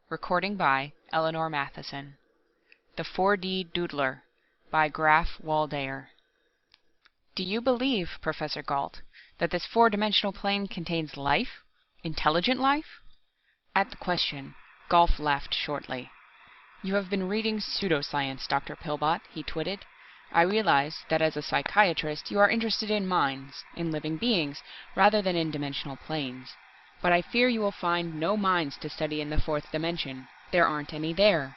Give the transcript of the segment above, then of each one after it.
Recording by Eleanor Matheson. The 4D Doodler by Graf Waldeyer. Do you believe, Professor Galt, that this four-dimensional plane contains life? Intelligent life? At the question, Galt laughed shortly. You have been reading pseudoscience, Dr. Pillbot, he twitted. I realize that as a psychiatrist you are interested in minds, in living beings, rather than in dimensional planes. But I fear you will find no minds to study in the fourth dimension. There aren't any there.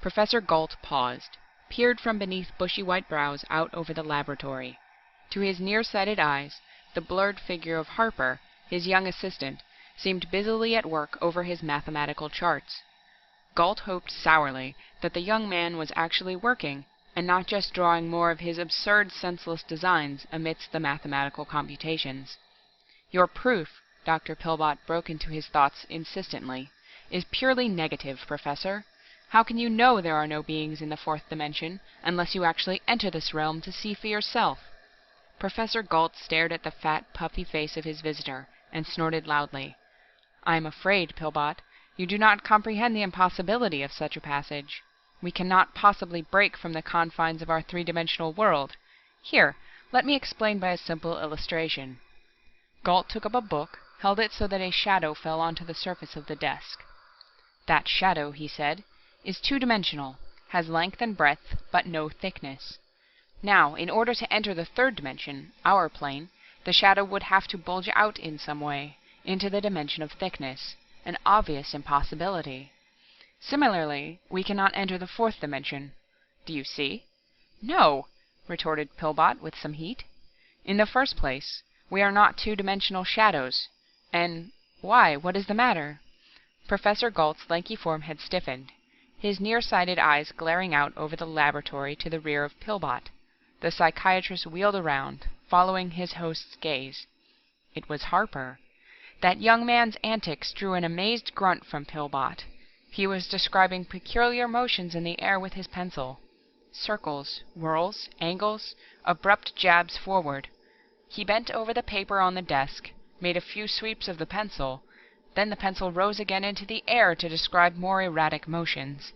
Professor Galt paused, peered from beneath bushy white brows out over the laboratory. To his nearsighted eyes, the blurred figure of Harper, his young assistant, seemed busily at work over his mathematical charts. Galt hoped sourly that the young man was actually working, and not just drawing more of his absurd, senseless designs amidst the mathematical computations. Your proof, Dr. Pillbot broke into his thoughts insistently, is purely negative, Professor. How can you know there are no beings in the fourth dimension, unless you actually enter this realm to see for yourself? Professor Galt stared at the fat, puffy face of his visitor, and snorted loudly. I am afraid, Pillbot, you do not comprehend the impossibility of such a passage. We cannot possibly break from the confines of our three-dimensional world. Here, let me explain by a simple illustration. Galt took up a book, held it so that a shadow fell onto the surface of the desk. That shadow, he said, is two-dimensional, has length and breadth, but no thickness. Now, in order to enter the third dimension, our plane, the shadow would have to bulge out in some way, into the dimension of thickness, an obvious impossibility. Similarly, we cannot enter the fourth dimension. Do you see? No, retorted Pillbot with some heat. In the first place, we are not two-dimensional shadows. And why? What is the matter? Professor Galt's lanky form had stiffened, his nearsighted eyes glaring out over the laboratory to the rear of Pillbot. The psychiatrist wheeled around, following his host's gaze. It was Harper. That young man's antics drew an amazed grunt from Pillbot. He was describing peculiar motions in the air with his pencil. Circles, whirls, angles, abrupt jabs forward. He bent over the paper on the desk, made a few sweeps of the pencil, then the pencil rose again into the air to describe more erratic motions.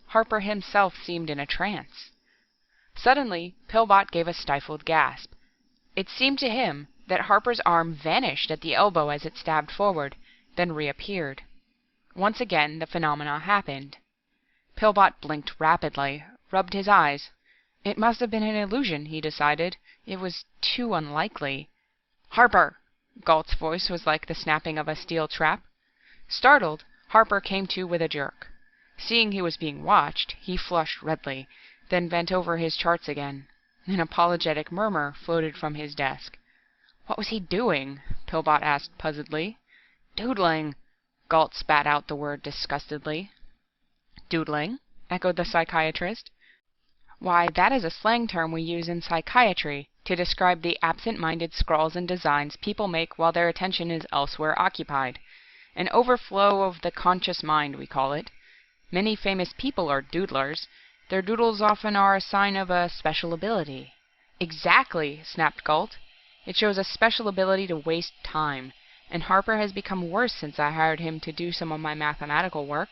Harper himself seemed in a trance. Suddenly, Pillbot gave a stifled gasp. It seemed to him that Harper's arm vanished at the elbow as it stabbed forward, then reappeared. Once again the phenomena happened. Pillbot blinked rapidly, rubbed his eyes. It must have been an illusion, he decided. It was too unlikely. Harper! Galt's voice was like the snapping of a steel trap. Startled, Harper came to with a jerk. Seeing he was being watched, he flushed redly, then bent over his charts again. An apologetic murmur floated from his desk. What was he doing? Pillbot asked puzzledly. Doodling. Galt spat out the word disgustedly. Doodling? Echoed the psychiatrist. Why, that is a slang term we use in psychiatry to describe the absent-minded scrawls and designs people make while their attention is elsewhere occupied. An overflow of the conscious mind, we call it. Many famous people are doodlers. Their doodles often are a sign of a special ability. Exactly, snapped Galt. It shows a special ability to waste time, and Harper has become worse since I hired him to do some of my mathematical work.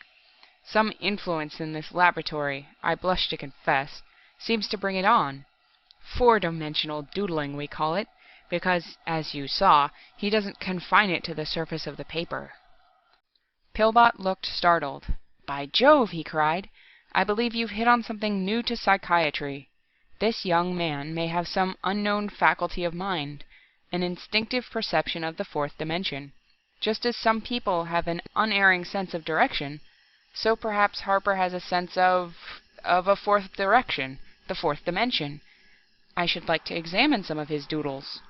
Some influence in this laboratory, I blush to confess, seems to bring it on. Four-dimensional doodling, we call it, because, as you saw, he doesn't confine it to the surface of the paper. Pillbot looked startled. By Jove, he cried, I believe you've hit on something new to psychiatry. This young man may have some unknown faculty of mind, an instinctive perception of the fourth dimension. Just as some people have an unerring sense of direction, so perhaps Harper has a sense of a fourth direction, the fourth dimension. I should like to examine some of his doodles.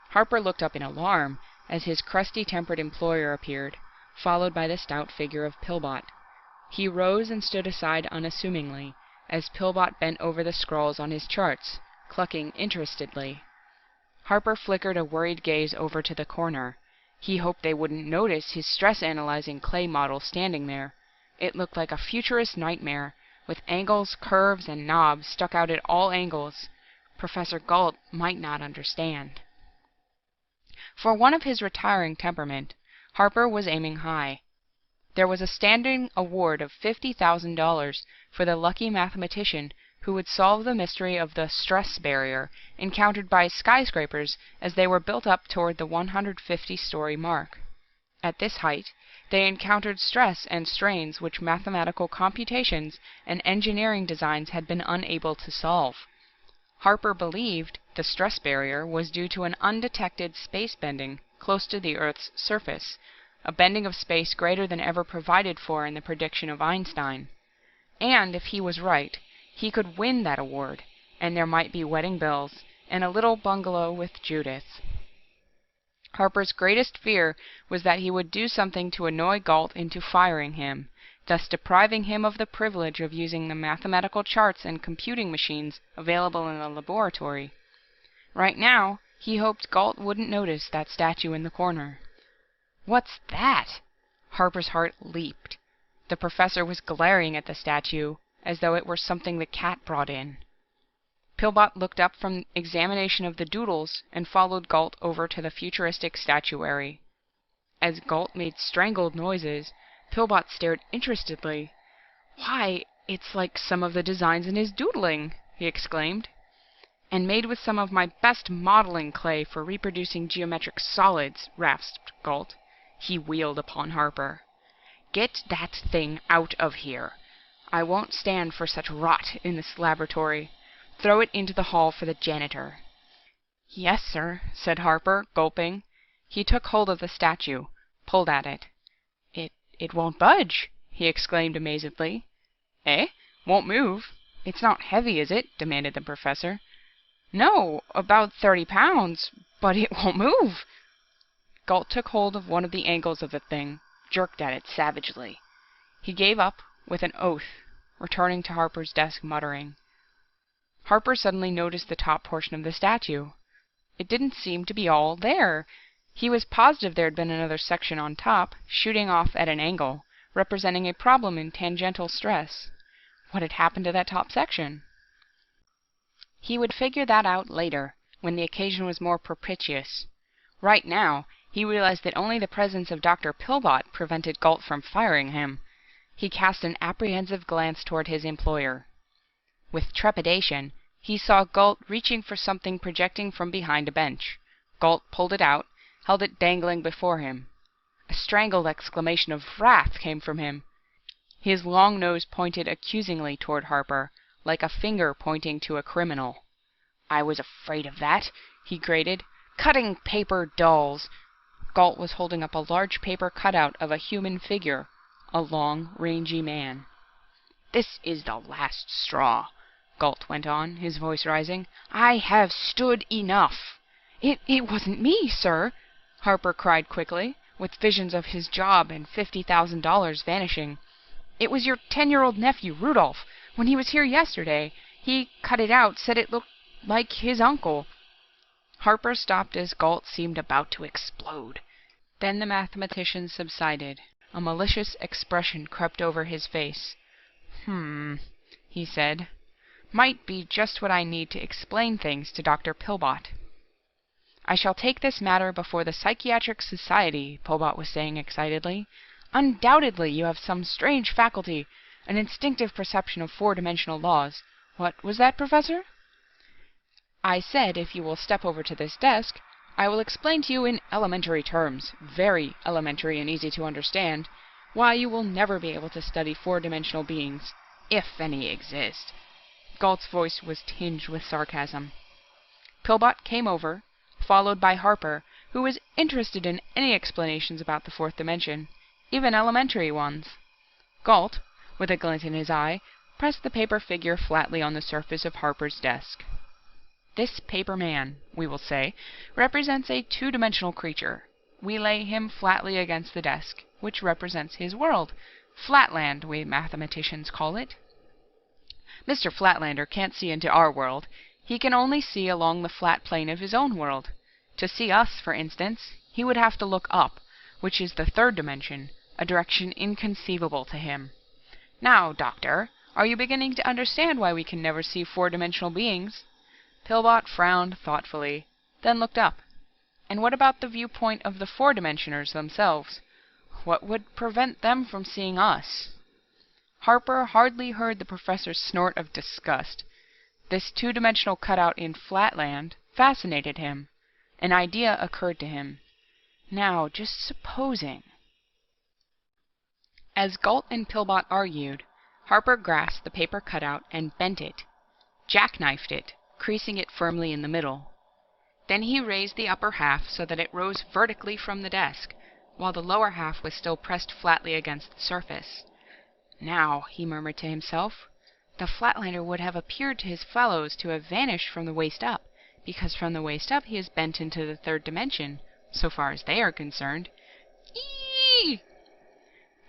Harper looked up in alarm as his crusty-tempered employer appeared, followed by the stout figure of Pillbot. He rose and stood aside unassumingly, as Pillbot bent over the scrawls on his charts, clucking interestedly. Harper flickered a worried gaze over to the corner. He hoped they wouldn't notice his stress-analyzing clay model standing there. It looked like a futurist nightmare, with angles, curves, and knobs stuck out at all angles. Professor Galt might not understand. For one of his retiring temperament, Harper was aiming high. There was a standing award of $50,000 for the lucky mathematician who would solve the mystery of the stress barrier encountered by skyscrapers as they were built up toward the 150-story mark. At this height, they encountered stress and strains which mathematical computations and engineering designs had been unable to solve. Harper believed the stress barrier was due to an undetected space bending close to the Earth's surface, a bending of space greater than ever provided for in the prediction of Einstein. And if he was right, he could win that award, and there might be wedding bells and a little bungalow with Judith. Harper's greatest fear was that he would do something to annoy Galt into firing him, thus depriving him of the privilege of using the mathematical charts and computing machines available in the laboratory. Right now, he hoped Galt wouldn't notice that statue in the corner. "What's that?" Harper's heart leaped. The professor was glaring at the statue, as though it were something the cat brought in. Pillbot looked up from examination of the doodles and followed Galt over to the futuristic statuary. As Galt made strangled noises, Pillbot stared interestedly. "Why, it's like some of the designs in his doodling!" he exclaimed. "And made with some of my best modeling clay for reproducing geometric solids," rasped Galt. He wheeled upon Harper. "Get that thing out of here! I won't stand for such rot in this laboratory. Throw it into the hall for the janitor." "Yes, sir," said Harper, gulping. He took hold of the statue, pulled at it. It won't budge!" he exclaimed amazedly. "Eh? Won't move? It's not heavy, is it?" demanded the professor. "No, about 30 pounds, but it won't move." Galt took hold of one of the angles of the thing, jerked at it savagely. He gave up with an oath, returning to Harper's desk muttering. Harper suddenly noticed the top portion of the statue. It didn't seem to be all there. He was positive there had been another section on top, shooting off at an angle, representing a problem in tangential stress. What had happened to that top section? He would figure that out later, when the occasion was more propitious. Right now, he realized that only the presence of Dr. Pillbot prevented Galt from firing him. He cast an apprehensive glance toward his employer. With trepidation, he saw Galt reaching for something projecting from behind a bench. Galt pulled it out, held it dangling before him. A strangled exclamation of wrath came from him. His long nose pointed accusingly toward Harper, like a finger pointing to a criminal. "I was afraid of that," he grated. "Cutting paper dolls!" Galt was holding up a large paper cutout of a human figure, a long, rangy man. "This is the last straw," Galt went on, his voice rising. "I have stood enough." It wasn't me, sir," Harper cried quickly, with visions of his job and $50,000 vanishing. "It was your 10-year-old nephew, Rudolph. When he was here yesterday, he cut it out, said it looked like his uncle." Harper stopped as Galt seemed about to explode. Then the mathematician subsided. A malicious expression crept over his face. He said. "Might be just what I need to explain things to Dr. Pillbot." "I shall take this matter before the Psychiatric Society," Pillbot was saying excitedly. "Undoubtedly you have some strange faculty, an instinctive perception of four-dimensional laws. What was that, Professor?" "I said if you will step over to this desk, I will explain to you in elementary terms, very elementary and easy to understand, why you will never be able to study four-dimensional beings, if any exist." Galt's voice was tinged with sarcasm. Pillbot came over, followed by Harper, who was interested in any explanations about the fourth dimension, even elementary ones. Galt, with a glint in his eye, pressed the paper figure flatly on the surface of Harper's desk. "This paper man, we will say, represents a two-dimensional creature. We lay him flatly against the desk, which represents his world. Flatland, we mathematicians call it. Mr. Flatlander can't see into our world. He can only see along the flat plane of his own world. To see us, for instance, he would have to look up, which is the third dimension, a direction inconceivable to him. Now, Doctor, are you beginning to understand why we can never see four-dimensional beings?" Pillbot frowned thoughtfully, then looked up. "And what about the viewpoint of the four-dimensioners themselves?" what would prevent them from seeing us?" Harper hardly heard the professor's snort of disgust. This two-dimensional cutout in Flatland fascinated him. An idea occurred to him. Now, just supposing... As Gault and Pillbot argued, Harper grasped the paper cutout and bent it, jackknifed it, creasing it firmly in the middle. Then he raised the upper half so that it rose vertically from the desk, while the lower half was still pressed flatly against the surface. Now, he murmured to himself, the Flatlander would have appeared to his fellows to have vanished from the waist up, because from the waist up he is bent into the third dimension, so far as they are concerned. Eee!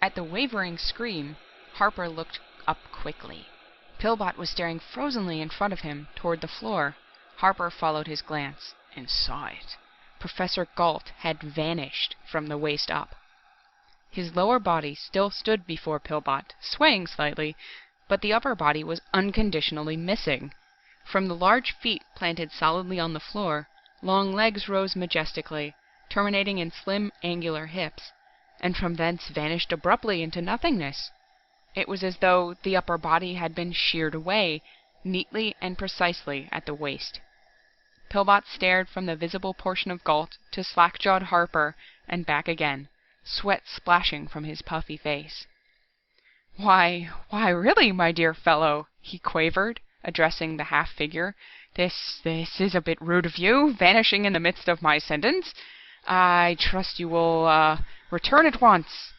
At the wavering scream, Harper looked up quickly. Pillbot was staring frozenly in front of him, toward the floor. Harper followed his glance, and saw it. Professor Gault had vanished from the waist up. His lower body still stood before Pillbot, swaying slightly, but the upper body was unconditionally missing. From the large feet planted solidly on the floor, long legs rose majestically, terminating in slim, angular hips, and from thence vanished abruptly into nothingness. It was as though the upper body had been sheared away, neatly and precisely at the waist. Pillbot stared from the visible portion of Gault to slack-jawed Harper and back again, sweat splashing from his puffy face. Why, really, my dear fellow," he quavered, addressing the half-figure, this is a bit rude of you, vanishing in the midst of my sentence. I trust you will, return at once."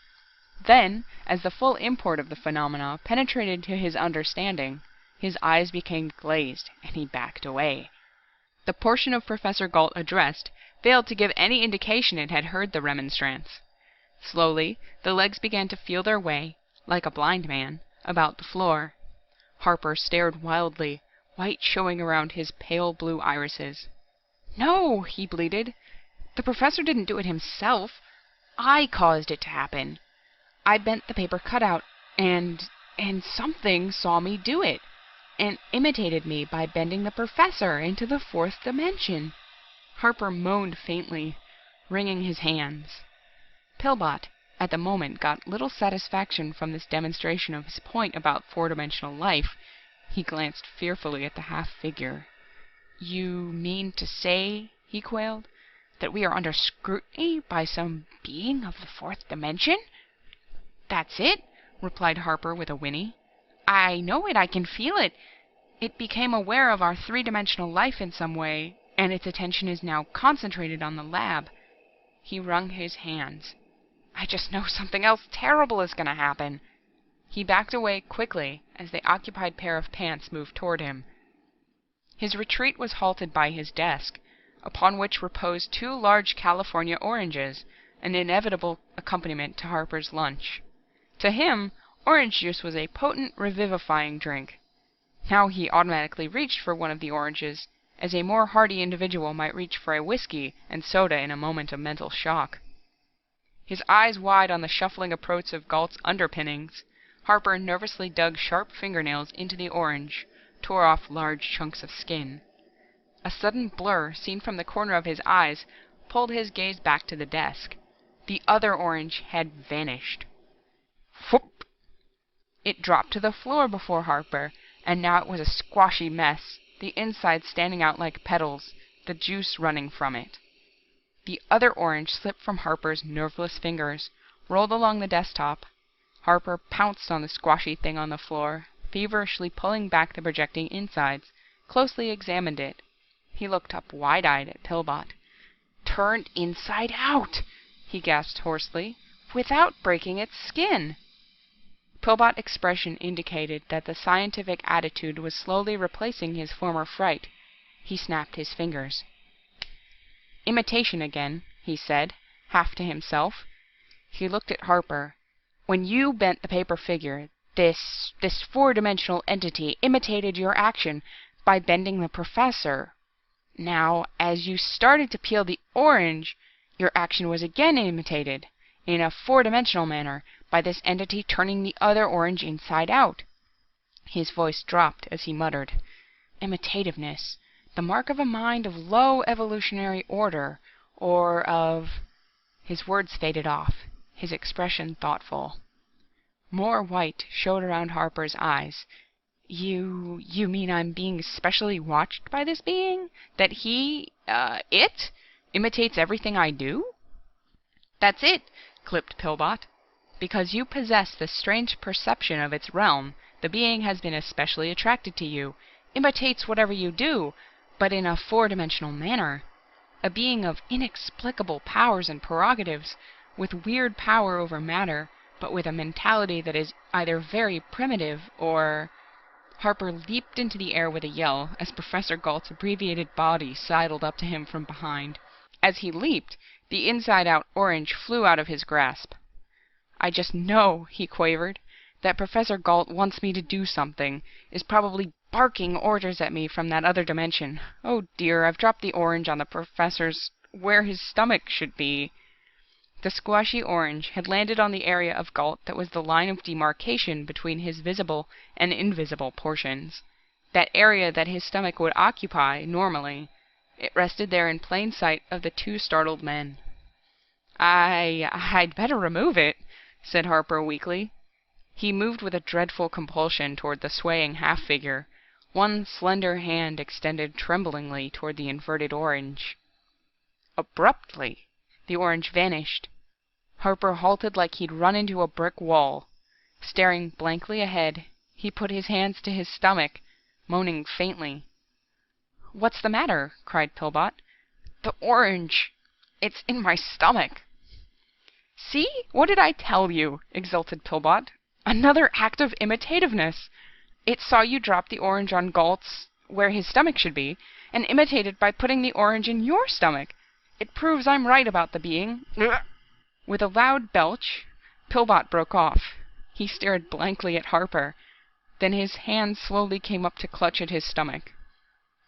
Then, as the full import of the phenomena penetrated to his understanding, his eyes became glazed, and he backed away. The portion of Professor Gault addressed failed to give any indication it had heard the remonstrance. Slowly, the legs began to feel their way, like a blind man, about the floor. Harper stared wildly, white showing around his pale blue irises. "No," he bleated. "The professor didn't do it himself. I caused it to happen. I bent the paper cutout, and something saw me do it, and imitated me by bending the professor into the fourth dimension." Harper moaned faintly, wringing his hands. Pillbot, at the moment, got little satisfaction from this demonstration of his point about four-dimensional life. He glanced fearfully at the half-figure. "You mean to say," he quailed, "that we are under scrutiny by some being of the fourth dimension?" "That's it," replied Harper with a whinny. "I know it, I can feel it. It became aware of our three-dimensional life in some way, and its attention is now concentrated on the lab." He wrung his hands. "I just know something else terrible is going to happen." He backed away quickly as the occupied pair of pants moved toward him. His retreat was halted by his desk, upon which reposed 2 large California oranges, an inevitable accompaniment to Harper's lunch. To him, orange juice was a potent, revivifying drink. Now he automatically reached for one of the oranges, as a more hardy individual might reach for a whiskey and soda in a moment of mental shock. His eyes wide on the shuffling approach of Gault's underpinnings, Harper nervously dug sharp fingernails into the orange, tore off large chunks of skin. A sudden blur, seen from the corner of his eyes, pulled his gaze back to the desk. The other orange had vanished. Whoop! It dropped to the floor before Harper, and now it was a squashy mess, the inside standing out like petals, the juice running from it. The other orange slipped from Harper's nerveless fingers, rolled along the desktop. Harper pounced on the squashy thing on the floor, feverishly pulling back the projecting insides, closely examined it. He looked up wide-eyed at Pillbot. "Turned inside out!" he gasped hoarsely, "without breaking its skin!" Pillbot's expression indicated that the scientific attitude was slowly replacing his former fright. He snapped his fingers. "Imitation again," he said, half to himself. He looked at Harper. "When you bent the paper figure, this four-dimensional entity imitated your action by bending the professor. Now, as you started to peel the orange, your action was again imitated, in a four-dimensional manner, by this entity turning the other orange inside out." His voice dropped as he muttered, "Imitativeness, the mark of a mind of low evolutionary order, or of—" His words faded off. his expression thoughtful. More white showed around Harper's eyes. You mean I'm being specially watched by this being? That it imitates everything I do?" "That's it," clipped Pillbot. "Because you possess this strange perception of its realm, the being has been especially attracted to you, imitates whatever you do, but in a four-dimensional manner. A being of inexplicable powers and prerogatives, with weird power over matter, but with a mentality that is either very primitive or—" Harper leaped into the air with a yell as Professor Galt's abbreviated body sidled up to him from behind. As he leaped, the inside-out orange flew out of his grasp. "I just know," he quavered, "that Professor Galt wants me to do something, is probably barking orders at me from that other dimension. Oh dear, I've dropped the orange on the Professor's where his stomach should be." The squashy orange had landed on the area of Galt that was the line of demarcation between his visible and invisible portions. That area that his stomach would occupy, normally. It rested there in plain sight of the two startled men. I'd better remove it," said Harper weakly. He moved with a dreadful compulsion toward the swaying half-figure, one slender hand extended tremblingly toward the inverted orange. Abruptly, the orange vanished. Harper halted like he'd run into a brick wall. Staring blankly ahead, he put his hands to his stomach, moaning faintly. "What's the matter?" cried Pillbot. "The orange! It's in my stomach!" "See? What did I tell you?" exulted Pillbot. "Another act of imitativeness! It saw you drop the orange on Galt's where his stomach should be, and imitated by putting the orange in your stomach. It proves I'm right about the being." With a loud belch, Pillbot broke off. He stared blankly at Harper. Then his hand slowly came up to clutch at his stomach.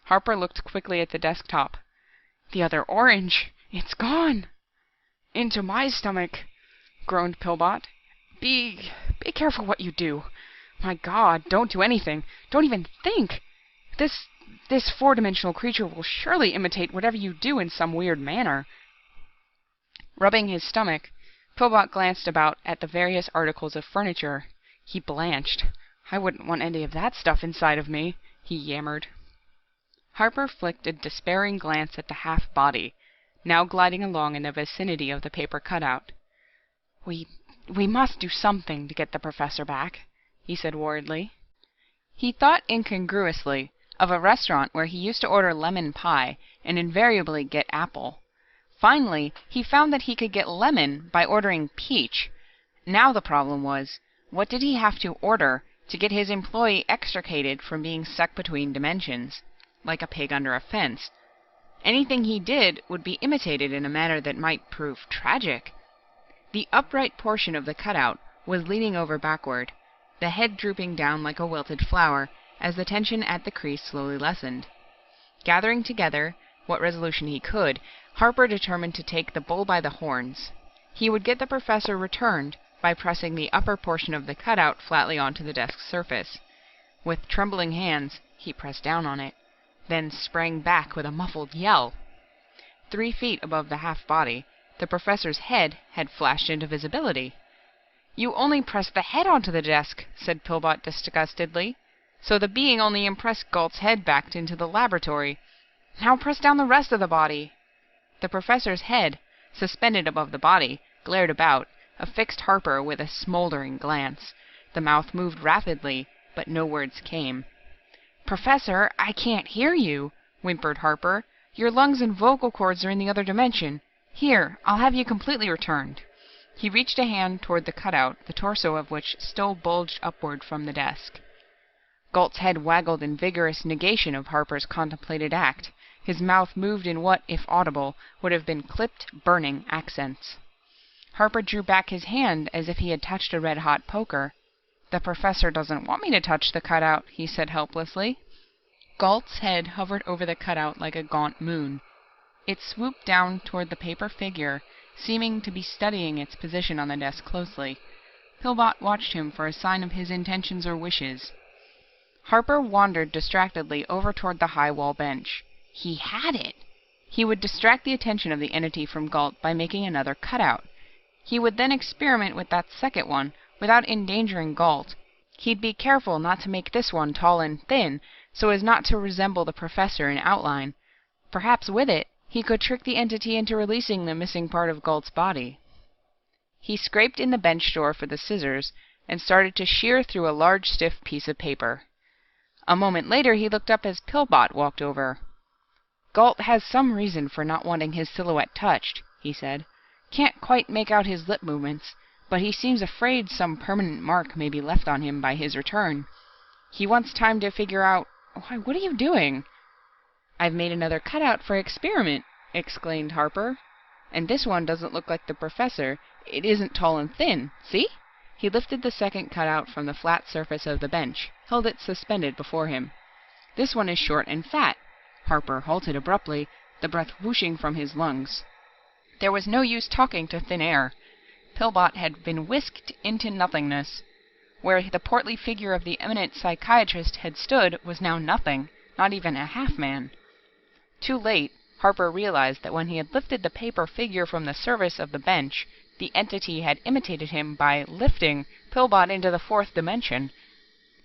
Harper looked quickly at the desktop. "The other orange! It's gone!" "Into my stomach!" groaned Pillbot. Be careful what you do. My God, don't do anything. Don't even think. This four-dimensional creature will surely imitate whatever you do in some weird manner." Rubbing his stomach, Pillbot glanced about at the various articles of furniture. He blanched. "I wouldn't want any of that stuff inside of me," he yammered. Harper flicked a despairing glance at the half-body, now gliding along in the vicinity of the paper cutout. We must do something to get the Professor back," he said worriedly. He thought incongruously of a restaurant where he used to order lemon pie and invariably get apple. Finally, he found that he could get lemon by ordering peach. Now the problem was, what did he have to order to get his employee extricated from being stuck between dimensions, like a pig under a fence? Anything he did would be imitated in a manner that might prove tragic. The upright portion of the cutout was leaning over backward, the head drooping down like a wilted flower as the tension at the crease slowly lessened. Gathering together what resolution he could, Harper determined to take the bull by the horns. He would get the Professor returned by pressing the upper portion of the cutout flatly onto the desk surface. With trembling hands, he pressed down on it, then sprang back with a muffled yell. 3 feet above the half-body, the Professor's head had flashed into visibility. "You only pressed the head onto the desk," said Pillbot disgustedly. "So the being only impressed Galt's head back into the laboratory. Now press down the rest of the body." The Professor's head, suspended above the body, glared about, affixed Harper with a smoldering glance. The mouth moved rapidly, but no words came. "Professor, I can't hear you," whimpered Harper. "Your lungs and vocal cords are in the other dimension. Here, I'll have you completely returned." He reached a hand toward the cutout, the torso of which still bulged upward from the desk. Galt's head waggled in vigorous negation of Harper's contemplated act. His mouth moved in what, if audible, would have been clipped, burning accents. Harper drew back his hand as if he had touched a red-hot poker. "The Professor doesn't want me to touch the cutout," he said helplessly. Galt's head hovered over the cutout like a gaunt moon. It swooped down toward the paper figure, seeming to be studying its position on the desk closely. Pillbot watched him for a sign of his intentions or wishes. Harper wandered distractedly over toward the high wall bench. He had it! He would distract the attention of the entity from Galt by making another cutout. He would then experiment with that second one, without endangering Gault. He'd be careful not to make this one tall and thin, so as not to resemble the Professor in outline. Perhaps with it, he could trick the entity into releasing the missing part of Gault's body. He scraped in the bench drawer for the scissors, and started to shear through a large stiff piece of paper. A moment later he looked up as Pillbot walked over. "Gault has some reason for not wanting his silhouette touched," he said. "Can't quite make out his lip movements, but he seems afraid some permanent mark may be left on him by his return. He wants time to figure out— Why, what are you doing?" "I've made another cutout for experiment," exclaimed Harper. "And this one doesn't look like the Professor. It isn't tall and thin. See?" He lifted the second cutout from the flat surface of the bench, held it suspended before him. "This one is short and fat." Harper halted abruptly, the breath whooshing from his lungs. There was no use talking to thin air. Pillbot had been whisked into nothingness. Where the portly figure of the eminent psychiatrist had stood was now nothing, not even a half-man. Too late, Harper realized that when he had lifted the paper figure from the surface of the bench, the entity had imitated him by lifting Pillbot into the fourth dimension.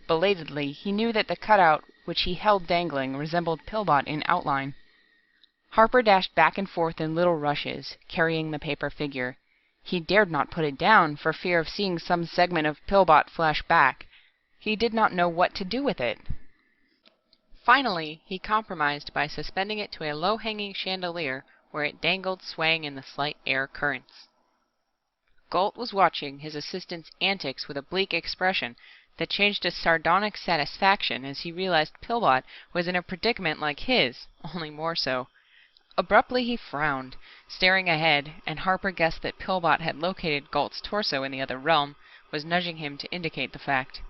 Belatedly, he knew that the cutout which he held dangling resembled Pillbot in outline. Harper dashed back and forth in little rushes, carrying the paper figure. He dared not put it down, for fear of seeing some segment of Pillbot flash back. He did not know what to do with it. Finally, he compromised by suspending it to a low-hanging chandelier, where it dangled swaying in the slight air currents. Gault was watching his assistant's antics with a bleak expression that changed to sardonic satisfaction as he realized Pillbot was in a predicament like his, only more so. Abruptly he frowned, staring ahead, and Harper guessed that Pillbot had located Gault's torso in the other realm, was nudging him to indicate the fact.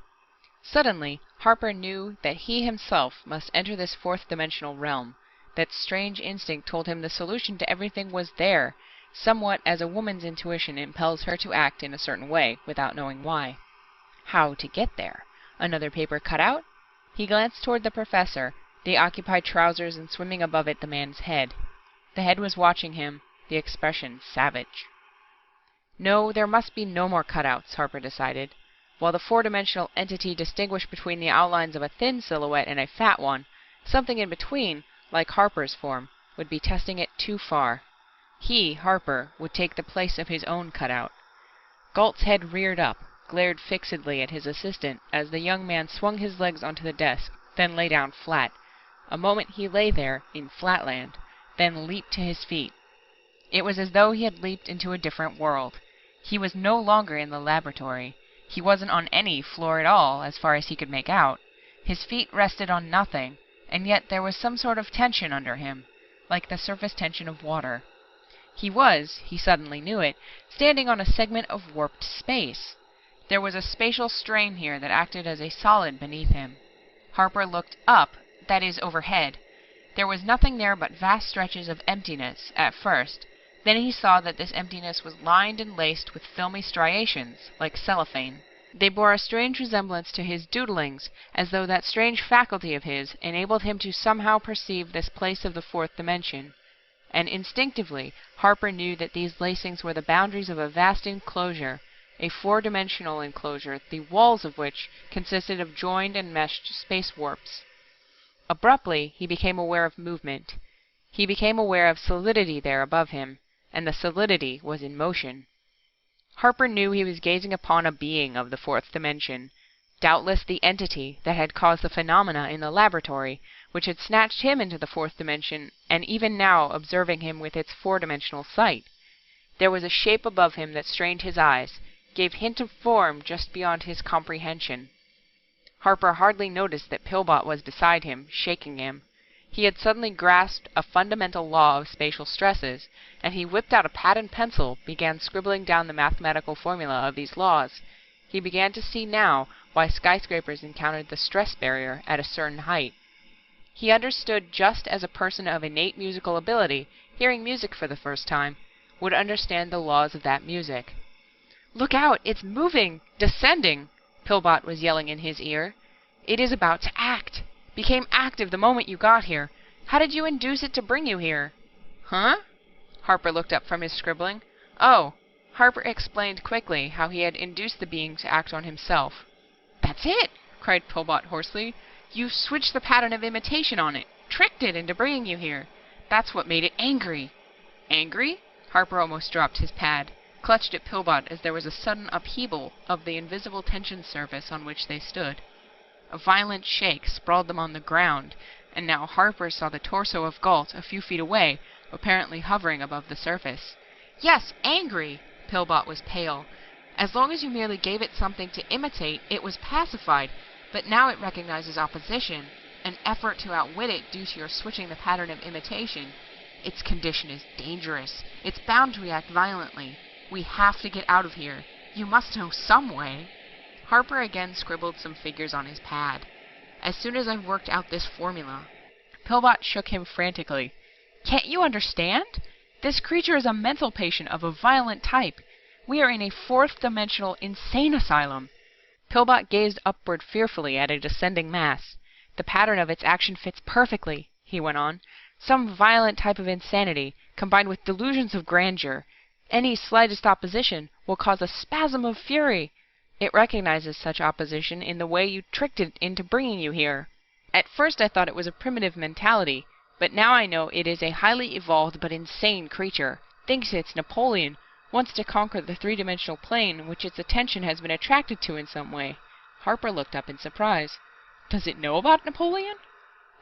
Suddenly, Harper knew that he himself must enter this fourth-dimensional realm. That strange instinct told him the solution to everything was there, somewhat as a woman's intuition impels her to act in a certain way, without knowing why. How to get there? Another paper cutout? He glanced toward the Professor, the occupied trousers and swimming above it the man's head. The head was watching him, the expression savage. No, there must be no more cutouts, Harper decided. While the four-dimensional entity distinguished between the outlines of a thin silhouette and a fat one, something in between, like Harper's form, would be testing it too far. He, Harper, would take the place of his own cutout. Gault's head reared up, glared fixedly at his assistant as the young man swung his legs onto the desk, then lay down flat. A moment he lay there, in flatland, then leaped to his feet. It was as though he had leaped into a different world. He was no longer in the laboratory. He wasn't on any floor at all, as far as he could make out. His feet rested on nothing, and yet there was some sort of tension under him, like the surface tension of water. He was, he suddenly knew it, standing on a segment of warped space. There was a spatial strain here that acted as a solid beneath him. Harper looked up, that is, overhead. There was nothing there but vast stretches of emptiness, at first. Then he saw that this emptiness was lined and laced with filmy striations, like cellophane. They bore a strange resemblance to his doodlings, as though that strange faculty of his enabled him to somehow perceive this place of the fourth dimension. And instinctively, Harper knew that these lacings were the boundaries of a vast enclosure, a four-dimensional enclosure, the walls of which consisted of joined and meshed space warps. Abruptly, he became aware of movement. He became aware of solidity there above him, and the solidity was in motion. Harper knew he was gazing upon a being of the fourth dimension, doubtless the entity that had caused the phenomena in the laboratory, which had snatched him into the fourth dimension, and even now observing him with its four-dimensional sight. There was a shape above him that strained his eyes, gave hint of form just beyond his comprehension. Harper hardly noticed that Pillbot was beside him, shaking him. He had suddenly grasped a fundamental law of spatial stresses, and he whipped out a pad and pencil, began scribbling down the mathematical formula of these laws. He began to see now why skyscrapers encountered the stress barrier at a certain height. He understood just as a person of innate musical ability, hearing music for the first time, would understand the laws of that music. "Look out! It's moving! Descending!" Pillbot was yelling in his ear. "It is about to act! Became active the moment you got here. How did you induce it to bring you here?" "Huh?" Harper looked up from his scribbling. "Oh, Harper explained quickly how he had induced the being to act on himself. "That's it!" cried Pillbot hoarsely. "You switched the pattern of imitation on it, tricked it into bringing you here. That's what made it angry." "Angry?" Harper almost dropped his pad, clutched at Pillbot as there was a sudden upheaval of the invisible tension surface on which they stood. A violent shake sprawled them on the ground, and now Harper saw the torso of Gault a few feet away, apparently hovering above the surface. "Yes, angry!" Pillbot was pale. "As long as you merely gave it something to imitate, it was pacified, but now it recognizes opposition, an effort to outwit it due to your switching the pattern of imitation. Its condition is dangerous. It's bound to react violently. We have to get out of here. You must know some way." Harper again scribbled some figures on his pad. "As soon as I've worked out this formula." Pillbot shook him frantically. "Can't you understand? This creature is a mental patient of a violent type. We are in a fourth-dimensional insane asylum." Pillbot gazed upward fearfully at a descending mass. "The pattern of its action fits perfectly," he went on. "Some violent type of insanity, combined with delusions of grandeur. Any slightest opposition will cause a spasm of fury. It recognizes such opposition in the way you tricked it into bringing you here. At first I thought it was a primitive mentality, but now I know it is a highly evolved but insane creature. Thinks it's Napoleon, wants to conquer the three-dimensional plane which its attention has been attracted to in some way." Harper looked up in surprise. "Does it know about Napoleon?"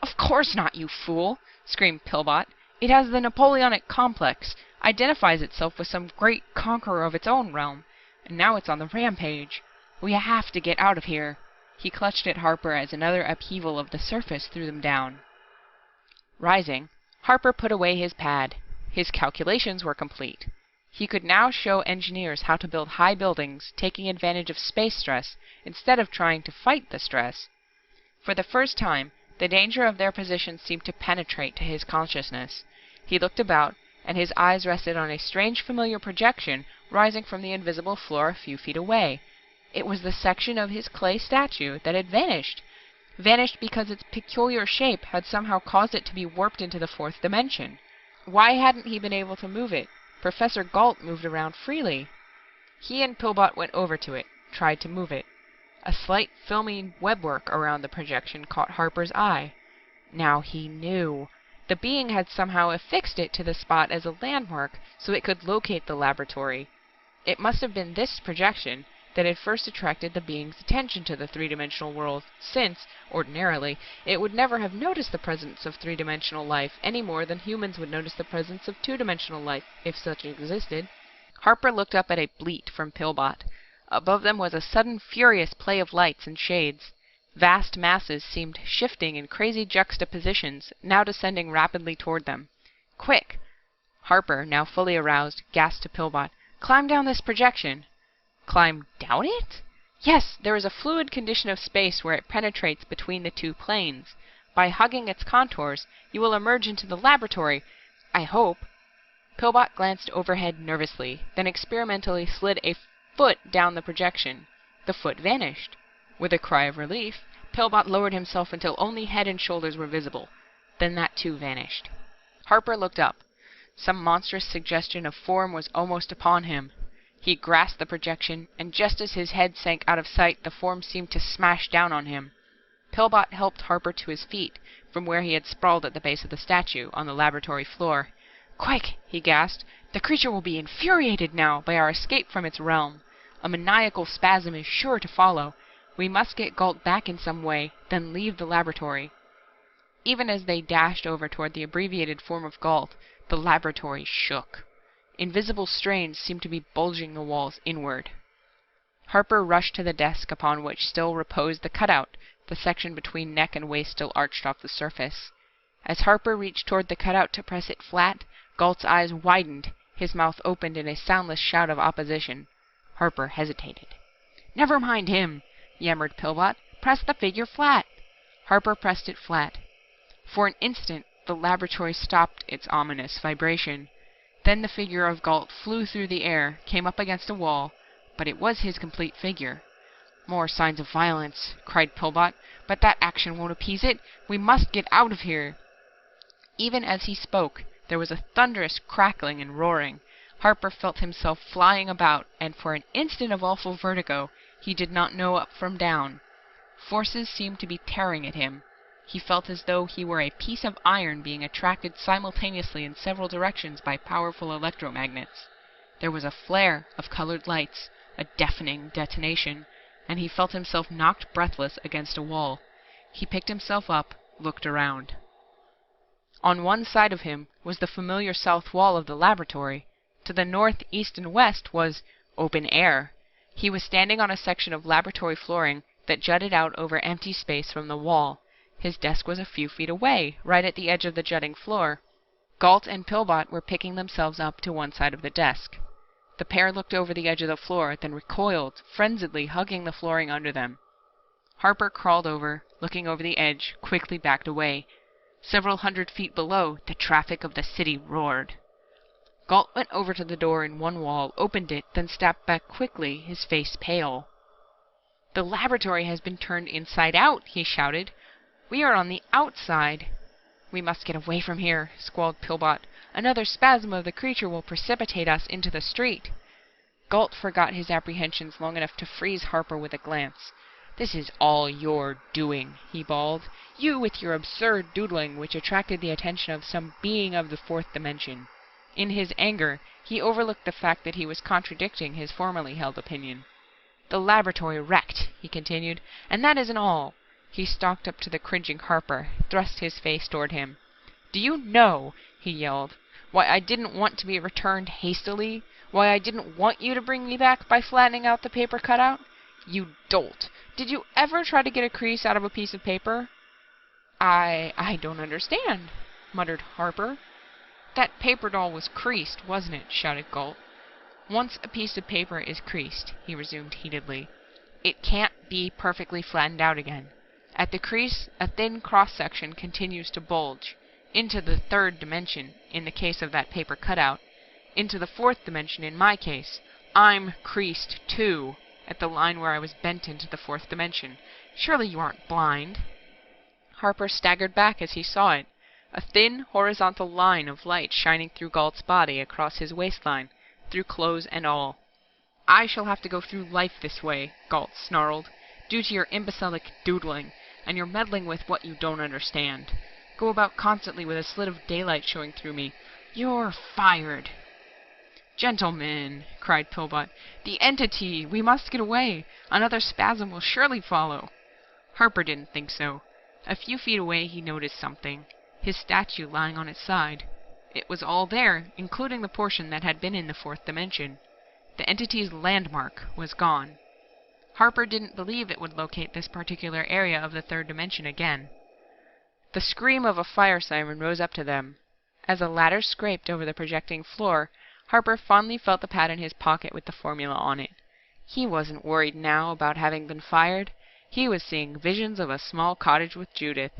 "Of course not, you fool!" screamed Pillbot. "It has the Napoleonic complex, identifies itself with some great conqueror of its own realm, and now it's on the rampage. We have to get out of here." He clutched at Harper as another upheaval of the surface threw them down. Rising, Harper put away his pad. His calculations were complete. He could now show engineers how to build high buildings, taking advantage of space stress, instead of trying to fight the stress. For the first time, the danger of their position seemed to penetrate to his consciousness. He looked about, and his eyes rested on a strange familiar projection rising from the invisible floor a few feet away. It was the section of his clay statue that had vanished. Vanished because its peculiar shape had somehow caused it to be warped into the fourth dimension. Why hadn't he been able to move it? Professor Gault moved around freely. He and Pillbot went over to it, tried to move it. A slight filmy webwork around the projection caught Harper's eye. Now he knew. The being had somehow affixed it to the spot as a landmark so it could locate the laboratory. It must have been this projection that had first attracted the being's attention to the three-dimensional world, since, ordinarily, it would never have noticed the presence of three-dimensional life any more than humans would notice the presence of two-dimensional life, if such existed. Harper looked up at a bleat from Pillbot. Above them was a sudden furious play of lights and shades. Vast masses seemed shifting in crazy juxtapositions, now descending rapidly toward them. "Quick!" Harper, now fully aroused, gasped to Pillbot. "Climb down this projection!" "Climb down it?" "Yes, there is a fluid condition of space where it penetrates between the two planes. By hugging its contours, you will emerge into the laboratory, I hope." Pillbot glanced overhead nervously, then experimentally slid a foot down the projection. The foot vanished. With a cry of relief, Pillbot lowered himself until only head and shoulders were visible. Then that too vanished. Harper looked up. Some monstrous suggestion of form was almost upon him. He grasped the projection, and just as his head sank out of sight, the form seemed to smash down on him. Pillbot helped Harper to his feet, from where he had sprawled at the base of the statue, on the laboratory floor. "Quick!" he gasped. "The creature will be infuriated now by our escape from its realm. A maniacal spasm is sure to follow. We must get Gault back in some way, then leave the laboratory." Even as they dashed over toward the abbreviated form of Gault, the laboratory shook. Invisible strains seemed to be bulging the walls inward. Harper rushed to the desk upon which still reposed the cutout, the section between neck and waist still arched off the surface. As Harper reached toward the cutout to press it flat, Gault's eyes widened, his mouth opened in a soundless shout of opposition. Harper hesitated. "Never mind him," yammered Pillbot. "Press the figure flat." Harper pressed it flat. For an instant, the laboratory stopped its ominous vibration. Then the figure of Gault flew through the air, came up against a wall, but it was his complete figure. "More signs of violence," cried Pillbot, "but that action won't appease it. We must get out of here." Even as he spoke, there was a thunderous crackling and roaring. Harper felt himself flying about, and for an instant of awful vertigo, he did not know up from down. Forces seemed to be tearing at him. He felt as though he were a piece of iron being attracted simultaneously in several directions by powerful electromagnets. There was a flare of colored lights, a deafening detonation, and he felt himself knocked breathless against a wall. He picked himself up, looked around. On one side of him was the familiar south wall of the laboratory. To the north, east, and west was open air. He was standing on a section of laboratory flooring that jutted out over empty space from the wall. His desk was a few feet away, right at the edge of the jutting floor. Gault and Pillbot were picking themselves up to one side of the desk. The pair looked over the edge of the floor, then recoiled, frenziedly hugging the flooring under them. Harper crawled over, looking over the edge, quickly backed away. Several hundred feet below, the traffic of the city roared. Gault went over to the door in one wall, opened it, then stepped back quickly, his face pale. "The laboratory has been turned inside out," he shouted. "We are on the outside." "We must get away from here," squalled Pillbot. "Another spasm of the creature will precipitate us into the street." Gault forgot his apprehensions long enough to freeze Harper with a glance. "This is all your doing," he bawled. "You with your absurd doodling, which attracted the attention of some being of the fourth dimension." In his anger, he overlooked the fact that he was contradicting his formerly held opinion. "The laboratory wrecked," he continued, "and that isn't all." He stalked up to the cringing Harper, thrust his face toward him. "Do you know," he yelled, "why I didn't want to be returned hastily? Why I didn't want you to bring me back by flattening out the paper cutout? You dolt! Did you ever try to get a crease out of a piece of paper?" I don't understand," muttered Harper. "That paper doll was creased, wasn't it?" shouted Gault. "Once a piece of paper is creased," he resumed heatedly, "it can't be perfectly flattened out again. At the crease, a thin cross-section continues to bulge. Into the third dimension, in the case of that paper cutout. Into the fourth dimension, in my case. I'm creased, too, at the line where I was bent into the fourth dimension. Surely you aren't blind?" Harper staggered back as he saw it. A thin, horizontal line of light shining through Gault's body across his waistline, through clothes and all. "I shall have to go through life this way," Gault snarled, "due to your imbecilic doodling, and your meddling with what you don't understand. Go about constantly with a slit of daylight showing through me. You're fired." "Gentlemen," cried Pillbot, "the entity! We must get away! Another spasm will surely follow." Harper didn't think so. A few feet away he noticed something. His statue lying on its side. It was all there, including the portion that had been in the fourth dimension. The entity's landmark was gone. Harper didn't believe it would locate this particular area of the third dimension again. The scream of a fire siren rose up to them. As a ladder scraped over the projecting floor, Harper fondly felt the pad in his pocket with the formula on it. He wasn't worried now about having been fired. He was seeing visions of a small cottage with Judith.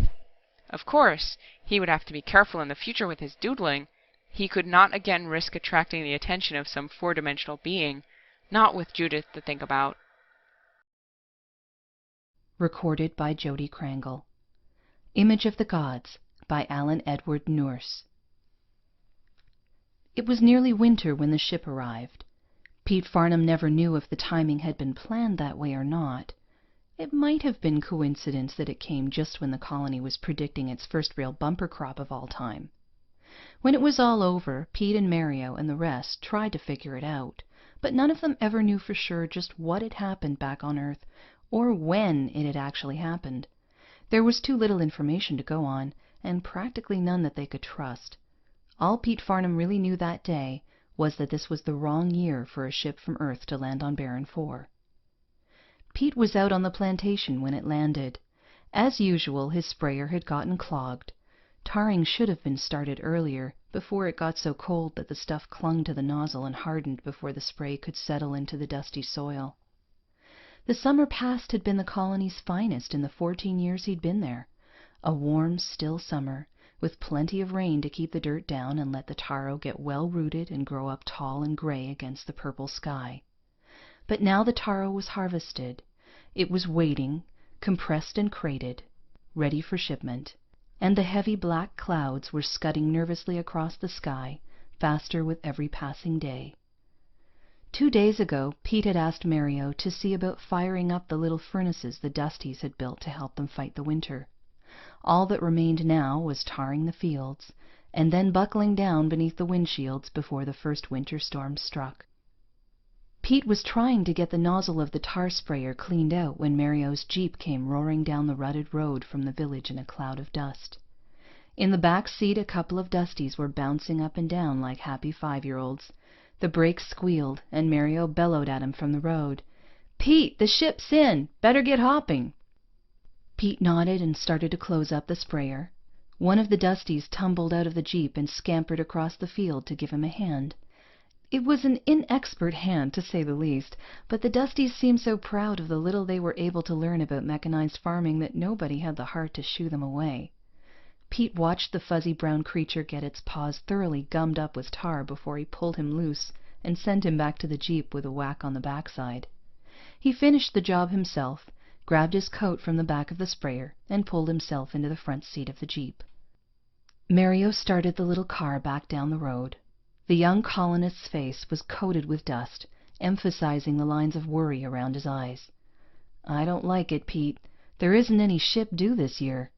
Of course, he would have to be careful in the future with his doodling. He could not again risk attracting the attention of some four-dimensional being, not with Judith to think about. Recorded by Jody Krangle. Image of the Gods by Alan Edward Nourse. It was nearly winter when the ship arrived. Pete Farnham never knew if the timing had been planned that way or not. It might have been coincidence that it came just when the colony was predicting its first real bumper crop of all time. When it was all over, Pete and Mario and the rest tried to figure it out, but none of them ever knew for sure just what had happened back on Earth, or when it had actually happened. There was too little information to go on, and practically none that they could trust. All Pete Farnham really knew that day was that this was the wrong year for a ship from Earth to land on Baron 4. Pete was out on the plantation when it landed. As usual, his sprayer had gotten clogged. Tarring should have been started earlier, before it got so cold that the stuff clung to the nozzle and hardened before the spray could settle into the dusty soil. The summer past had been the colony's finest in the 14 years he'd been there. A warm, still summer, with plenty of rain to keep the dirt down and let the taro get well rooted and grow up tall and gray against the purple sky. But now the taro was harvested. It was waiting, compressed and crated, ready for shipment, and the heavy black clouds were scudding nervously across the sky, faster with every passing day. 2 days ago, Pete had asked Mario to see about firing up the little furnaces the Dusties had built to help them fight the winter. All that remained now was tarring the fields, and then buckling down beneath the windshields before the first winter storm struck. Pete was trying to get the nozzle of the tar sprayer cleaned out when Mario's Jeep came roaring down the rutted road from the village in a cloud of dust. In the back seat a couple of Dusties were bouncing up and down like happy 5-year-olds. The brakes squealed, and Mario bellowed at him from the road. "Pete, the ship's in! Better get hopping!" Pete nodded and started to close up the sprayer. One of the Dusties tumbled out of the Jeep and scampered across the field to give him a hand. It was an inexpert hand, to say the least, but the Dusties seemed so proud of the little they were able to learn about mechanized farming that nobody had the heart to shoo them away. Pete watched the fuzzy brown creature get its paws thoroughly gummed up with tar before he pulled him loose and sent him back to the Jeep with a whack on the backside. He finished the job himself, grabbed his coat from the back of the sprayer, and pulled himself into the front seat of the Jeep. Mario started the little car back down the road. The young colonist's face was coated with dust, emphasizing the lines of worry around his eyes. "I don't like it, Pete. There isn't any ship due this year."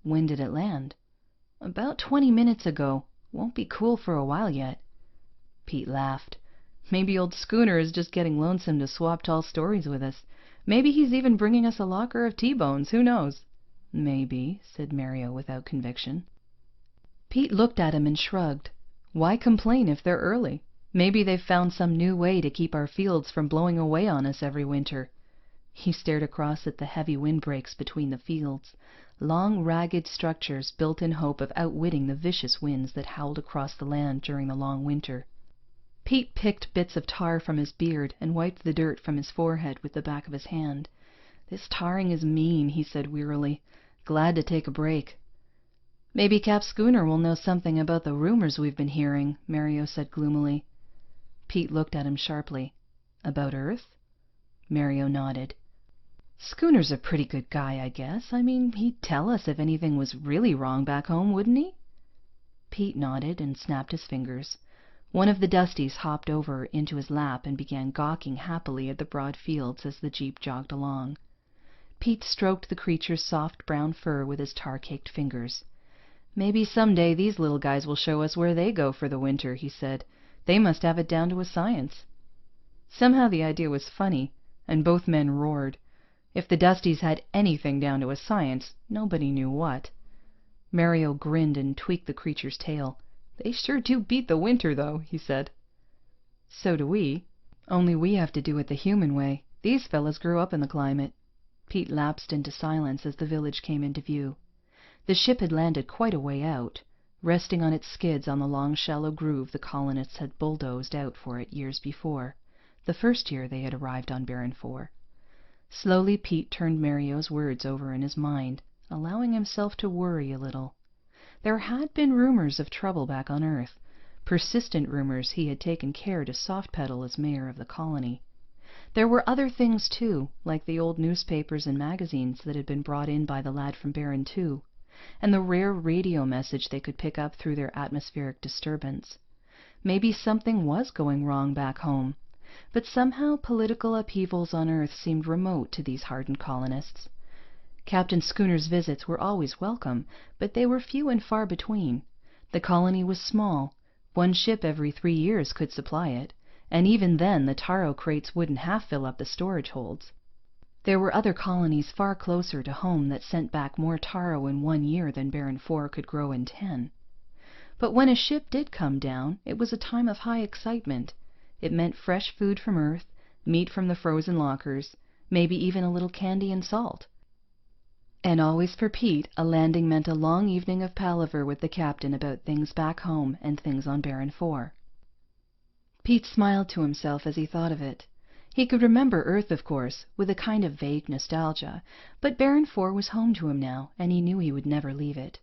"When did it land?" "About 20 minutes ago. Won't be cool for a while yet." Pete laughed. "Maybe old Schooner is just getting lonesome to swap tall stories with us. Maybe he's even bringing us a locker of T-bones. Who knows?" "Maybe," said Mario without conviction. Pete looked at him and shrugged. "Why complain if they're early? Maybe they've found some new way to keep our fields from blowing away on us every winter." He stared across at the heavy windbreaks between the fields, long ragged structures built in hope of outwitting the vicious winds that howled across the land during the long winter. Pete picked bits of tar from his beard and wiped the dirt from his forehead with the back of his hand. "This tarring is mean," he said wearily. "Glad to take a break." "Maybe Cap Schooner will know something about the rumors we've been hearing," Mario said gloomily. Pete looked at him sharply. "About Earth?" Mario nodded. "Schooner's a pretty good guy, I guess. I mean, he'd tell us if anything was really wrong back home, wouldn't he?" Pete nodded and snapped his fingers. One of the Dusties hopped over into his lap and began gawking happily at the broad fields as the Jeep jogged along. Pete stroked the creature's soft brown fur with his tar-caked fingers. "Maybe someday these little guys will show us where they go for the winter," he said. "They must have it down to a science." Somehow the idea was funny, and both men roared. If the Dusties had anything down to a science, nobody knew what. Mario grinned and tweaked the creature's tail. "They sure do beat the winter, though," he said. "So do we. Only we have to do it the human way. These fellas grew up in the climate." Pete lapsed into silence as the village came into view. The ship had landed quite a way out, resting on its skids on the long shallow groove the colonists had bulldozed out for it years before, the first year they had arrived on Baron IV. Slowly Pete turned Mario's words over in his mind, allowing himself to worry a little. There had been rumors of trouble back on Earth, persistent rumors he had taken care to soft-pedal as mayor of the colony. There were other things, too, like the old newspapers and magazines that had been brought in by the lad from Baron II, and the rare radio message they could pick up through their atmospheric disturbance. Maybe something was going wrong back home, but somehow political upheavals on Earth seemed remote to these hardened colonists. Captain Schooner's visits were always welcome, but they were few and far between. The colony was small. One ship every 3 years could supply it, and even then the taro crates wouldn't half fill up the storage holds. There were other colonies far closer to home that sent back more taro in 1 year than Baron IV could grow in 10. But when a ship did come down, it was a time of high excitement. It meant fresh food from Earth, meat from the frozen lockers, maybe even a little candy and salt. And always for Pete, a landing meant a long evening of palaver with the captain about things back home and things on Baron IV. Pete smiled to himself as he thought of it. He could remember Earth, of course, with a kind of vague nostalgia, but Baron IV was home to him now, and he knew he would never leave it.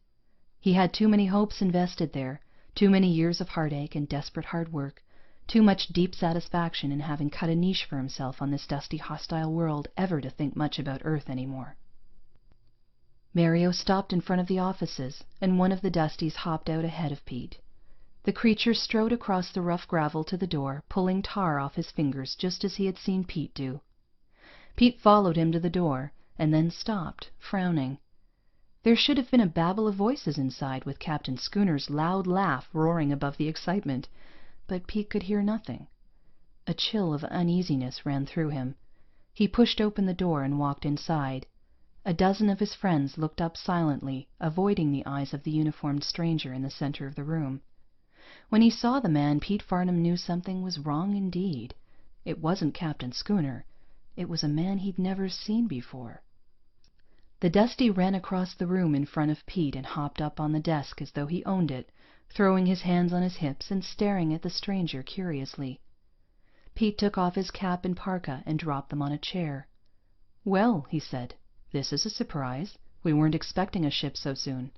He had too many hopes invested there, too many years of heartache and desperate hard work, too much deep satisfaction in having cut a niche for himself on this dusty, hostile world ever to think much about Earth anymore. Mario stopped in front of the offices, and one of the Dusties hopped out ahead of Pete. The creature strode across the rough gravel to the door, pulling tar off his fingers just as he had seen Pete do. Pete followed him to the door, and then stopped, frowning. There should have been a babel of voices inside, with Captain Schooner's loud laugh roaring above the excitement, but Pete could hear nothing. A chill of uneasiness ran through him. He pushed open the door and walked inside. A dozen of his friends looked up silently, avoiding the eyes of the uniformed stranger in the center of the room. When he saw the man, Pete Farnam knew something was wrong indeed. It wasn't Captain Schooner. It was a man he'd never seen before. The Dusty ran across the room in front of Pete and hopped up on the desk as though he owned it, throwing his hands on his hips and staring at the stranger curiously. Pete took off his cap and parka and dropped them on a chair. "Well," he said, "this is a surprise. We weren't expecting a ship so soon."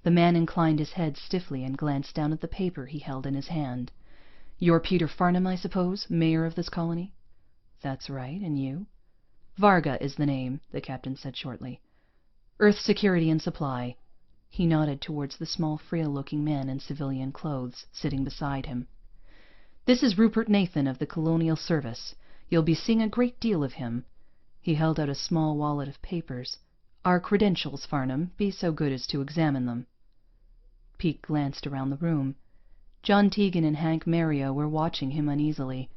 The man inclined his head stiffly and glanced down at the paper he held in his hand. "You're Peter Farnam, I suppose, mayor of this colony?" "That's right. And you?" "Varga is the name," the captain said shortly. "Earth Security and Supply." He nodded towards the small, frail-looking man in civilian clothes, sitting beside him. "This is Rupert Nathan of the Colonial Service. You'll be seeing a great deal of him." He held out a small wallet of papers. "Our credentials, Farnam. Be so good as to examine them." Pete glanced around the room. John Tegan and Hank Mario were watching him uneasily.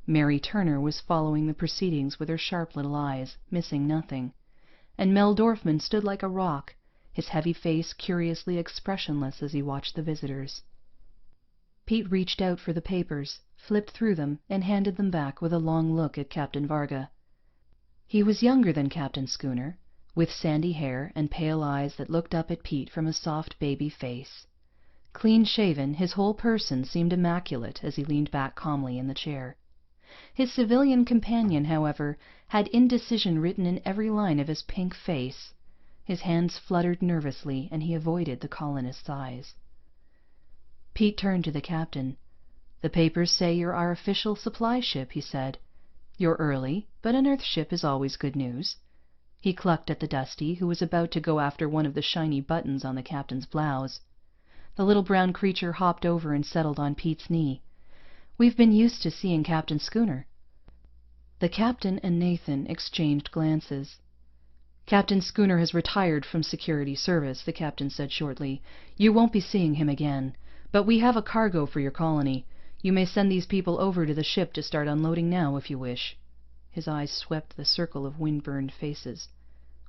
Mary Turner was following the proceedings with her sharp little eyes, missing nothing. And Mel Dorfman stood like a rock, his heavy face curiously expressionless as he watched the visitors. Pete reached out for the papers, flipped through them, and handed them back with a long look at Captain Varga. He was younger than Captain Schooner, with sandy hair and pale eyes that looked up at Pete from a soft baby face. Clean-shaven, his whole person seemed immaculate as he leaned back calmly in the chair. His civilian companion, however, had indecision written in every line of his pink face. His hands fluttered nervously, and he avoided the colonist's eyes. Pete turned to the captain. "The papers say you're our official supply ship," he said. "You're early, but an Earth ship is always good news." He clucked at the Dusty, who was about to go after one of the shiny buttons on the captain's blouse. The little brown creature hopped over and settled on Pete's knee. "We've been used to seeing Captain Schooner." The captain and Nathan exchanged glances. "Captain Schooner has retired from security service," the captain said shortly. "You won't be seeing him again. But we have a cargo for your colony. You may send these people over to the ship to start unloading now, if you wish." His eyes swept the circle of wind-burned faces.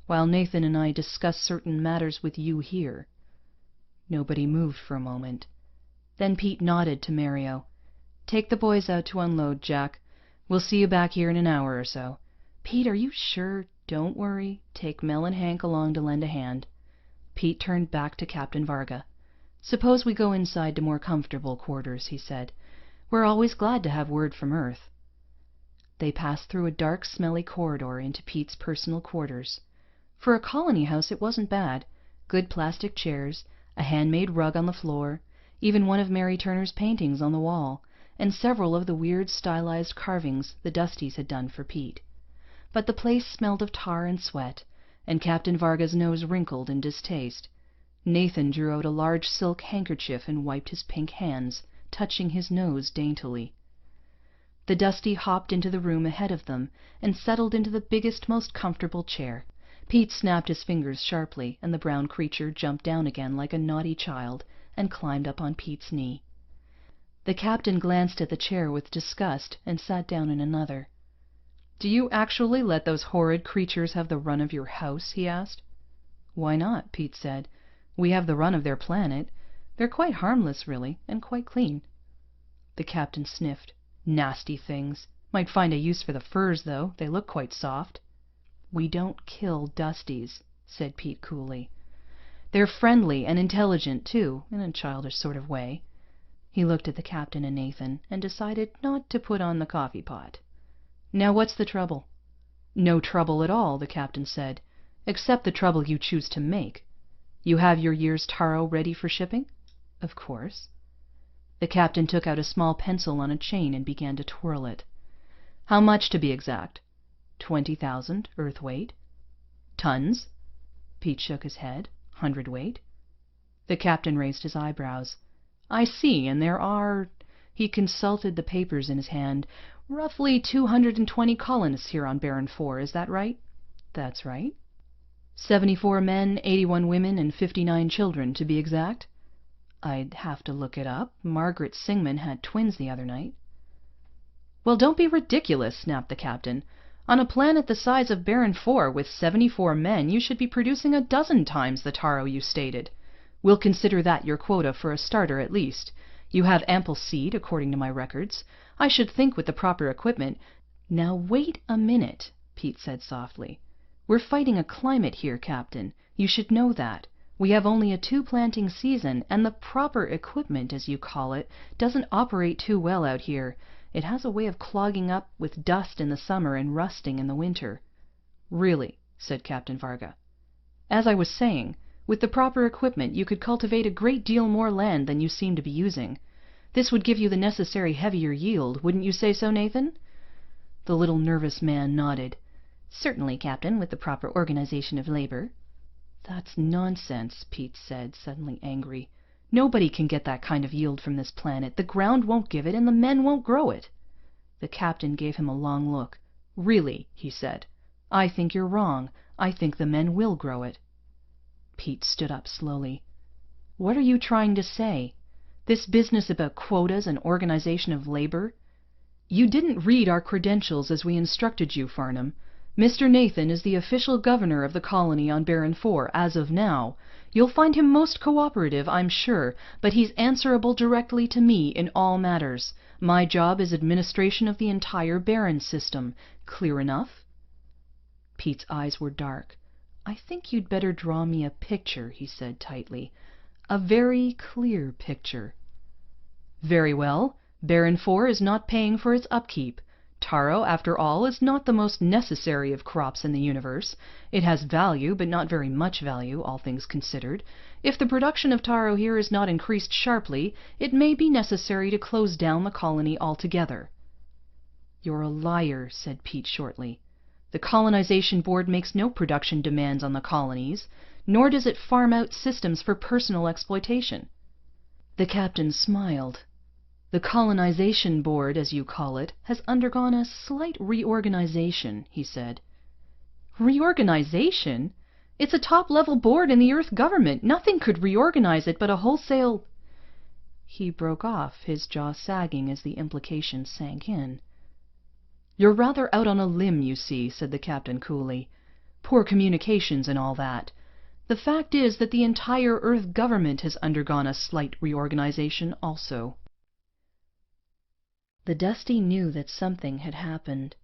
"While Nathan and I discuss certain matters with you here." Nobody moved for a moment. Then Pete nodded to Mario. "Take the boys out to unload, Jack. We'll see you back here in an hour or so. Pete, are you sure? Don't worry. Take Mel and Hank along to lend a hand." Pete turned back to Captain Varga. "Suppose we go inside to more comfortable quarters," he said. "We're always glad to have word from Earth." They passed through a dark, smelly corridor into Pete's personal quarters. For a colony house it wasn't bad. Good plastic chairs, a handmade rug on the floor, even one of Mary Turner's paintings on the wall, and several of the weird stylized carvings the Dusties had done for Pete. But the place smelled of tar and sweat, and Captain Varga's nose wrinkled in distaste. Nathan drew out a large silk handkerchief and wiped his pink hands, touching his nose daintily. The Dusty hopped into the room ahead of them and settled into the biggest, most comfortable chair. Pete snapped his fingers sharply, and the brown creature jumped down again like a naughty child and climbed up on Pete's knee. The captain glanced at the chair with disgust and sat down in another. "Do you actually let those horrid creatures have the run of your house?" he asked. "Why not?" Pete said. "We have the run of their planet. They're quite harmless, really, and quite clean." The captain sniffed. "Nasty things. Might find a use for the furs, though. They look quite soft." "We don't kill Dusties," said Pete coolly. "They're friendly and intelligent, too, in a childish sort of way." He looked at the captain and Nathan and decided not to put on the coffee pot. "Now what's the trouble?" "No trouble at all," the captain said, "except the trouble you choose to make. You have your year's taro ready for shipping?" "Of course." The captain took out a small pencil on a chain and began to twirl it. "How much, to be exact?" 20,000 earthweight. "Tons?" Pete shook his head. "Hundredweight." The captain raised his eyebrows. I see, and there are—" he consulted the papers in his hand, "roughly 220 colonists here on Baron IV, is that right?" "That's right." 74 men, 81 women, and 59 children, to be exact? I'd have to look it up. Margaret Singman had twins the other night. Well, don't be ridiculous, snapped the captain. On a planet the size of Baron IV, with 74 men, you should be producing a dozen times the taro you stated. We'll consider that your quota for a starter at least. You have ample seed, according to my records. I should think with the proper equipment— Now wait a minute, Pete said softly. We're fighting a climate here, Captain. You should know that. We have only a 2-planting season, and the proper equipment, as you call it, doesn't operate too well out here. It has a way of clogging up with dust in the summer and rusting in the winter. Really, said Captain Varga. As I was saying, with the proper equipment you could cultivate a great deal more land than you seem to be using. This would give you the necessary heavier yield, wouldn't you say so, Nathan? The little nervous man nodded. Certainly, Captain, with the proper organization of labor. That's nonsense, Pete said, suddenly angry. Nobody can get that kind of yield from this planet. The ground won't give it, and the men won't grow it. The captain gave him a long look. Really, he said. I think you're wrong. I think the men will grow it. Pete stood up slowly. What are you trying to say? This business about quotas and organization of labor? You didn't read our credentials as we instructed you, Farnham. Mr. Nathan is the official governor of the colony on Baron IV as of now. You'll find him most cooperative, I'm sure, but he's answerable directly to me in all matters. My job is administration of the entire Baron system. Clear enough? Pete's eyes were dark. I think you'd better draw me a picture, he said tightly. A very clear picture. Very well. Baron IV is not paying for its upkeep. Taro, after all, is not the most necessary of crops in the universe. It has value, but not very much value, all things considered. If the production of taro here is not increased sharply, it may be necessary to close down the colony altogether. You're a liar, said Pete shortly. The colonization board makes no production demands on the colonies, nor does it farm out systems for personal exploitation. The captain smiled. The colonization board, as you call it, has undergone a slight reorganization, he said. Reorganization? It's a top-level board in the Earth government. Nothing could reorganize it but a wholesale— He broke off, his jaw sagging as the implication sank in. You're rather out on a limb, you see, said the captain coolly. Poor communications and all that. The fact is that the entire Earth government has undergone a slight reorganization also. The Dusty knew that something had happened.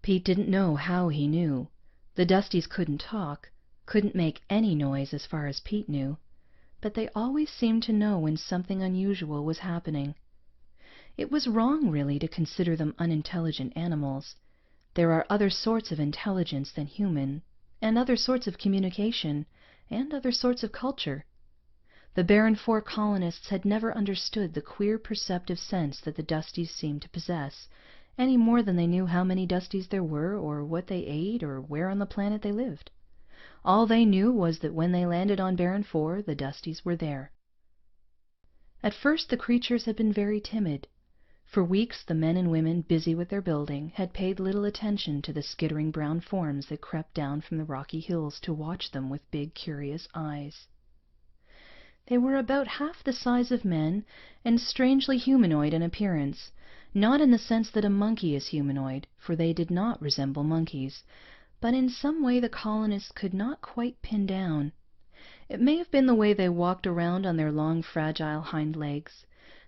Pete didn't know how he knew. The Dusties couldn't talk, couldn't make any noise as far as Pete knew, but they always seemed to know when something unusual was happening. It was wrong, really, to consider them unintelligent animals. There are other sorts of intelligence than human, and other sorts of communication, and other sorts of culture. The Baron IV colonists had never understood the queer perceptive sense that the Dusties seemed to possess, any more than they knew how many Dusties there were, or what they ate, or where on the planet they lived. All they knew was that when they landed on Baron IV, the Dusties were there. At first the creatures had been very timid. For weeks the men and women busy with their building had paid little attention to the skittering brown forms that crept down from the rocky hills to watch them with big, curious eyes. They were about half the size of men, and strangely humanoid in appearance, not in the sense that a monkey is humanoid, for they did not resemble monkeys, but in some way the colonists could not quite pin down. It may have been the way they walked around on their long, fragile hind legs,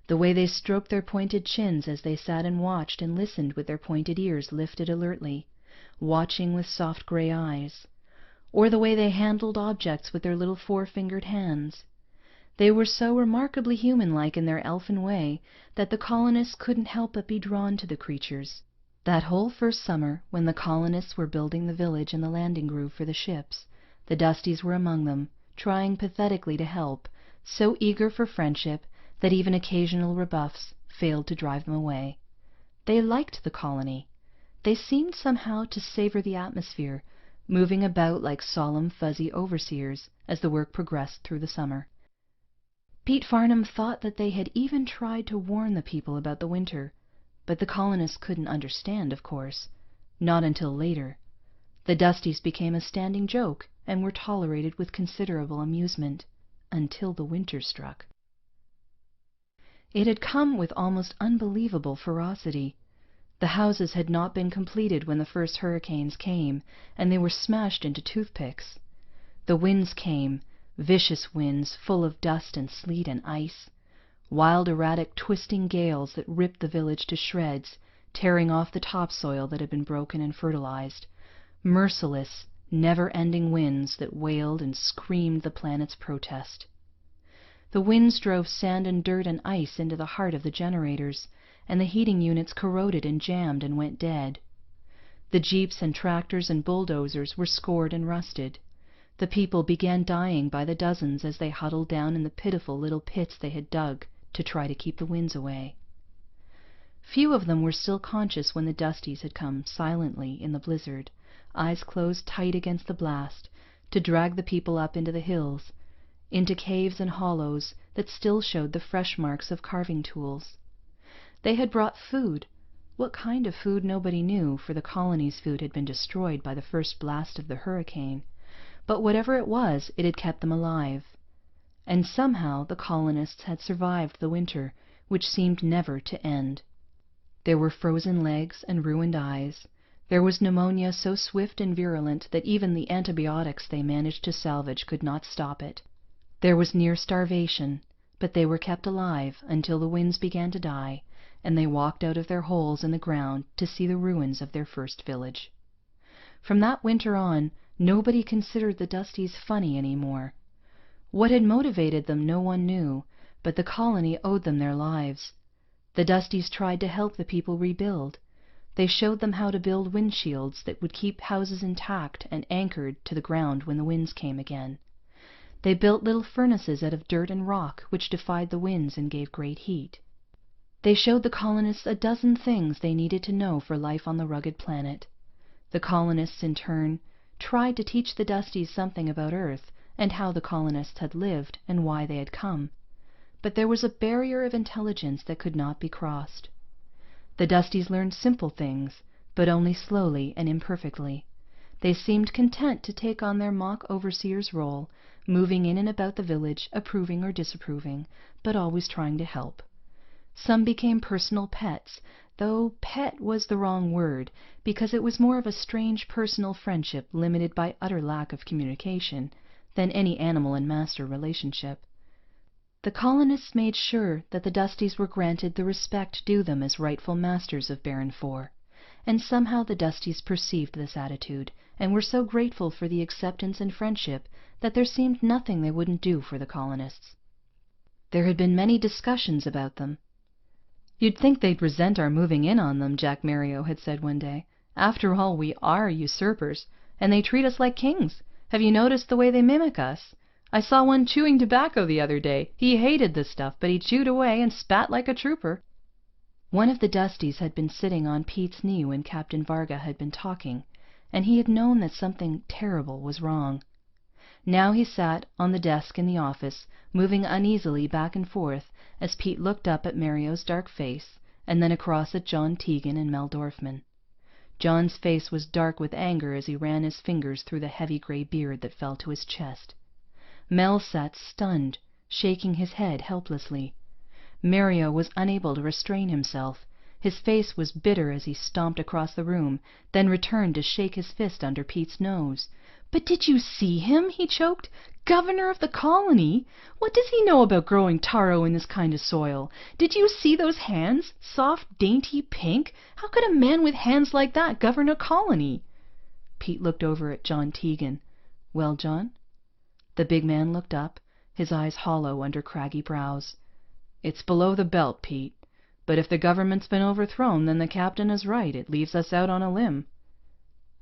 the way they stroked their pointed chins as they sat and watched and listened with their pointed ears lifted alertly, watching with soft gray eyes, or the way they handled objects with their little four-fingered hands. They were so remarkably human-like in their elfin way that the colonists couldn't help but be drawn to the creatures. That whole first summer, when the colonists were building the village and the landing groove for the ships, the Dusties were among them, trying pathetically to help, so eager for friendship that even occasional rebuffs failed to drive them away. They liked the colony. They seemed somehow to savor the atmosphere, moving about like solemn, fuzzy overseers as the work progressed through the summer. Pete Farnam thought that they had even tried to warn the people about the winter, but the colonists couldn't understand, of course. Not until later. The Dusties became a standing joke and were tolerated with considerable amusement, until the winter struck. It had come with almost unbelievable ferocity. The houses had not been completed when the first hurricanes came, and they were smashed into toothpicks. The winds came, vicious winds full of dust and sleet and ice, wild, erratic, twisting gales that ripped the village to shreds, tearing off the topsoil that had been broken and fertilized, merciless, never-ending winds that wailed and screamed the planet's protest. The winds drove sand and dirt and ice into the heart of the generators, and the heating units corroded and jammed and went dead. The jeeps and tractors and bulldozers were scored and rusted. The people began dying by the dozens as they huddled down in the pitiful little pits they had dug to try to keep the winds away. Few of them were still conscious when the Dusties had come silently in the blizzard, eyes closed tight against the blast, to drag the people up into the hills, into caves and hollows that still showed the fresh marks of carving tools. They had brought food. What kind of food nobody knew, for the colony's food had been destroyed by the first blast of the hurricane. But whatever it was, it had kept them alive. And somehow the colonists had survived the winter, which seemed never to end. There were frozen legs and ruined eyes. There was pneumonia so swift and virulent that even the antibiotics they managed to salvage could not stop it. There was near starvation, but they were kept alive until the winds began to die, and they walked out of their holes in the ground to see the ruins of their first village. From that winter on, nobody considered the Dusties funny any more. What had motivated them no one knew, but the colony owed them their lives. The Dusties tried to help the people rebuild. They showed them how to build windshields that would keep houses intact and anchored to the ground when the winds came again. They built little furnaces out of dirt and rock which defied the winds and gave great heat. They showed the colonists a dozen things they needed to know for life on the rugged planet. The colonists, in turn, tried to teach the Dusties something about Earth and how the colonists had lived and why they had come. But there was a barrier of intelligence that could not be crossed. The Dusties learned simple things, but only slowly and imperfectly. They seemed content to take on their mock overseer's role, moving in and about the village, approving or disapproving, but always trying to help. Some became personal pets, though pet was the wrong word, because it was more of a strange personal friendship limited by utter lack of communication than any animal and master relationship. The colonists made sure that the Dusties were granted the respect due them as rightful masters of Baron IV, and somehow the Dusties perceived this attitude, and were so grateful for the acceptance and friendship that there seemed nothing they wouldn't do for the colonists. There had been many discussions about them. "You'd think they'd resent our moving in on them," Jack Mario had said one day. "After all, we are usurpers, and they treat us like kings. Have you noticed the way they mimic us? I saw one chewing tobacco the other day. He hated the stuff, but he chewed away and spat like a trooper." One of the Dusties had been sitting on Pete's knee when Captain Varga had been talking, and he had known that something terrible was wrong. Now he sat on the desk in the office, moving uneasily back and forth as Pete looked up at Mario's dark face, and then across at John Tegan and Mel Dorfman. John's face was dark with anger as he ran his fingers through the heavy gray beard that fell to his chest. Mel sat stunned, shaking his head helplessly. Mario was unable to restrain himself. His face was bitter as he stomped across the room, then returned to shake his fist under Pete's nose. "But did you see him?" he choked. "Governor of the colony? What does he know about growing taro in this kind of soil? Did you see those hands? Soft, dainty, pink? How could a man with hands like that govern a colony?" Pete looked over at John Tegan. "Well, John?" The big man looked up, his eyes hollow under craggy brows. "It's below the belt, Pete. But if the government's been overthrown, then the captain is right. It leaves us out on a limb."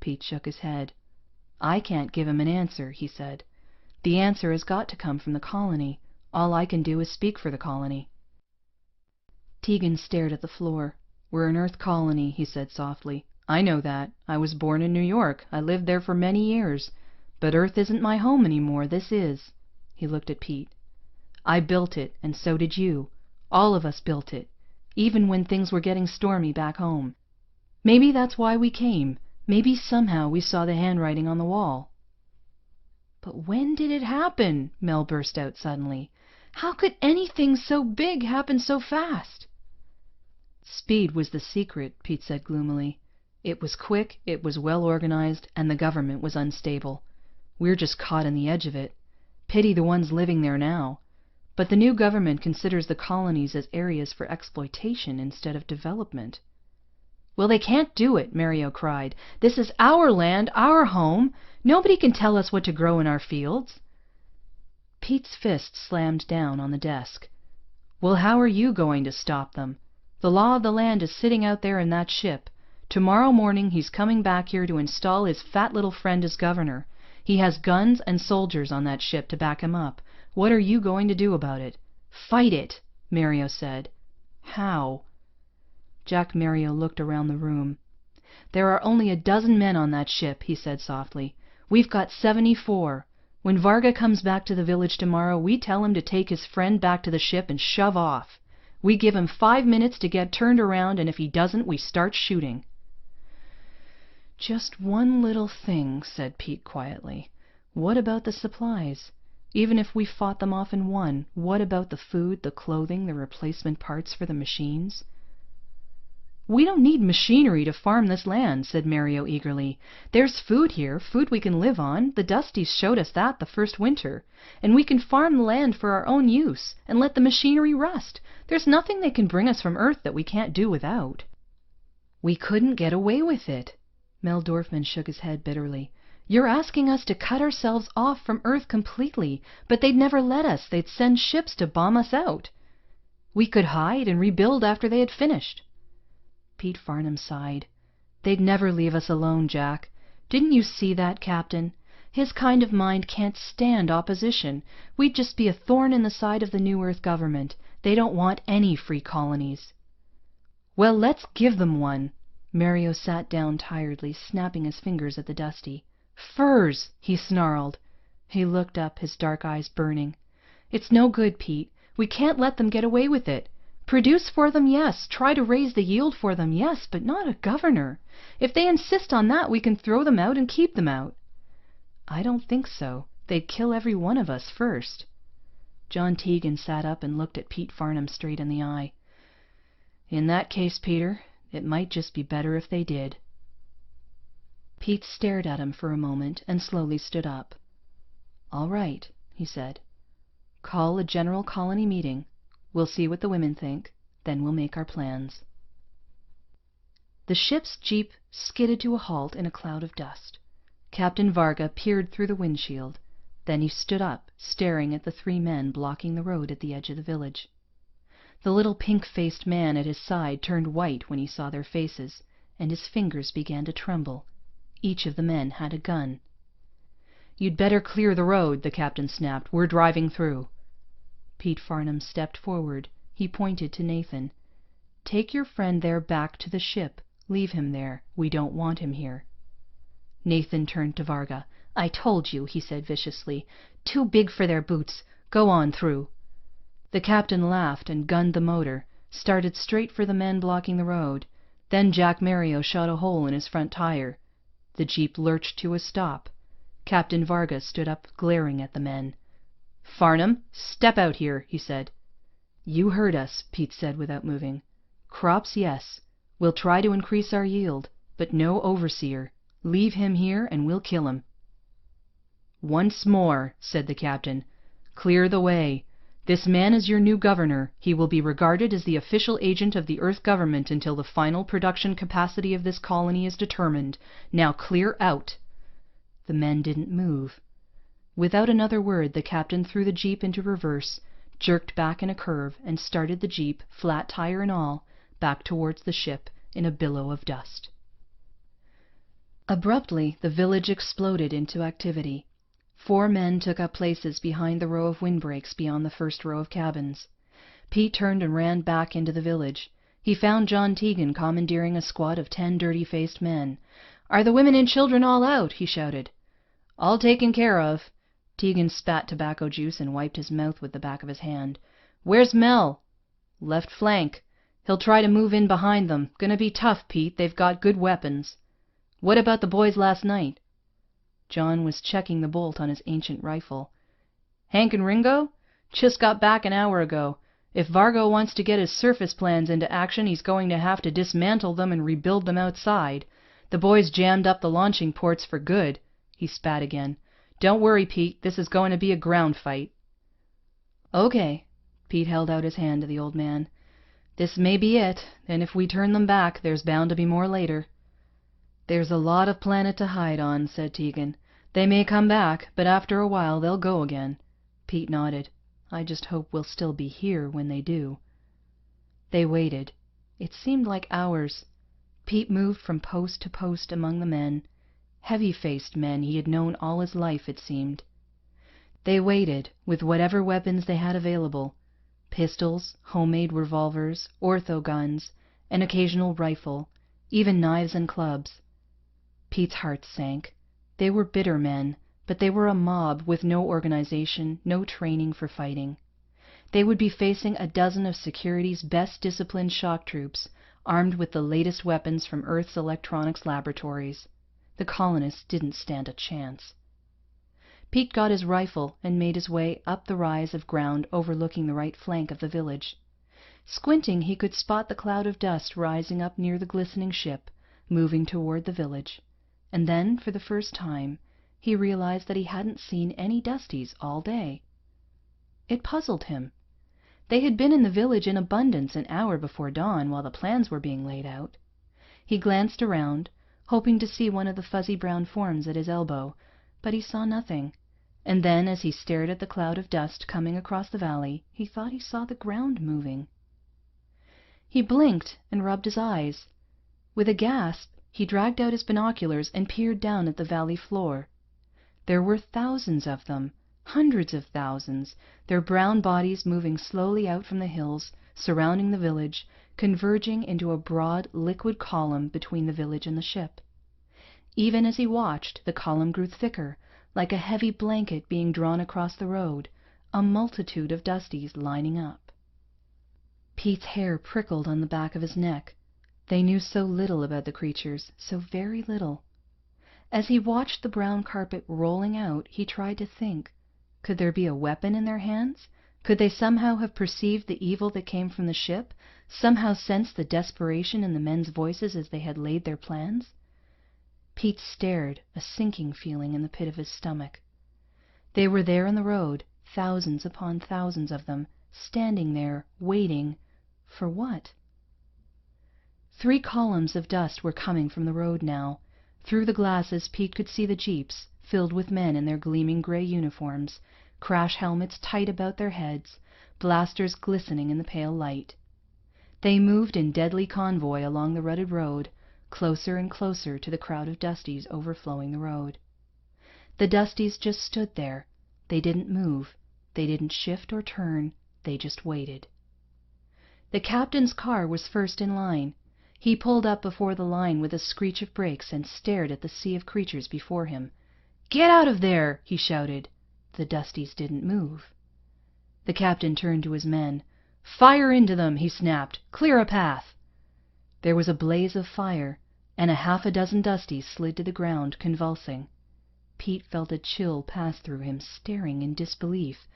Pete shook his head. "I can't give him an answer," he said. "The answer has got to come from the colony. All I can do is speak for the colony." Tegan stared at the floor. "We're an Earth colony," he said softly. "I know that. I was born in New York. I lived there for many years. But Earth isn't my home anymore. This is." He looked at Pete. I built it, and so did you. All of us built it, even when things were getting stormy back home. Maybe that's why we came. Maybe somehow we saw the handwriting on the wall." "But when did it happen?" Mel burst out suddenly. "How could anything so big happen so fast?" "Speed was the secret," Pete said gloomily. "It was quick, it was well organized, and the government was unstable. We're just caught on the edge of it. Pity the ones living there now. But the new government considers the colonies as areas for exploitation instead of development." "Well, they can't do it," Mario cried. "This is our land, our home. Nobody can tell us what to grow in our fields." Pete's fist slammed down on the desk. "Well, how are you going to stop them? The law of the land is sitting out there in that ship. Tomorrow morning he's coming back here to install his fat little friend as governor. He has guns and soldiers on that ship to back him up. What are you going to do about it?" "Fight it," Mario said. "How?" Jack Mario looked around the room. "There are only a dozen men on that ship," he said softly. "We've got 74. When Varga comes back to the village tomorrow, we tell him to take his friend back to the ship and shove off. We give him 5 minutes to get turned around, and if he doesn't, we start shooting." "Just one little thing," said Pete quietly. "What about the supplies? Even if we fought them off and won, what about the food, the clothing, the replacement parts for the machines?" "We don't need machinery to farm this land," said Mario eagerly. "There's food here, food we can live on. The Dusties showed us that the first winter. And we can farm the land for our own use, and let the machinery rust. There's nothing they can bring us from Earth that we can't do without." "We couldn't get away with it." Mel Dorfman shook his head bitterly. "You're asking us to cut ourselves off from Earth completely, but they'd never let us. They'd send ships to bomb us out. We could hide and rebuild after they had finished." Pete Farnham sighed. "They'd never leave us alone, Jack. Didn't you see that, Captain? His kind of mind can't stand opposition. We'd just be a thorn in the side of the New Earth government. They don't want any free colonies." "Well, let's give them one." Mario sat down tiredly, snapping his fingers at the Dusty. "Furs!" he snarled. He looked up, his dark eyes burning. "It's no good, Pete. We can't let them get away with it. Produce for them, yes. Try to raise the yield for them, yes, but not a governor. If they insist on that, we can throw them out and keep them out." "I don't think so. They'd kill every one of us first." John Tegan sat up and looked at Pete Farnham straight in the eye. "In that case, Peter, it might just be better if they did." Pete stared at him for a moment and slowly stood up. "All right," he said. "Call a general colony meeting. We'll see what the women think. Then we'll make our plans." The ship's jeep skidded to a halt in a cloud of dust. Captain Varga peered through the windshield. Then he stood up, staring at the 3 men blocking the road at the edge of the village. The little pink-faced man at his side turned white when he saw their faces, and his fingers began to tremble. Each of the men had a gun. "You'd better clear the road," the captain snapped. "We're driving through." Pete Farnham stepped forward. He pointed to Nathan. "Take your friend there back to the ship. Leave him there. We don't want him here." Nathan turned to Varga. "I told you," he said viciously. "Too big for their boots. Go on through." The captain laughed and gunned the motor, started straight for the men blocking the road. Then Jack Mario shot a hole in his front tire. The jeep lurched to a stop. Captain Varga stood up, glaring at the men. "Farnham, step out here," he said. "You heard us," Pete said without moving. "Crops, yes. We'll try to increase our yield, but no overseer. Leave him here and we'll kill him." "Once more," said the captain. "Clear the way. This man is your new governor. He will be regarded as the official agent of the Earth government until the final production capacity of this colony is determined. Now clear out." The men didn't move. Without another word, the captain threw the jeep into reverse, jerked back in a curve, and started the jeep, flat tire and all, back towards the ship in a billow of dust. Abruptly, the village exploded into activity. 4 men took up places behind the row of windbreaks beyond the first row of cabins. Pete turned and ran back into the village. He found John Tegan commandeering a squad of 10 dirty-faced men. "Are the women and children all out?" he shouted. "All taken care of." Tegan spat tobacco juice and wiped his mouth with the back of his hand. "Where's Mel?" "Left flank. He'll try to move in behind them. Gonna be tough, Pete. They've got good weapons." "What about the boys last night?" John was checking the bolt on his ancient rifle. "Hank and Ringo? Just got back an hour ago. If Vargo wants to get his surface plans into action, he's going to have to dismantle them and rebuild them outside. The boys jammed up the launching ports for good." He spat again. "Don't worry, Pete. This is going to be a ground fight." "Okay." Pete held out his hand to the old man. "This may be it, and if we turn them back, there's bound to be more later." "There's a lot of planet to hide on," said Tegan. "They may come back, but after a while they'll go again." Pete nodded. "I just hope we'll still be here when they do." They waited. It seemed like hours. Pete moved from post to post among the men. Heavy-faced men he had known all his life, it seemed. They waited, with whatever weapons they had available. Pistols, homemade revolvers, ortho guns, an occasional rifle, even knives and clubs. Pete's heart sank. They were bitter men, but they were a mob with no organization, no training for fighting. They would be facing a dozen of security's best disciplined shock troops, armed with the latest weapons from Earth's electronics laboratories. The colonists didn't stand a chance. Pete got his rifle and made his way up the rise of ground overlooking the right flank of the village. Squinting, he could spot the cloud of dust rising up near the glistening ship, moving toward the village. And then, for the first time, he realized that he hadn't seen any Dusties all day. It puzzled him. They had been in the village in abundance an hour before dawn while the plans were being laid out. He glanced around, hoping to see one of the fuzzy brown forms at his elbow, but he saw nothing. And then, as he stared at the cloud of dust coming across the valley, he thought he saw the ground moving. He blinked and rubbed his eyes. With a gasp, he dragged out his binoculars and peered down at the valley floor. There were thousands of them, hundreds of thousands, their brown bodies moving slowly out from the hills, surrounding the village, converging into a broad, liquid column between the village and the ship. Even as he watched, the column grew thicker, like a heavy blanket being drawn across the road, a multitude of Dusties lining up. Pete's hair prickled on the back of his neck. They knew so little about the creatures, so very little. As he watched the brown carpet rolling out, he tried to think. Could there be a weapon in their hands? Could they somehow have perceived the evil that came from the ship, somehow sensed the desperation in the men's voices as they had laid their plans? Pete stared, a sinking feeling in the pit of his stomach. They were there in the road, thousands upon thousands of them, standing there, waiting. For what? 3 columns of dust were coming from the road now. Through the glasses Pete could see the jeeps, filled with men in their gleaming gray uniforms, crash helmets tight about their heads, blasters glistening in the pale light. They moved in deadly convoy along the rutted road, closer and closer to the crowd of Dusties overflowing the road. The Dusties just stood there. They didn't move. They didn't shift or turn. They just waited. The captain's car was first in line. He pulled up before the line with a screech of brakes and stared at the sea of creatures before him. "Get out of there!" he shouted. The Dusties didn't move. The captain turned to his men. "Fire into them!" he snapped. "Clear a path!" There was a blaze of fire, and a half a dozen Dusties slid to the ground, convulsing. Pete felt a chill pass through him, staring in disbelief.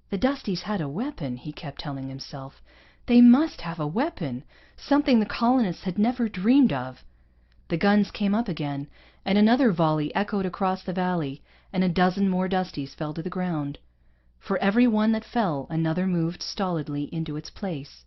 The Dusties had a weapon, he kept telling himself. They must have a weapon, something the colonists had never dreamed of. The guns came up again, and another volley echoed across the valley, and a dozen more Dusties fell to the ground. For every one that fell, another moved stolidly into its place.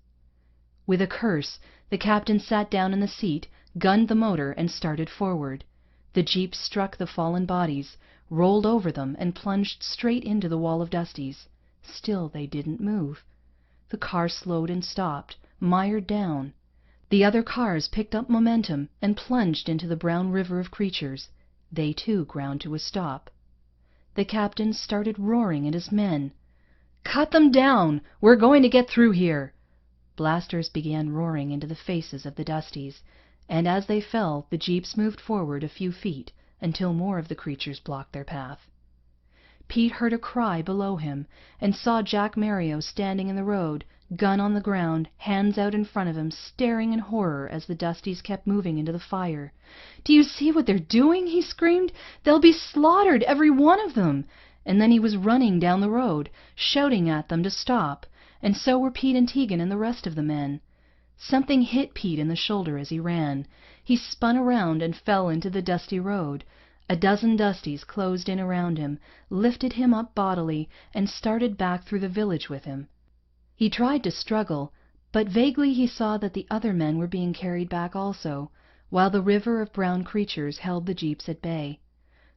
With a curse, the captain sat down in the seat, gunned the motor, and started forward. The jeep struck the fallen bodies, rolled over them, and plunged straight into the wall of Dusties. Still they didn't move. The car slowed and stopped, mired down. The other cars picked up momentum and plunged into the brown river of creatures. They too ground to a stop. The captain started roaring at his men. "Cut them down! We're going to get through here!" Blasters began roaring into the faces of the Dusties, and as they fell, the jeeps moved forward a few feet until more of the creatures blocked their path. Pete heard a cry below him, and saw Jack Mario standing in the road, gun on the ground, hands out in front of him, staring in horror as the Dusties kept moving into the fire. "Do you see what they're doing?" he screamed. "They'll be slaughtered, every one of them!" And then he was running down the road, shouting at them to stop, and so were Pete and Tegan and the rest of the men. Something hit Pete in the shoulder as he ran. He spun around and fell into the dusty road. A dozen Dusties closed in around him, lifted him up bodily, and started back through the village with him. He tried to struggle, but vaguely he saw that the other men were being carried back also, while the river of brown creatures held the jeeps at bay.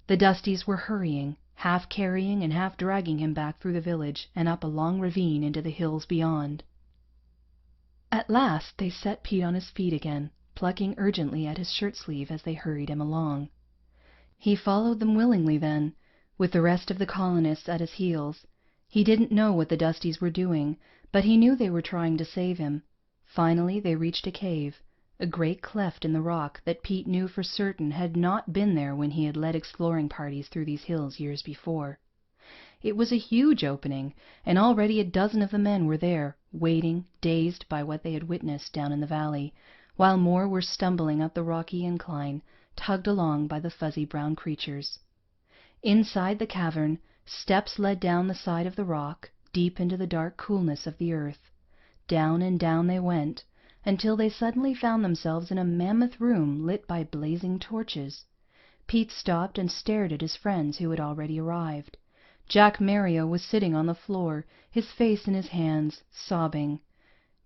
The Dusties were hurrying, half carrying and half dragging him back through the village and up a long ravine into the hills beyond. At last they set Pete on his feet again, plucking urgently at his shirt-sleeve as they hurried him along. He followed them willingly then, with the rest of the colonists at his heels. He didn't know what the Dusties were doing, but he knew they were trying to save him. Finally they reached a cave, a great cleft in the rock that Pete knew for certain had not been there when he had led exploring parties through these hills years before. It was a huge opening, and already a dozen of the men were there, waiting, dazed by what they had witnessed down in the valley, while more were stumbling up the rocky incline, tugged along by the fuzzy brown creatures. Inside the cavern, steps led down the side of the rock, deep into the dark coolness of the earth. Down and down they went, until they suddenly found themselves in a mammoth room lit by blazing torches. Pete stopped and stared at his friends who had already arrived. Jack Mario was sitting on the floor, his face in his hands, sobbing.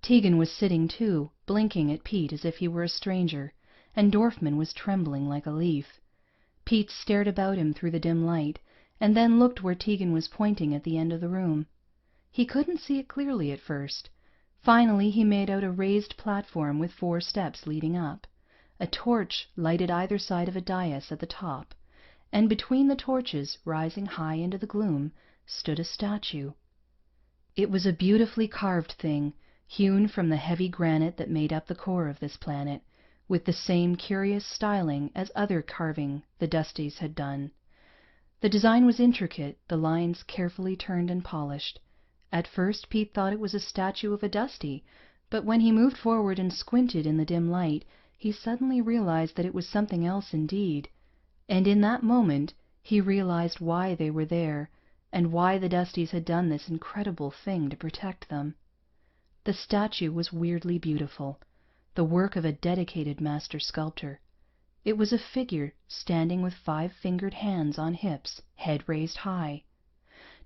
Tegan was sitting too, blinking at Pete as if he were a stranger, and Dorfman was trembling like a leaf. Pete stared about him through the dim light, and then looked where Tegan was pointing at the end of the room. He couldn't see it clearly at first. Finally he made out a raised platform with 4 steps leading up. A torch lighted either side of a dais at the top, and between the torches, rising high into the gloom, stood a statue. It was a beautifully carved thing, hewn from the heavy granite that made up the core of this planet, with the same curious styling as other carving the Dusties had done. The design was intricate, the lines carefully turned and polished. At first Pete thought it was a statue of a Dusty, but when he moved forward and squinted in the dim light, he suddenly realized that it was something else indeed. And in that moment he realized why they were there, and why the Dusties had done this incredible thing to protect them. The statue was weirdly beautiful, the work of a dedicated master sculptor. It was a figure standing with 5-fingered hands on hips, head raised high.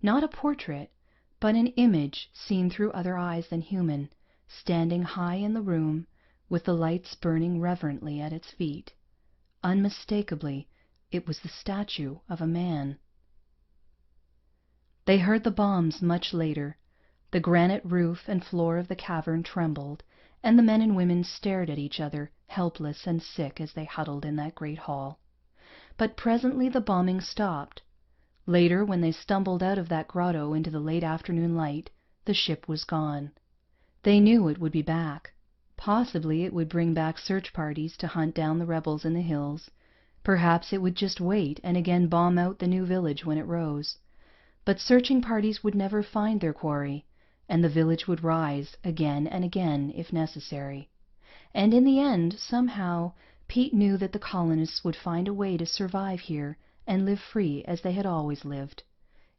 Not a portrait, but an image seen through other eyes than human, standing high in the room, with the lights burning reverently at its feet. Unmistakably, it was the statue of a man. They heard the bombs much later. The granite roof and floor of the cavern trembled, and the men and women stared at each other, helpless and sick as they huddled in that great hall. But presently the bombing stopped. Later, when they stumbled out of that grotto into the late afternoon light, the ship was gone. They knew it would be back. Possibly it would bring back search parties to hunt down the rebels in the hills. Perhaps it would just wait and again bomb out the new village when it rose. But searching parties would never find their quarry, and the village would rise again and again if necessary. And in the end, somehow, Pete knew that the colonists would find a way to survive here and live free as they had always lived.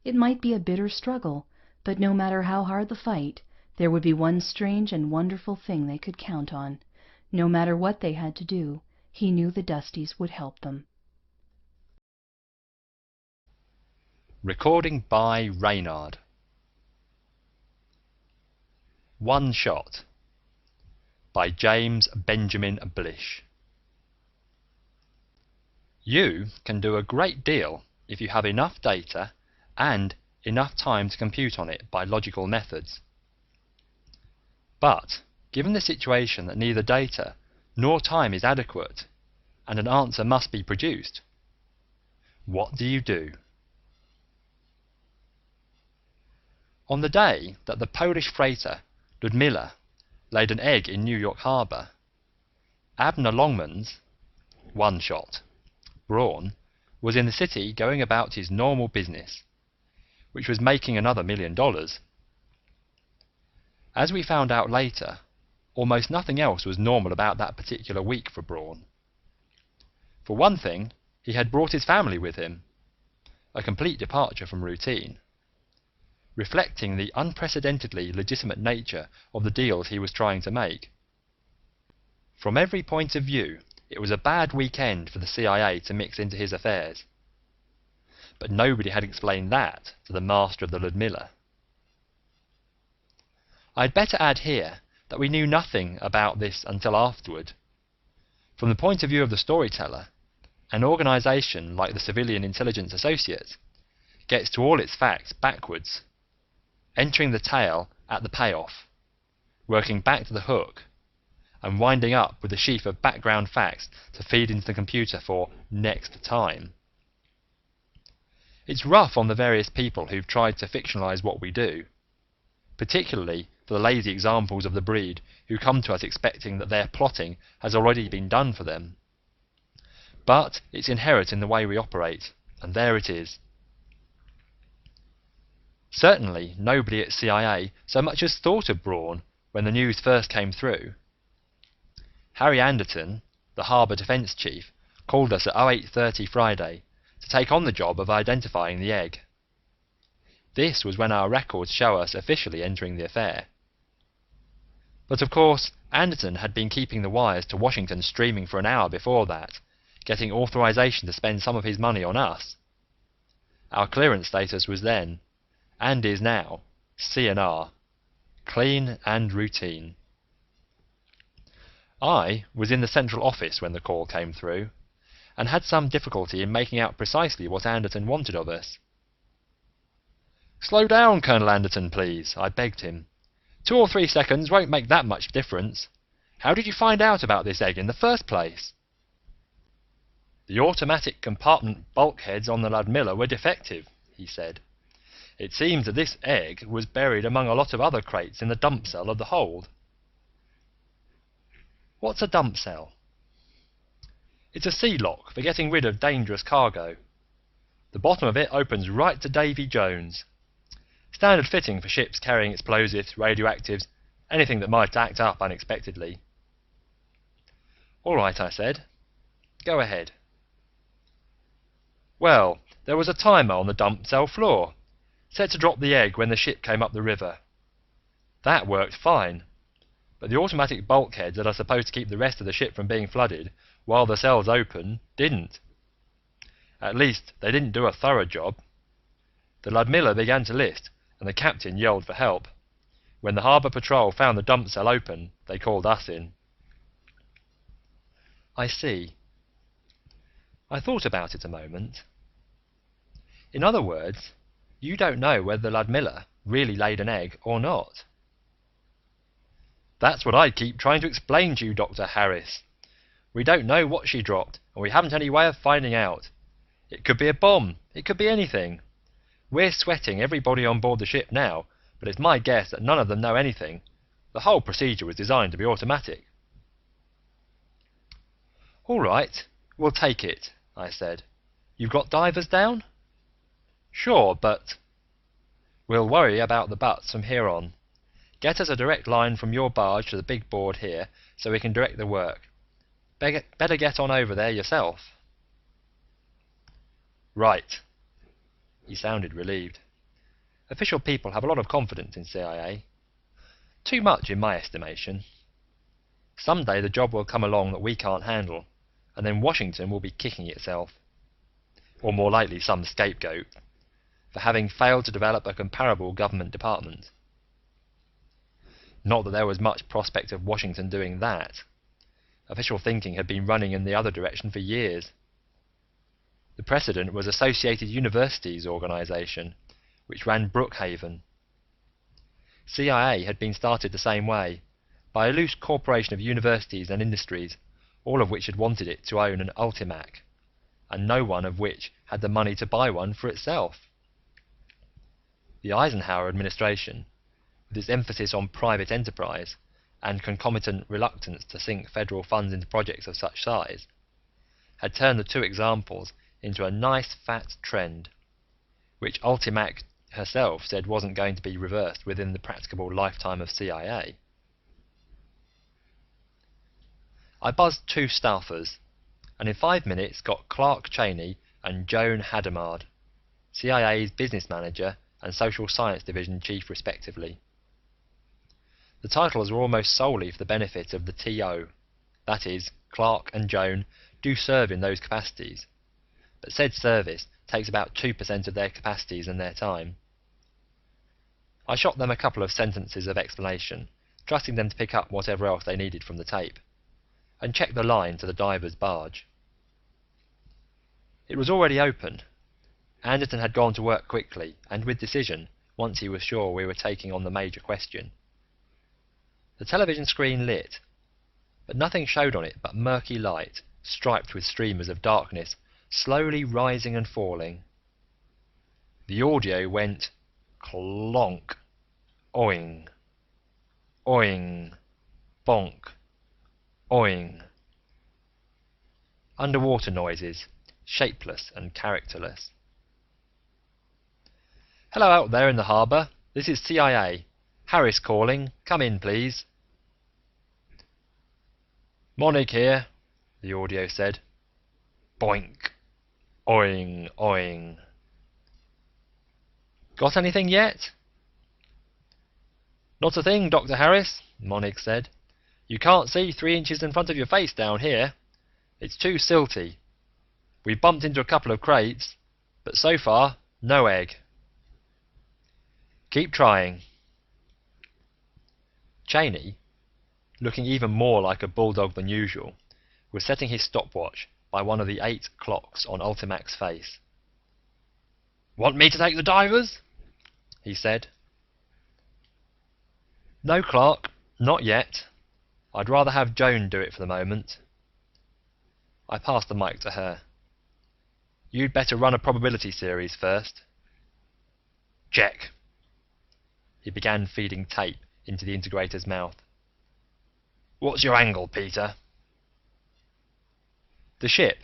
It might be a bitter struggle, but no matter how hard the fight, there would be one strange and wonderful thing they could count on. No matter what they had to do, he knew the Dusties would help them. Recording by Reynard. One Shot by James Benjamin Blish. You can do a great deal if you have enough data and enough time to compute on it by logical methods. But given the situation that neither data nor time is adequate and an answer must be produced, what do you do? On the day that the Polish freighter Ludmilla laid an egg in New York Harbor, Abner Longman's One Shot Braun was in the city going about his normal business. which was making another $1 million. As we found out later, almost nothing else was normal about that particular week for Braun. For one thing, he had brought his family with him, a complete departure from routine, reflecting the unprecedentedly legitimate nature of the deals he was trying to make. From every point of view, it was a bad weekend for the CIA to mix into his affairs, but nobody had explained that to the master of the Ludmilla. I'd better add here that we knew nothing about this until afterward. From the point of view of the storyteller, an organisation like the Civilian Intelligence Associate gets to all its facts backwards, entering the tale at the payoff, working back to the hook, and winding up with a sheaf of background facts to feed into the computer for next time. It's rough on the various people who've tried to fictionalise what we do, particularly for the lazy examples of the breed who come to us expecting that their plotting has already been done for them. But it's inherent in the way we operate, and there it is. Certainly nobody at CIA so much as thought of Braun when the news first came through. Harry Anderton, the Harbour Defence Chief, called us at 08:30 Friday to take on the job of identifying the egg. This was when our records show us officially entering the affair. But of course, Anderton had been keeping the wires to Washington streaming for an hour before that, getting authorization to spend some of his money on us. Our clearance status was then, and is now, CNR, clean and routine. I was in the central office when the call came through, and had some difficulty in making out precisely what Anderton wanted of us. "Slow down, Colonel Anderton, please," I begged him. 2 or 3 seconds won't make that much difference. How did you find out about this egg in the first place?" "The automatic compartment bulkheads on the Ludmilla were defective," he said. "It seems that this egg was buried among a lot of other crates in the dump cell of the hold." "What's a dump cell?" "It's a sea lock for getting rid of dangerous cargo. The bottom of it opens right to Davy Jones. Standard fitting for ships carrying explosives, radioactives, anything that might act up unexpectedly." "All right," I said. "Go ahead." "Well, there was a timer on the dump cell floor, set to drop the egg when the ship came up the river. That worked fine, but the automatic bulkheads that are supposed to keep the rest of the ship from being flooded while the cell's open didn't. At least, they didn't do a thorough job. The Ludmilla began to list, and the captain yelled for help. When the harbour patrol found the dump cell open, they called us in." "I see." I thought about it a moment. "In other words, you don't know whether the Ludmilla really laid an egg or not." "That's what I keep trying to explain to you, Dr. Harris. We don't know what she dropped, and we haven't any way of finding out. It could be a bomb, it could be anything. We're sweating everybody on board the ship now, but it's my guess that none of them know anything. The whole procedure was designed to be automatic." "All right, we'll take it," I said. "You've got divers down?" "Sure, but—" "We'll worry about the buts from here on. Get us a direct line from your barge to the big board here so we can direct the work. Better get on over there yourself." "Right." He sounded relieved. Official people have a lot of confidence in CIA. Too much in my estimation. Someday the job will come along that we can't handle, and then Washington will be kicking itself. Or more likely some scapegoat, for having failed to develop a comparable government department. Not that there was much prospect of Washington doing that. Official thinking had been running in the other direction for years. The precedent was Associated Universities Organization, which ran Brookhaven. CIA had been started the same way, by a loose corporation of universities and industries, all of which had wanted it to own an Ultimac, and no one of which had the money to buy one for itself. The Eisenhower administration, with its emphasis on private enterprise and concomitant reluctance to sink federal funds into projects of such size, had turned the two examples into a nice fat trend, which Ultimac herself said wasn't going to be reversed within the practicable lifetime of CIA. I buzzed 2 staffers, and in 5 minutes got Clark Cheney and Joan Hadamard, CIA's business manager and social science division chief respectively. The titles were almost solely for the benefit of the TO, that is, Clark and Joan do serve in those capacities, but said service takes about 2% of their capacities and their time. I shot them a couple of sentences of explanation, trusting them to pick up whatever else they needed from the tape, and checked the line to the diver's barge. It was already open. Anderton had gone to work quickly, and with decision, once he was sure we were taking on the major question. The television screen lit, but nothing showed on it but murky light, striped with streamers of darkness, slowly rising and falling. The audio went clonk, oing, oing, bonk, oing. Underwater noises, shapeless and characterless. "Hello out there in the harbour, this is CIA. Harris calling, come in please." "Monig here," the audio said. Boink, oing, oing. "Got anything yet?" "Not a thing, Dr. Harris," Monig said. "You can't see 3 inches in front of your face down here. It's too silty. We bumped into a couple of crates, but so far, no egg." "Keep trying." Cheney, looking even more like a bulldog than usual, was setting his stopwatch by one of the 8 clocks on Ultimac's face. "Want me to take the divers?" he said. "No, Clark, not yet. I'd rather have Joan do it for the moment." I passed the mic to her. "You'd better run a probability series first." "Check." He began feeding tape into the integrator's mouth. "What's your angle, Peter?" "The ship.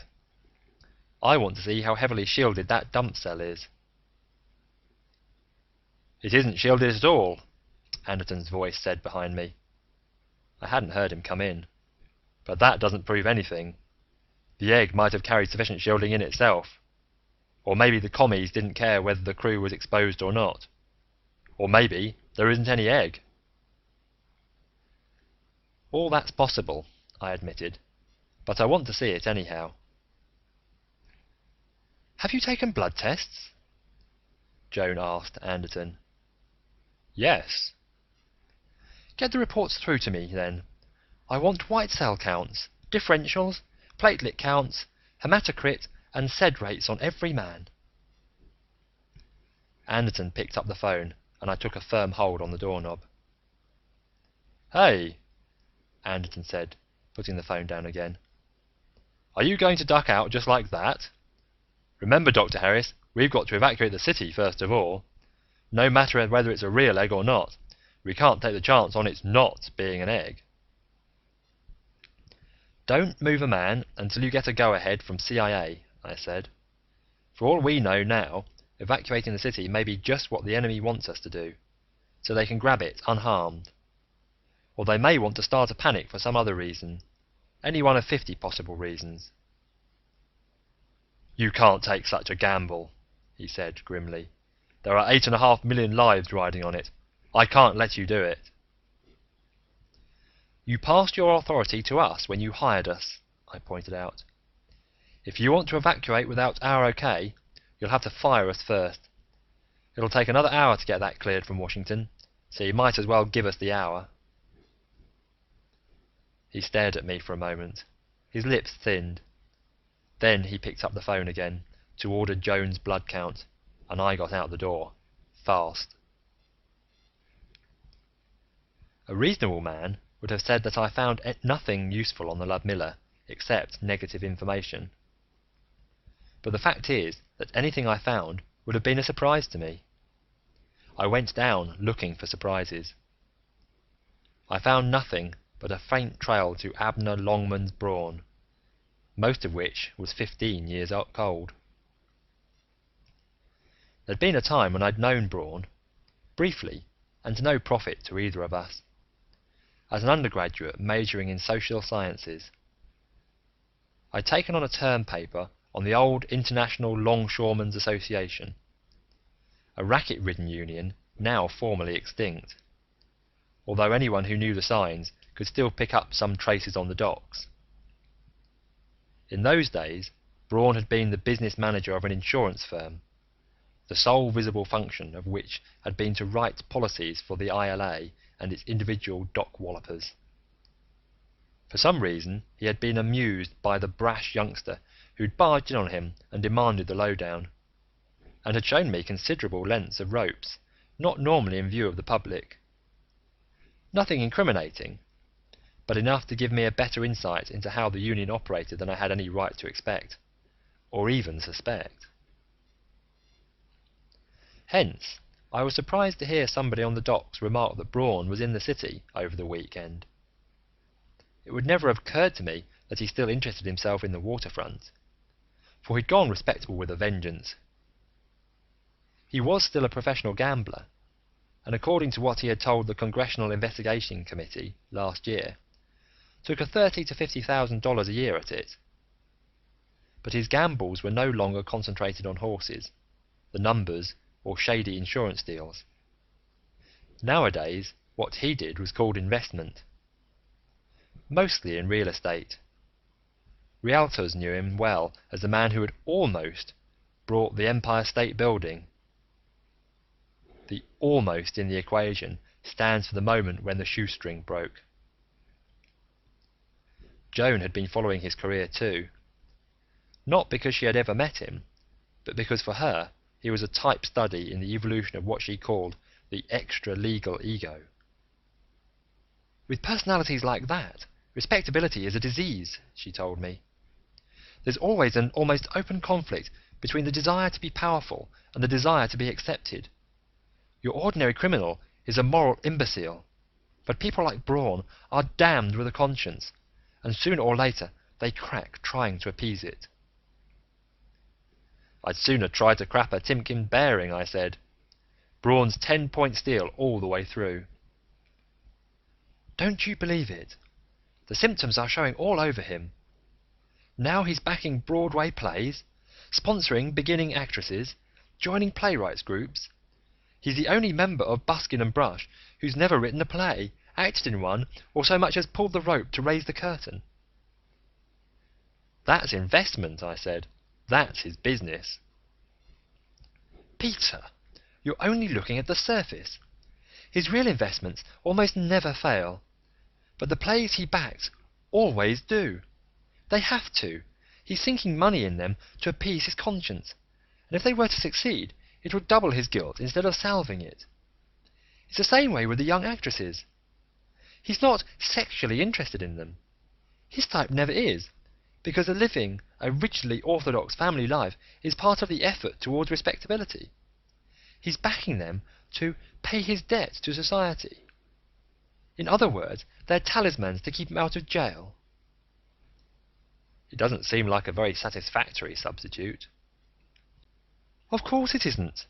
I want to see how heavily shielded that dump cell is." "It isn't shielded at all," Anderton's voice said behind me. I hadn't heard him come in. "But that doesn't prove anything. The egg might have carried sufficient shielding in itself. Or maybe the commies didn't care whether the crew was exposed or not. Or maybe there isn't any egg." "All that's possible," I admitted, "but I want to see it anyhow." "Have you taken blood tests?" Joan asked Anderton. "Yes." "Get the reports through to me, then. I want white cell counts, differentials, platelet counts, hematocrit, and SED rates on every man." Anderton picked up the phone, and I took a firm hold on the doorknob. "Hey," Anderton said, putting the phone down again. "Are you going to duck out just like that? Remember, Dr. Harris, we've got to evacuate the city first of all. No matter whether it's a real egg or not, we can't take the chance on its not being an egg." "Don't move a man until you get a go-ahead from CIA," I said. "For all we know now, evacuating the city may be just what the enemy wants us to do, so they can grab it unharmed. Or they may want to start a panic for some other reason, any one of 50 possible reasons." "You can't take such a gamble," he said grimly. "There are 8.5 million lives riding on it. I can't let you do it." "You passed your authority to us when you hired us," I pointed out. "If you want to evacuate without our okay, you'll have to fire us first. It'll take another hour to get that cleared from Washington, so you might as well give us the hour." He stared at me for a moment. His lips thinned. Then he picked up the phone again to order Joan's blood count, and I got out the door, fast. A reasonable man would have said that I found nothing useful on the Ludmilla except negative information. But the fact is that anything I found would have been a surprise to me. I went down looking for surprises. I found nothing but a faint trail to Abner Longman's brawn, most of which was 15 years old. There'd been a time when I'd known Braun, briefly, and to no profit to either of us, as an undergraduate majoring in social sciences. I'd taken on a term paper on the old International Longshoremen's Association, a racket-ridden union now formally extinct, although anyone who knew the signs could still pick up some traces on the docks. In those days, Braun had been the business manager of an insurance firm, the sole visible function of which had been to write policies for the ILA and its individual dock wallopers. For some reason, he had been amused by the brash youngster who'd barged in on him and demanded the lowdown, and had shown me considerable lengths of ropes, not normally in view of the public. Nothing incriminating, but enough to give me a better insight into how the union operated than I had any right to expect, or even suspect. Hence, I was surprised to hear somebody on the docks remark that Braun was in the city over the weekend. It would never have occurred to me that he still interested himself in the waterfront, for he'd gone respectable with a vengeance. He was still a professional gambler, and according to what he had told the Congressional Investigation Committee last year, took a $30,000 to $50,000 a year at it. But his gambles were no longer concentrated on horses, the numbers, or shady insurance deals. Nowadays, what he did was called investment, mostly in real estate. Realtors knew him well as the man who had almost brought the Empire State Building. The almost in the equation stands for the moment when the shoestring broke. Joan had been following his career too, not because she had ever met him, but because for her he was a type study in the evolution of what she called the extra-legal ego. With personalities like that, respectability is a disease, she told me. There's always an almost open conflict between the desire to be powerful and the desire to be accepted. Your ordinary criminal is a moral imbecile, but people like Braun are damned with a conscience, and sooner or later they crack trying to appease it. I'd sooner try to crap a Timken bearing, I said. Braun's 10-point steel all the way through. Don't you believe it? The symptoms are showing all over him. Now he's backing Broadway plays, sponsoring beginning actresses, joining playwrights groups. He's the only member of Buskin and Brush who's never written a play, acted in one, or so much as pulled the rope to raise the curtain. That's investment, I said. That's his business. Peter, you're only looking at the surface. His real investments almost never fail, but the plays he backs always do. They have to. He's sinking money in them to appease his conscience, and if they were to succeed, it would double his guilt instead of salving it. It's the same way with the young actresses. He's not sexually interested in them. His type never is, because living a rigidly orthodox family life is part of the effort towards respectability. He's backing them to pay his debt to society. In other words, they're talismans to keep him out of jail. It doesn't seem like a very satisfactory substitute. Of course it isn't,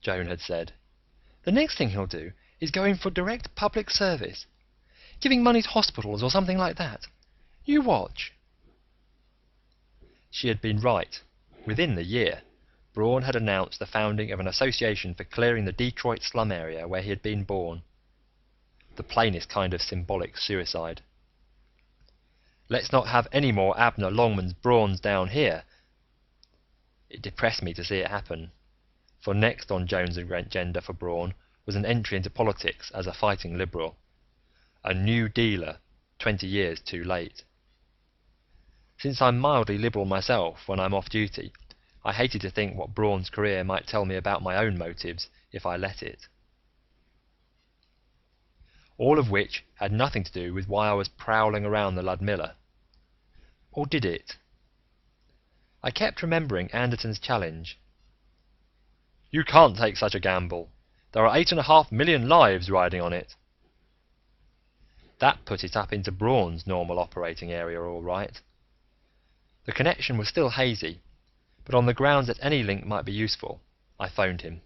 Joan had said. The next thing he'll do is go in for direct public service, giving money to hospitals or something like that. You watch. She had been right. Within the year, Braun had announced the founding of an association for clearing the Detroit slum area where he had been born. The plainest kind of symbolic suicide. Let's not have any more Abner Longman's Brauns down here. It depressed me to see it happen, for next on Joan's agenda for Braun was an entry into politics as a fighting liberal. A new dealer, 20 years too late. Since I'm mildly liberal myself when I'm off duty, I hated to think what Braun's career might tell me about my own motives if I let it. All of which had nothing to do with why I was prowling around the Ludmilla. Or did it? I kept remembering Anderton's challenge. You can't take such a gamble. There are 8.5 million lives riding on it. That put it up into Braun's normal operating area all right. The connection was still hazy, but on the grounds that any link might be useful, I phoned him.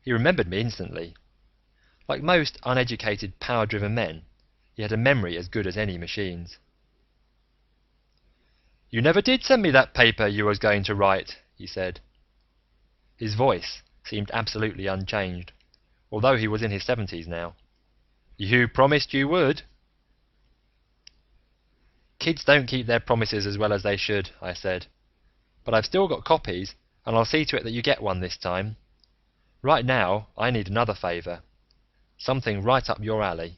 He remembered me instantly. Like most uneducated, power-driven men, he had a memory as good as any machine's. "You never did send me that paper you was going to write," he said. His voice seemed absolutely unchanged, although he was in his 70s now. "You promised you would." "Kids don't keep their promises as well as they should," I said. "But I've still got copies, and I'll see to it that you get one this time. Right now, I need another favour. Something right up your alley."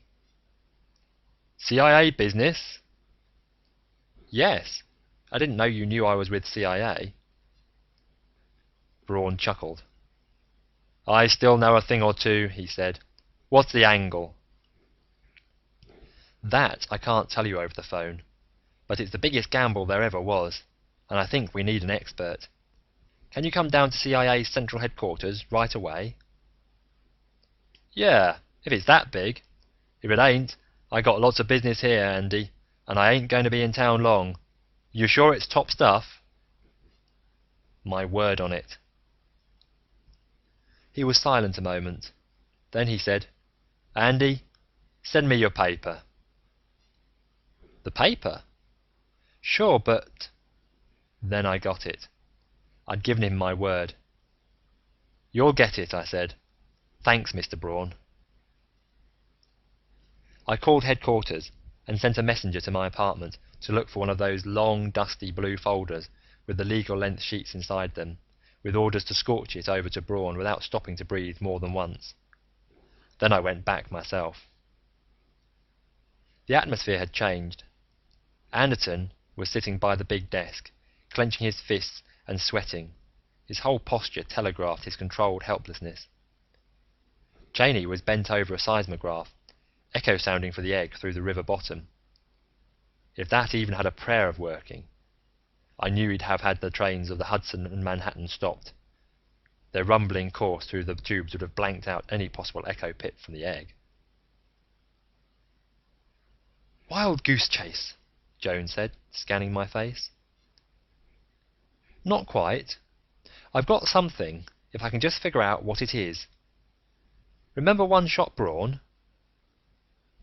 "CIA business?" "Yes. I didn't know you knew I was with CIA." Braun chuckled. "I still know a thing or two," he said. "What's the angle?" "That I can't tell you over the phone, but it's the biggest gamble there ever was, and I think we need an expert. Can you come down to CIA's central headquarters right away?" "Yeah, if it's that big. If it ain't, I got lots of business here, Andy, and I ain't going to be in town long. You sure it's top stuff?" "My word on it." He was silent a moment. Then he said, "Andy, send me your paper." "The paper?" "Sure, but—" Then I got it. I'd given him my word. "You'll get it," I said. "Thanks, Mr. Braun." I called headquarters and sent a messenger to my apartment to look for one of those long, dusty blue folders with the legal length sheets inside them, with orders to scorch it over to Braun without stopping to breathe more than once. Then I went back myself. The atmosphere had changed. Anderton was sitting by the big desk, clenching his fists and sweating. His whole posture telegraphed his controlled helplessness. Cheney was bent over a seismograph, echo sounding for the egg through the river bottom. If that even had a prayer of working, I knew he'd have had the trains of the Hudson and Manhattan stopped. Their rumbling course through the tubes would have blanked out any possible echo pit from the egg. "Wild goose chase," Joan said, scanning my face. "Not quite. I've got something, if I can just figure out what it is. Remember One-Shot Braun?"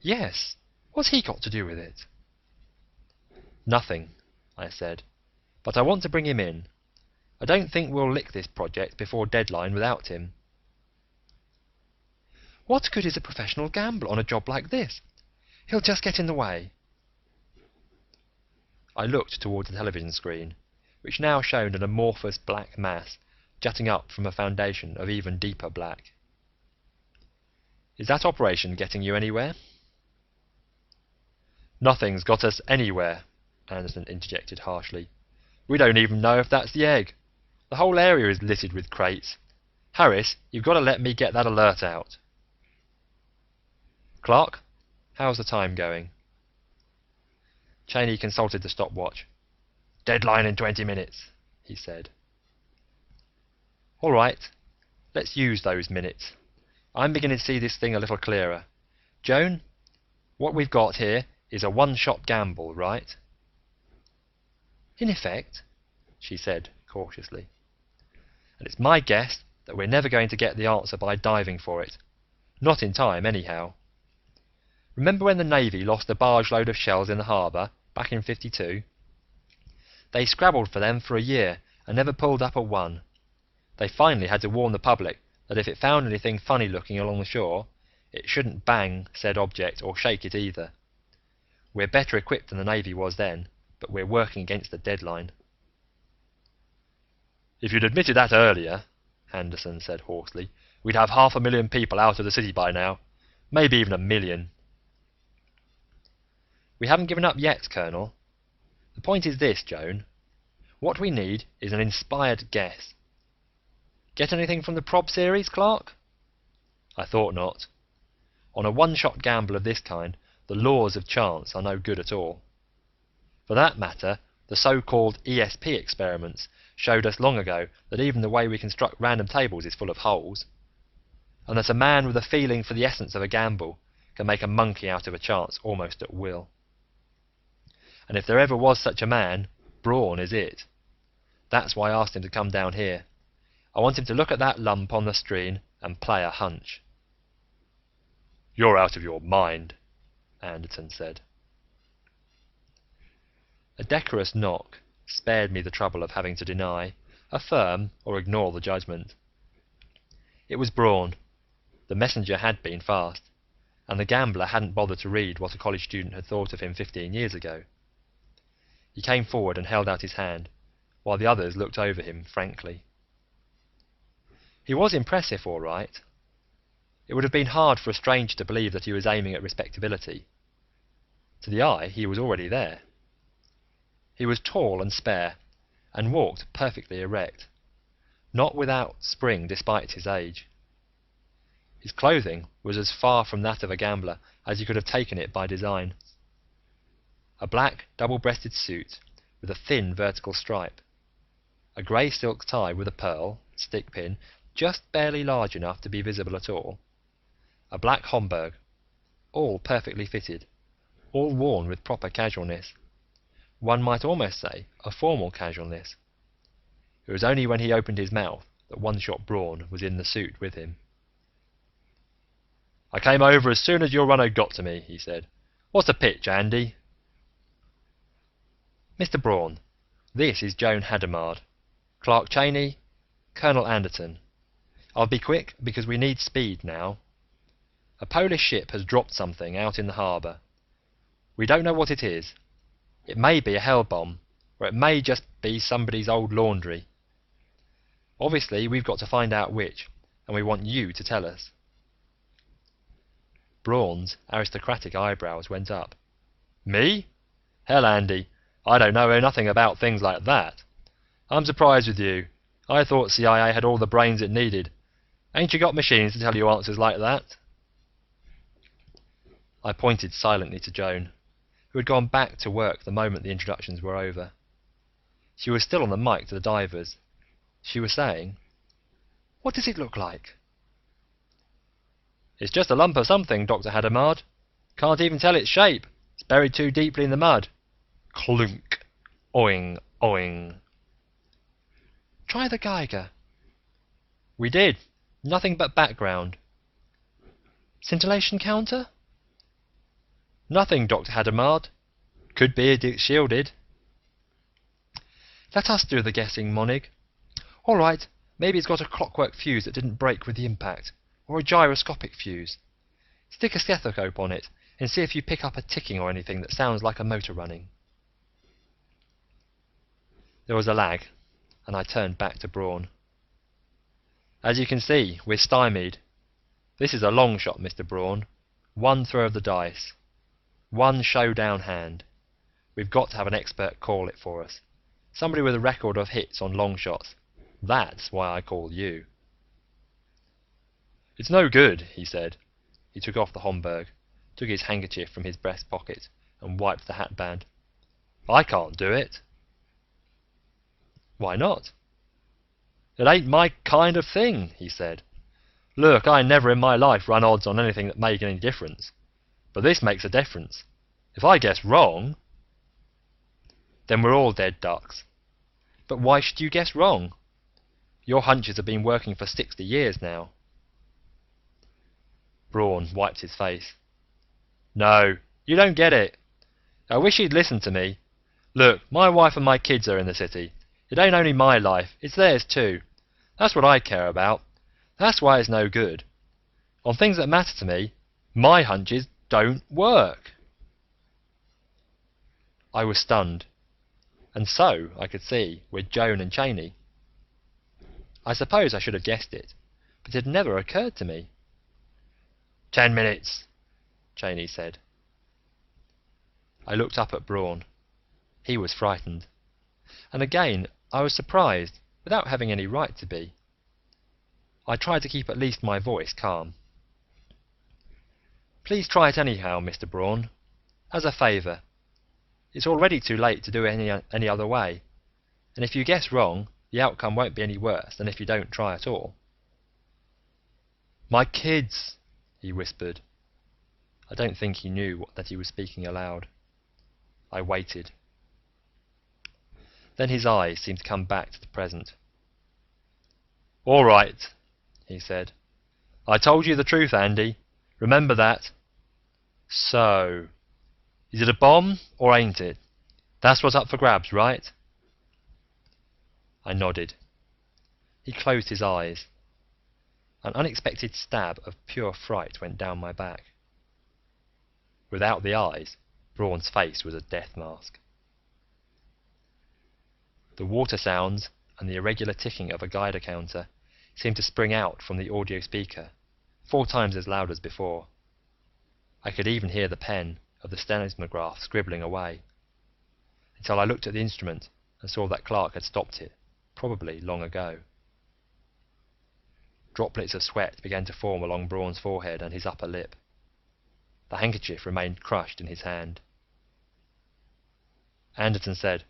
"Yes. What's he got to do with it?" "Nothing," I said, "but I want to bring him in. I don't think we'll lick this project before deadline without him." "What good is a professional gambler on a job like this? He'll just get in the way." I looked toward the television screen, which now showed an amorphous black mass jutting up from a foundation of even deeper black. "Is that operation getting you anywhere?" "Nothing's got us anywhere," Anderson interjected harshly. "We don't even know if that's the egg. The whole area is littered with crates. Harris, you've got to let me get that alert out." "Clark, how's the time going?" Cheney consulted the stopwatch. "Deadline in 20 minutes, he said. "All right, let's use those minutes. I'm beginning to see this thing a little clearer. Joan, what we've got here is a one-shot gamble, right?" "In effect," she said cautiously. "And it's my guess that we're never going to get the answer by diving for it. Not in time, anyhow. Remember when the Navy lost a barge load of shells in the harbour, back in '52? They scrabbled for them for a year and never pulled up a one. They finally had to warn the public that if it found anything funny looking along the shore, it shouldn't bang said object or shake it either. We're better equipped than the Navy was then, but we're working against the deadline." "If you'd admitted that earlier," Anderson said hoarsely, "we'd have 500,000 people out of the city by now. Maybe even 1,000,000. "We haven't given up yet, Colonel. The point is this, Joan. What we need is an inspired guess. Get anything from the Prob series, Clark?" I thought not. On a one-shot gamble of this kind, the laws of chance are no good at all. For that matter, the so-called ESP experiments showed us long ago that even the way we construct random tables is full of holes, and that a man with a feeling for the essence of a gamble can make a monkey out of a chance almost at will. And if there ever was such a man, Braun is it. That's why I asked him to come down here. I want him to look at that lump on the screen and play a hunch." "You're out of your mind," Anderton said. A decorous knock spared me the trouble of having to deny, affirm, or ignore the judgment. It was Braun. The messenger had been fast, and the gambler hadn't bothered to read what a college student had thought of him 15 years ago. He came forward and held out his hand, while the others looked over him frankly. He was impressive, all right. It would have been hard for a stranger to believe that he was aiming at respectability. To the eye, he was already there. He was tall and spare, and walked perfectly erect, not without spring despite his age. His clothing was as far from that of a gambler as you could have taken it by design. A black double-breasted suit with a thin vertical stripe, a grey silk tie with a pearl stick pin just barely large enough to be visible at all, a black Homburg, all perfectly fitted, all worn with proper casualness. One might almost say a formal casualness. It was only when he opened his mouth that One-Shot Braun was in the suit with him. "I came over as soon as your runner got to me," he said. "What's the pitch, Andy?" "Mr. Braun, this is Joan Hadamard, Clark Cheney, Colonel Anderton. I'll be quick because we need speed now. A Polish ship has dropped something out in the harbour. We don't know what it is. It may be a hell bomb, or it may just be somebody's old laundry. Obviously, we've got to find out which, and we want you to tell us." Braun's aristocratic eyebrows went up. "Me? Hell, Andy, I don't know nothing about things like that. I'm surprised with you. I thought CIA had all the brains it needed. Ain't you got machines to tell you answers like that?" I pointed silently to Joan, who had gone back to work the moment the introductions were over. She was still on the mic to the divers. She was saying, "What does it look like?" "It's just a lump of something, Dr. Hadamard. Can't even tell its shape. It's buried too deeply in the mud." Clunk. Oing, oing. "Try the Geiger." "We did. Nothing but background." "Scintillation counter?" "Nothing, Dr. Hadamard. Could be it's shielded." "Let us do the guessing, Monig. All right, maybe it's got a clockwork fuse that didn't break with the impact, or a gyroscopic fuse. Stick a stethoscope on it and see if you pick up a ticking or anything that sounds like a motor running." There was a lag, and I turned back to Braun. "As you can see, we're stymied. This is a long shot, Mr. Braun. One throw of the dice. One showdown hand. We've got to have an expert call it for us. Somebody with a record of hits on long shots. That's why I called you." "It's no good," he said. He took off the Homburg, took his handkerchief from his breast pocket, and wiped the hatband. "I can't do it." "Why not?" "It ain't my kind of thing," he said. "Look, I never in my life run odds on anything that make any difference. But this makes a difference. If I guess wrong..." "Then we're all dead ducks." "But why should you guess wrong? Your hunches have been working for 60 years now." Braun wiped his face. "No, you don't get it. I wish you'd listened to me. Look, my wife and my kids are in the city. It ain't only my life, it's theirs too. That's what I care about. That's why it's no good. On things that matter to me, my hunches don't work." I was stunned, and so, I could see, were Joan and Cheney. I suppose I should have guessed it, but it had never occurred to me. "10 minutes," Cheney said. I looked up at Braun. He was frightened. And again, I was surprised, without having any right to be. I tried to keep at least my voice calm. "Please try it anyhow, Mr. Braun. As a favour. It's already too late to do it any other way, and if you guess wrong, the outcome won't be any worse than if you don't try at all." "My kids," he whispered. I don't think he knew that he was speaking aloud. I waited. Then his eyes seemed to come back to the present. All right, he said. I told you the truth, Andy. Remember that. So, is it a bomb or ain't it? That's what's up for grabs, right? I nodded. He closed his eyes. An unexpected stab of pure fright went down my back. Without the eyes, Braun's face was a death mask. The water sounds and the irregular ticking of a Geiger counter seemed to spring out from the audio speaker, 4 times as loud as before. I could even hear the pen of the seismograph scribbling away, until I looked at the instrument and saw that Clark had stopped it, probably long ago. Droplets of sweat began to form along Braun's forehead and his upper lip. The handkerchief remained crushed in his hand. Anderton said,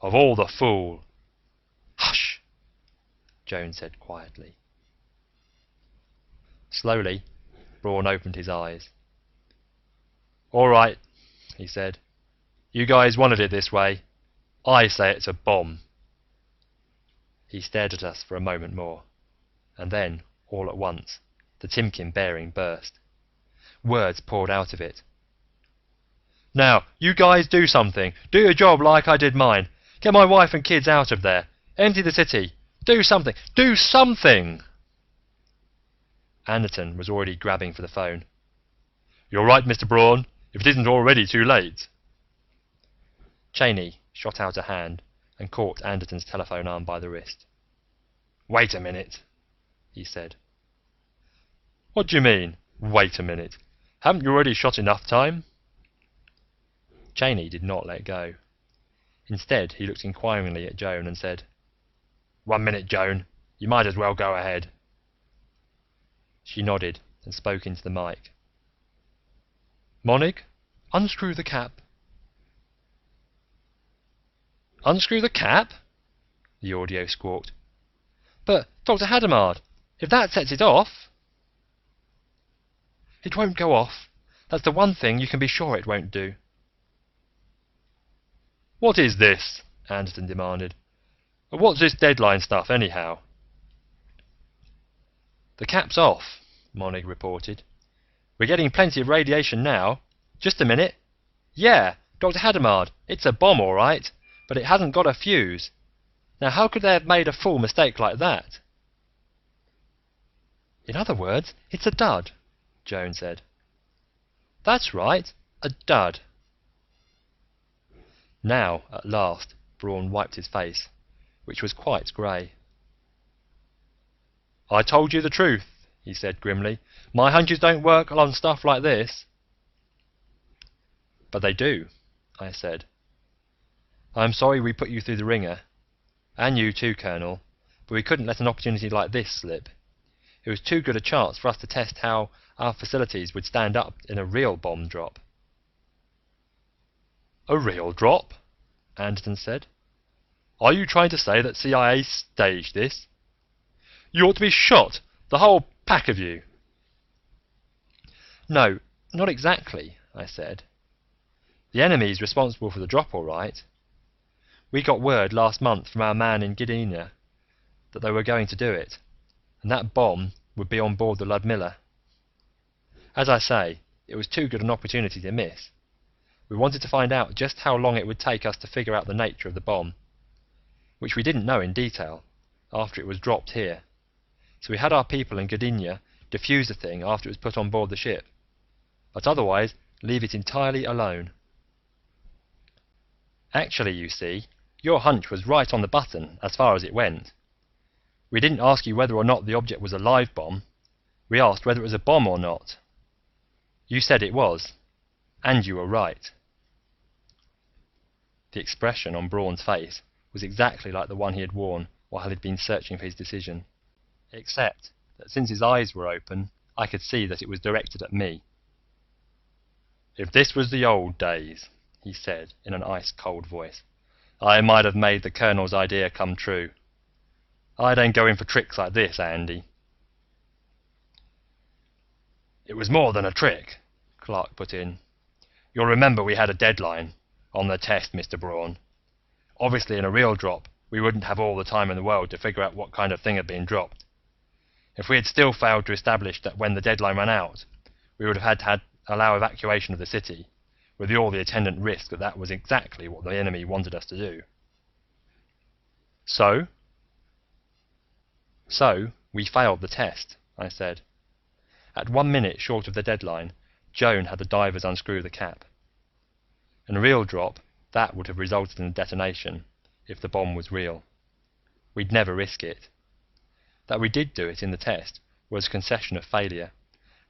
"Of all the fool!" "Hush!" Jones said quietly. Slowly, Braun opened his eyes. "All right," he said. "You guys wanted it this way. I say it's a bomb." He stared at us for a moment more, and then, all at once, the Timkin bearing burst. Words poured out of it. "Now, you guys do something. Do your job like I did mine. Get my wife and kids out of there. Empty the city. Do something. Do something!" Anderton was already grabbing for the phone. "You're right, Mr. Braun, if it isn't already too late." Cheney shot out a hand and caught Anderton's telephone arm by the wrist. "Wait a minute," he said. "What do you mean, wait a minute? Haven't you already shot enough time?" Cheney did not let go. Instead, he looked inquiringly at Joan and said, "1 minute, Joan. You might as well go ahead." She nodded and spoke into the mic. "Monig, unscrew the cap." "Unscrew the cap?" the audio squawked. "But, Dr. Hadamard, if that sets it off..." "It won't go off. That's the one thing you can be sure it won't do." "What is this?" Anderton demanded. "What's this deadline stuff, anyhow?" "The cap's off," Monig reported. "We're getting plenty of radiation now. Just a minute. Yeah, Dr. Hadamard, it's a bomb all right, but it hasn't got a fuse. Now how could they have made a fool mistake like that?" "In other words, it's a dud," Joan said. "That's right, a dud." Now, at last, Braun wiped his face, which was quite grey. "I told you the truth," he said grimly. "My hunches don't work on stuff like this." "But they do," I said. "I'm sorry we put you through the ringer. And you too, Colonel, but we couldn't let an opportunity like this slip. It was too good a chance for us to test how our facilities would stand up in a real bomb drop." "A real drop?" Anderton said. "Are you trying to say that CIA staged this? You ought to be shot, the whole pack of you." "No, not exactly," I said. "The enemy's responsible for the drop, all right. We got word last month from our man in Gdynia that they were going to do it, and that bomb would be on board the Ludmilla. As I say, it was too good an opportunity to miss. We wanted to find out just how long it would take us to figure out the nature of the bomb, which we didn't know in detail after it was dropped here, so we had our people in Gdynia defuse the thing after it was put on board the ship, but otherwise leave it entirely alone. Actually, you see, your hunch was right on the button as far as it went. We didn't ask you whether or not the object was a live bomb. We asked whether it was a bomb or not. You said it was, and you were right." The expression on Braun's face was exactly like the one he had worn while he had been searching for his decision, except that since his eyes were open, I could see that it was directed at me. "If this was the old days," he said in an ice-cold voice, "I might have made the Colonel's idea come true. I don't go in for tricks like this, Andy." "It was more than a trick," Clark put in. "You'll remember we had a deadline on the test, Mr. Braun. Obviously in a real drop, we wouldn't have all the time in the world to figure out what kind of thing had been dropped. If we had still failed to establish that when the deadline ran out, we would have had to allow evacuation of the city, with all the attendant risk that that was exactly what the enemy wanted us to do. So, we failed the test, I said. At 1 minute short of the deadline, Joan had the divers unscrew the cap. In a real drop, that would have resulted in a detonation, if the bomb was real. We'd never risk it. That we did do it in the test was a concession of failure,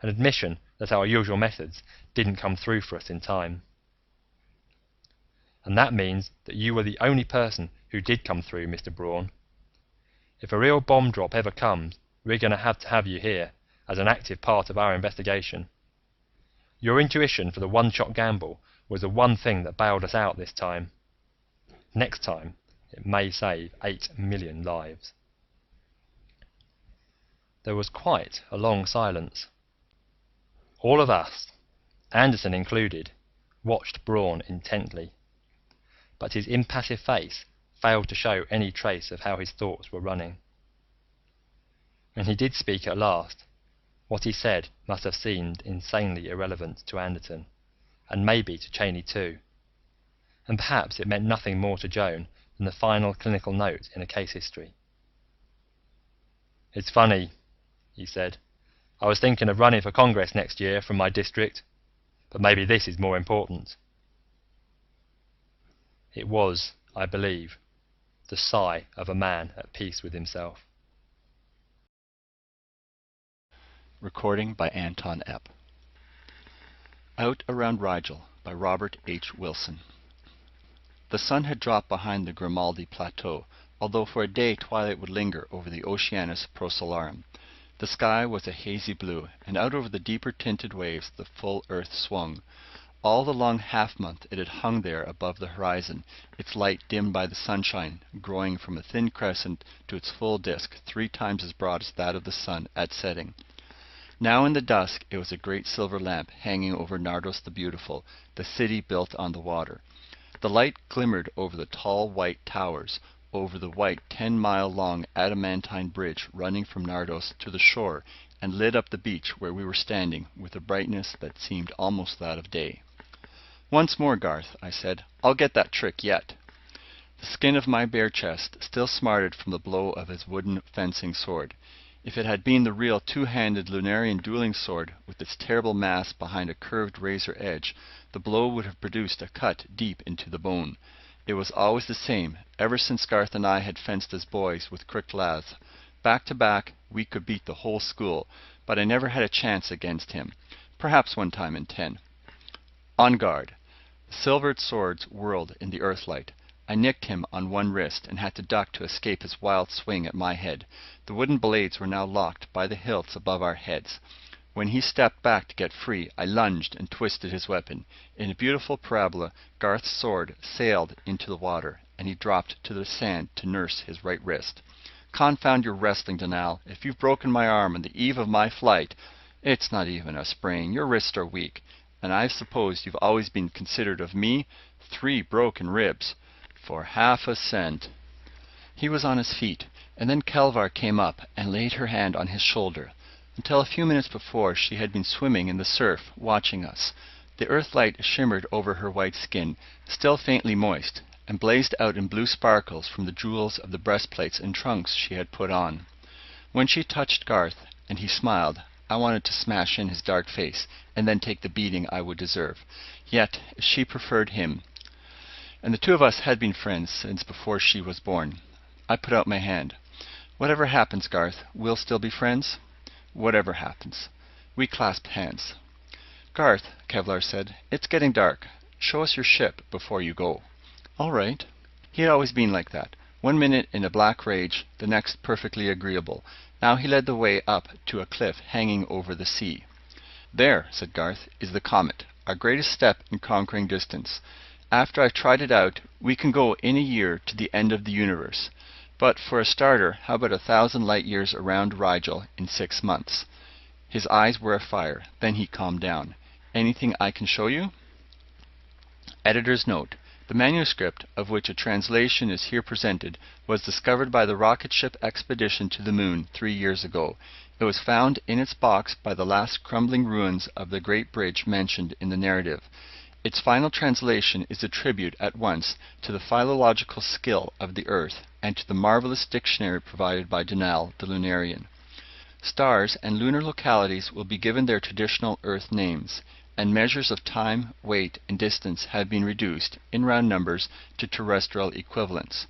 an admission that our usual methods didn't come through for us in time. And that means that you were the only person who did come through, Mr. Braun. If a real bomb drop ever comes, we're going to have you here, as an active part of our investigation. Your intuition for the one-shot gamble was the one thing that bailed us out this time. Next time, it may save 8 million lives. There was quite a long silence. All of us, Anderson included, watched Braun intently, but his impassive face failed to show any trace of how his thoughts were running. When he did speak at last, what he said must have seemed insanely irrelevant to Anderson, and maybe to Cheney too, and perhaps it meant nothing more to Joan than the final clinical note in a case history. "It's funny," he said. "I was thinking of running for Congress next year from my district, but maybe this is more important." It was, I believe, the sigh of a man at peace with himself. Recording by Anton Epp. Out Around Rigel by Robert H. Wilson. The sun had dropped behind the Grimaldi Plateau, although for a day twilight would linger over the Oceanus Procellarum. The sky was a hazy blue, and out over the deeper tinted waves the full earth swung. All the long half-month it had hung there above the horizon, its light dimmed by the sunshine, growing from a thin crescent to its full disk 3 times as broad as that of the sun at setting. Now in the dusk it was a great silver lamp hanging over Nardos the Beautiful, the city built on the water. The light glimmered over the tall white towers, over the white 10-mile-long adamantine bridge running from Nardos to the shore, and lit up the beach where we were standing with a brightness that seemed almost that of day. "Once more, Garth," I said. "I'll get that trick yet." The skin of my bare chest still smarted from the blow of his wooden fencing sword. If it had been the real 2-handed Lunarian dueling sword, with its terrible mass behind a curved razor edge, the blow would have produced a cut deep into the bone. It was always the same, ever since Garth and I had fenced as boys with crooked laths. Back to back, we could beat the whole school, but I never had a chance against him. Perhaps one time in 10. On guard. The silvered swords whirled in the earthlight. I nicked him on one wrist and had to duck to escape his wild swing at my head. The wooden blades were now locked by the hilts above our heads. When he stepped back to get free, I lunged and twisted his weapon. In a beautiful parabola, Garth's sword sailed into the water, and he dropped to the sand to nurse his right wrist. "Confound your wrestling, Donal. If you've broken my arm on the eve of my flight—" "It's not even a sprain. Your wrists are weak. And I suppose you've always been considerate of me? 3 broken ribs. For half a cent." He was on his feet, and then Kelvar came up and laid her hand on his shoulder. Until a few minutes before she had been swimming in the surf, watching us. The earthlight shimmered over her white skin, still faintly moist, and blazed out in blue sparkles from the jewels of the breastplates and trunks she had put on. When she touched Garth, and he smiled, I wanted to smash in his dark face, and then take the beating I would deserve. Yet she preferred him, and the two of us had been friends since before she was born. I put out my hand. "Whatever happens, Garth, we'll still be friends?" "Whatever happens." We clasped hands. "Garth," Kevlar said, "it's getting dark. Show us your ship before you go." "All right." He had always been like that. 1 minute in a black rage, the next perfectly agreeable. Now he led the way up to a cliff hanging over the sea. "There," said Garth, "is the comet, our greatest step in conquering distance. After I've tried it out, we can go in a year to the end of the universe. But for a starter, how about 1,000 light years around Rigel in 6 months? His eyes were afire. Then he calmed down. "Anything I can show you?" Editor's note. The manuscript, of which a translation is here presented, was discovered by the rocket ship expedition to the moon 3 years ago. It It was found in its box by the last crumbling ruins of the great bridge mentioned in the narrative. Its final translation is a tribute at once to the philological skill of the Earth and to the marvelous dictionary provided by Dunal, the Lunarian. Stars and lunar localities will be given their traditional Earth names, and measures of time, weight, and distance have been reduced, in round numbers, to terrestrial equivalents.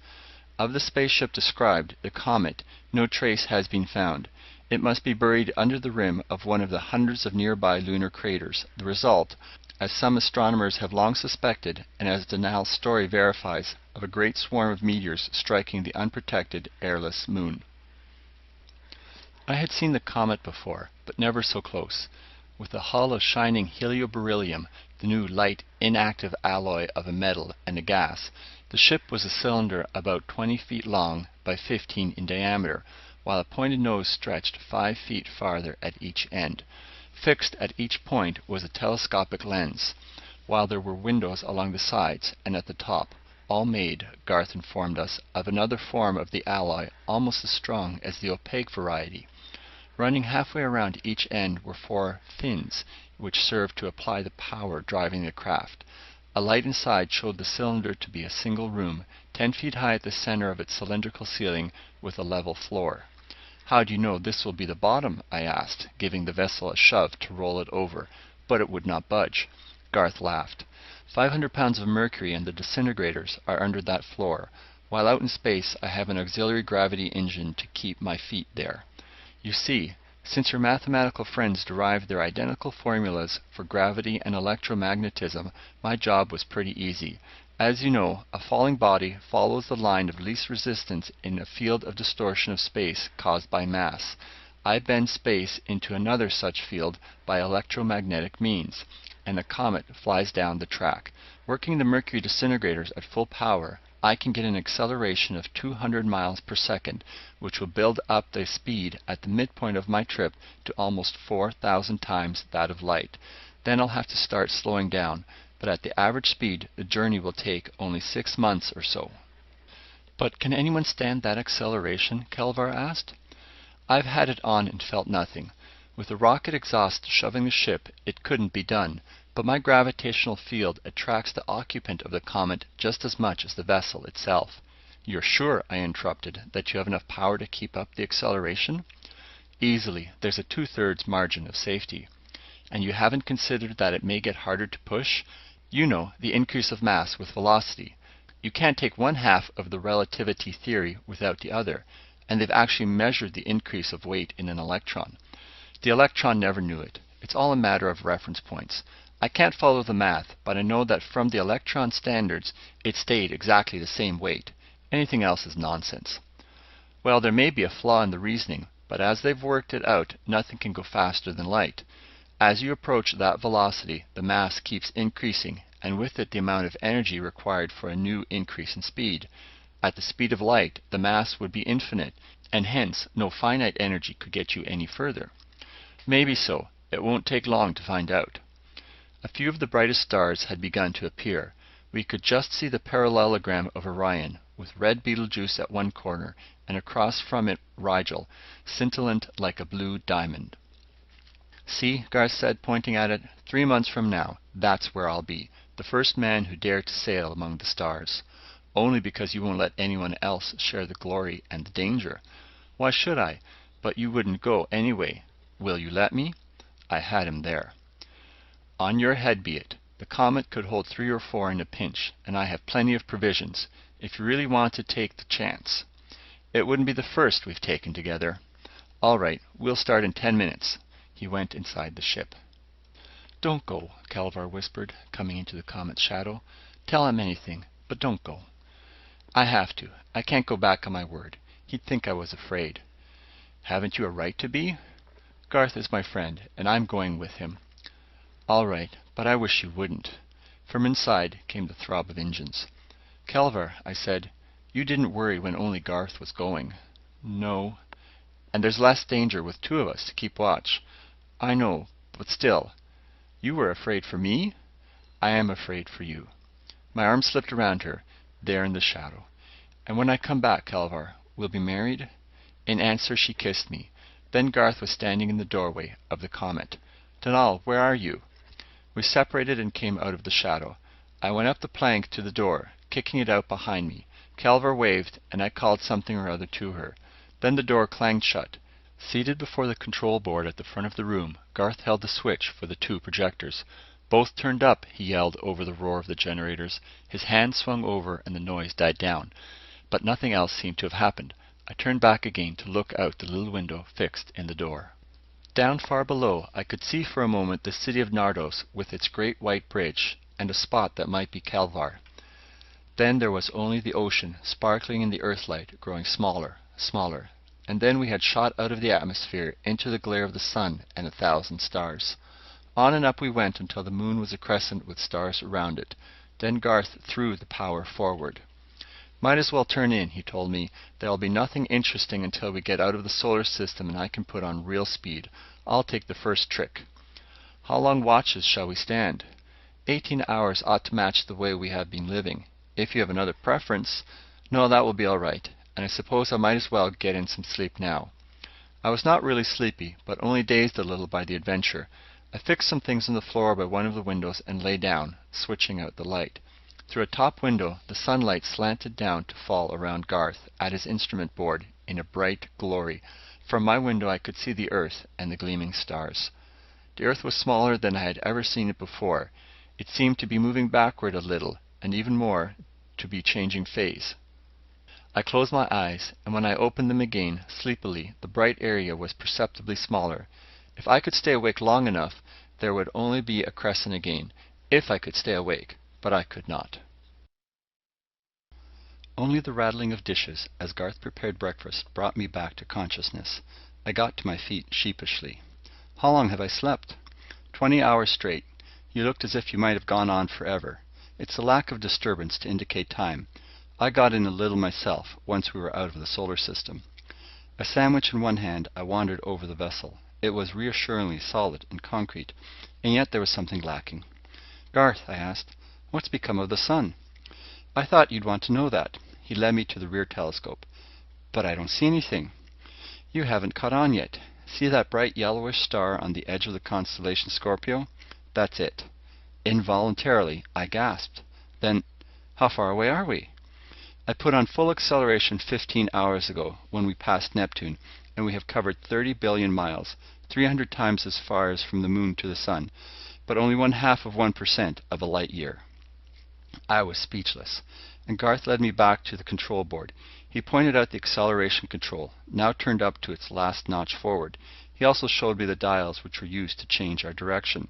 Of the spaceship described, the comet, no trace has been found. It must be buried under the rim of one of the hundreds of nearby lunar craters. The result, as some astronomers have long suspected, and as Dunal's story verifies, of a great swarm of meteors striking the unprotected, airless moon. I had seen the comet before, but never so close. With a hull of shining helioberyllium, the new light, inactive alloy of a metal and a gas, the ship was a cylinder about 20 feet long by 15 in diameter, while a pointed nose stretched 5 feet farther at each end. Fixed at each point was a telescopic lens, while there were windows along the sides and at the top, all made, Garth informed us, of another form of the alloy almost as strong as the opaque variety. Running halfway around each end were 4 fins, which served to apply the power driving the craft. A light inside showed the cylinder to be a single room, 10 feet high at the center of its cylindrical ceiling, with a level floor. "How do you know this will be the bottom?" I asked, giving the vessel a shove to roll it over, but it would not budge. Garth laughed. 500 pounds of mercury and the disintegrators are under that floor. While out in space, I have an auxiliary gravity engine to keep my feet there. You see, since your mathematical friends derived their identical formulas for gravity and electromagnetism, my job was pretty easy. As you know, a falling body follows the line of least resistance in a field of distortion of space caused by mass. I bend space into another such field by electromagnetic means, and the comet flies down the track. Working the mercury disintegrators at full power, I can get an acceleration of 200 miles per second, which will build up the speed at the midpoint of my trip to almost 4,000 times that of light. Then I'll have to start slowing down, but at the average speed, the journey will take only 6 months or so. "But can anyone stand that acceleration?" Kelvar asked. "I've had it on and felt nothing. With the rocket exhaust shoving the ship, it couldn't be done. But my gravitational field attracts the occupant of the comet just as much as the vessel itself." "You're sure," I interrupted, "that you have enough power to keep up the acceleration?" "Easily. There's a 2/3 margin of safety." "And you haven't considered that it may get harder to push? You know, the increase of mass with velocity. You can't take one half of the relativity theory without the other, and they've actually measured the increase of weight in an electron. The electron never knew it. It's all a matter of reference points. I can't follow the math, but I know that from the electron standards, it stayed exactly the same weight. Anything else is nonsense." "Well, there may be a flaw in the reasoning, but as they've worked it out, nothing can go faster than light. As you approach that velocity, the mass keeps increasing, and with it the amount of energy required for a new increase in speed. At the speed of light, the mass would be infinite, and hence no finite energy could get you any further." "Maybe so. It won't take long to find out." A few of the brightest stars had begun to appear. We could just see the parallelogram of Orion, with red Betelgeuse at one corner, and across from it Rigel, scintillant like a blue diamond. "See," Garth said, pointing at it, 3 months from now, that's where I'll be, the first man who dared to sail among the stars. Only because you won't let anyone else share the glory and the danger." "Why should I? But you wouldn't go anyway. Will you let me?" I had him there. "On your head be it. The comet could hold 3 or 4 in a pinch, and I have plenty of provisions, if you really want to take the chance. It wouldn't be the first we've taken together." "All right, we'll start in 10 minutes." He went inside the ship. "Don't go," Kelvar whispered, coming into the comet's shadow. "Tell him anything, but don't go." "I have to. I can't go back on my word. He'd think I was afraid." "Haven't you a right to be?" "Garth is my friend, and I'm going with him." "All right, but I wish you wouldn't." From inside came the throb of engines. "Kelvar," I said, "you didn't worry when only Garth was going." "No." "And there's less danger with 2 of us to keep watch." "I know, but still." "You were afraid for me?" "I am afraid for you." My arm slipped around her, there in the shadow. "And when I come back, Kelvar, we'll be married?" In answer she kissed me. Then Garth was standing in the doorway of the comet. "Donal, where are you?" We separated and came out of the shadow. I went up the plank to the door, kicking it out behind me. Calvar waved, and I called something or other to her. Then the door clanged shut. Seated before the control board at the front of the room, Garth held the switch for the 2 projectors. "Both turned up," he yelled over the roar of the generators. His hand swung over and the noise died down. But nothing else seemed to have happened. I turned back again to look out the little window fixed in the door. Down far below, I could see for a moment the city of Nardos with its great white bridge, and a spot that might be Calvar. Then there was only the ocean, sparkling in the earthlight, growing smaller, smaller. And then we had shot out of the atmosphere into the glare of the sun and 1,000 stars. On and up we went until the moon was a crescent with stars around it. Then Garth threw the power forward. "Might as well turn in," he told me. "There'll be nothing interesting until we get out of the solar system and I can put on real speed. I'll take the first trick." "How long watches shall we stand?" 18 hours ought to match the way we have been living. If you have another preference... No, that will be all right. And I suppose I might as well get in some sleep now. I was not really sleepy, but only dazed a little by the adventure. I fixed some things on the floor by one of the windows and lay down, switching out the light. Through a top window, the sunlight slanted down to fall around Garth at his instrument board in a bright glory. From my window I could see the earth and the gleaming stars. The earth was smaller than I had ever seen it before. It seemed to be moving backward a little, and even more, to be changing phase. I closed my eyes, and when I opened them again, sleepily, the bright area was perceptibly smaller. If I could stay awake long enough, there would only be a crescent again. If I could stay awake, but I could not. Only the rattling of dishes as Garth prepared breakfast brought me back to consciousness. I got to my feet sheepishly. "How long have I slept?" 20 hours straight. You looked as if you might have gone on forever. It's a lack of disturbance to indicate time. I got in a little myself, once we were out of the solar system. A sandwich in one hand, I wandered over the vessel. It was reassuringly solid and concrete, and yet there was something lacking. "Garth," I asked, "what's become of the sun?" "I thought you'd want to know that." He led me to the rear telescope. "But I don't see anything." "You haven't caught on yet. See that bright yellowish star on the edge of the constellation Scorpio? That's it." Involuntarily, I gasped. "Then, how far away are we?" "I put on full acceleration 15 hours ago, when we passed Neptune, and we have covered 30 billion miles, 300 times as far as from the moon to the sun, but only 1/2 of 1% of a light year." I was speechless, and Garth led me back to the control board. He pointed out the acceleration control, now turned up to its last notch forward. He also showed me the dials which were used to change our direction.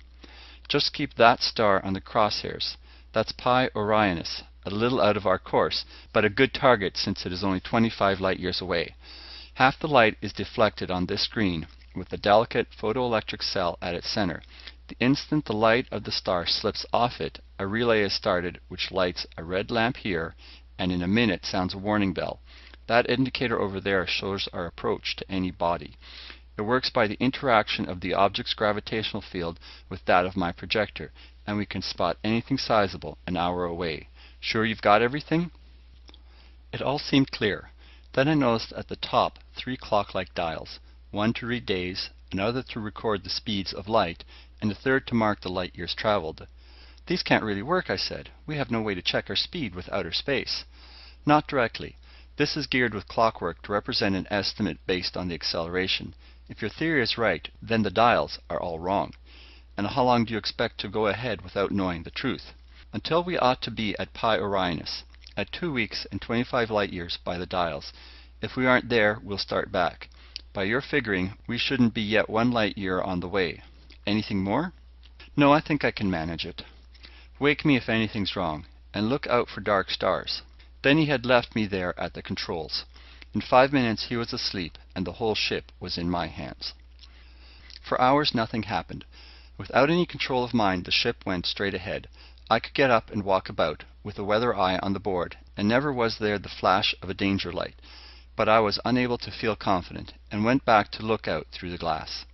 "Just keep that star on the crosshairs. That's Pi Orionis, a little out of our course, but a good target since it is only 25 light years away. Half the light is deflected on this screen, with the delicate photoelectric cell at its center. The instant the light of the star slips off it, a relay is started which lights a red lamp here, and in a minute sounds a warning bell. That indicator over there shows our approach to any body. It works by the interaction of the object's gravitational field with that of my projector, and we can spot anything sizable an hour away. Sure you've got everything?" It all seemed clear. Then I noticed at the top 3 clock-like dials, one to read days, another to record the speeds of light, and a third to mark the light years traveled. "These can't really work," I said. "We have no way to check our speed with outer space." "Not directly. This is geared with clockwork to represent an estimate based on the acceleration. If your theory is right, then the dials are all wrong." "And how long do you expect to go ahead without knowing the truth?" "Until we ought to be at Pi Orionis, at 2 weeks and 25 light years by the dials. If we aren't there, we'll start back. By your figuring, we shouldn't be yet 1 light year on the way. Anything more?" "No, I think I can manage it." "Wake me if anything's wrong, and look out for dark stars." Then he had left me there at the controls. In 5 minutes he was asleep, and the whole ship was in my hands. For hours nothing happened. Without any control of mine, the ship went straight ahead. I could get up and walk about, with a weather eye on the board, and never was there the flash of a danger light. But I was unable to feel confident, and went back to look out through the glass.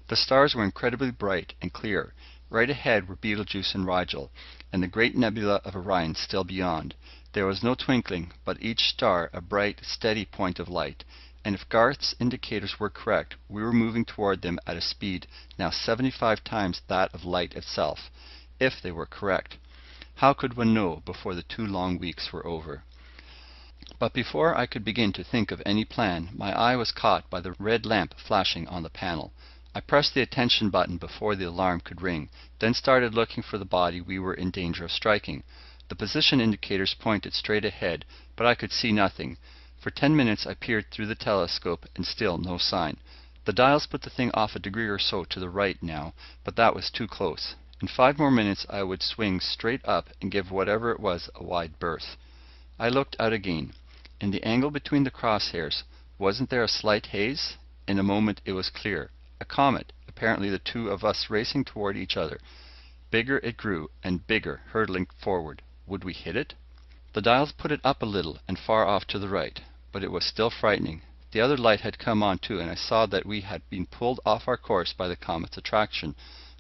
The stars were incredibly bright and clear. Right ahead were Betelgeuse and Rigel, and the great nebula of Orion still beyond. There was no twinkling, but each star a bright, steady point of light, and if Garth's indicators were correct, we were moving toward them at a speed now 75 times that of light itself. If they were correct. How could one know before the 2 long weeks were over? But before I could begin to think of any plan, my eye was caught by the red lamp flashing on the panel. I pressed the attention button before the alarm could ring, then started looking for the body we were in danger of striking. The position indicators pointed straight ahead, but I could see nothing. For 10 minutes I peered through the telescope, and still no sign. The dials put the thing off a degree or so to the right now, but that was too close. In 5 more minutes I would swing straight up and give whatever it was a wide berth. I looked out again. In the angle between the crosshairs, wasn't there a slight haze? In a moment it was clear. A comet, apparently the 2 of us racing toward each other. Bigger it grew, and bigger, hurtling forward. Would we hit it? The dials put it up a little, and far off to the right, but it was still frightening. The other light had come on too, and I saw that we had been pulled off our course by the comet's attraction.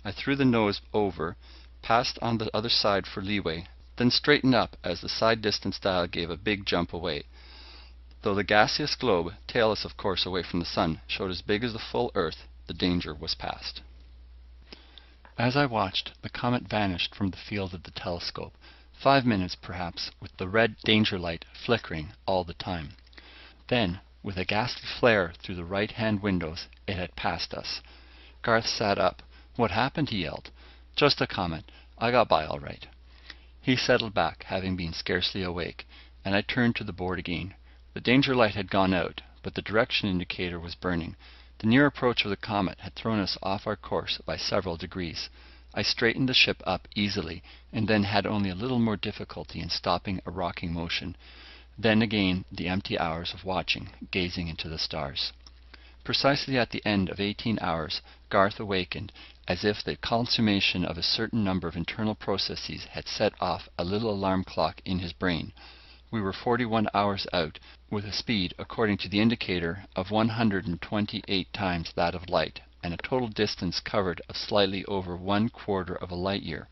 I threw the nose over, passed on the other side for leeway, then straightened up as the side distance dial gave a big jump away. Though the gaseous globe, tailless of course away from the sun, showed as big as the full Earth, the danger was past. As I watched, the comet vanished from the field of the telescope. 5 minutes, perhaps, with the red danger light flickering all the time. Then, with a ghastly flare through the right-hand windows, it had passed us. Garth sat up. "What happened?" he yelled. "Just a comet. I got by all right." He settled back, having been scarcely awake, and I turned to the board again. The danger light had gone out, but the direction indicator was burning. The near approach of the comet had thrown us off our course by several degrees. I straightened the ship up easily, and then had only a little more difficulty in stopping a rocking motion. Then again the empty hours of watching, gazing into the stars. Precisely at the end of 18 hours, Garth awakened, as if the consummation of a certain number of internal processes had set off a little alarm clock in his brain. We were 41 hours out, with a speed, according to the indicator, of 128 times that of light, and a total distance covered of slightly over 1/4 of a light year.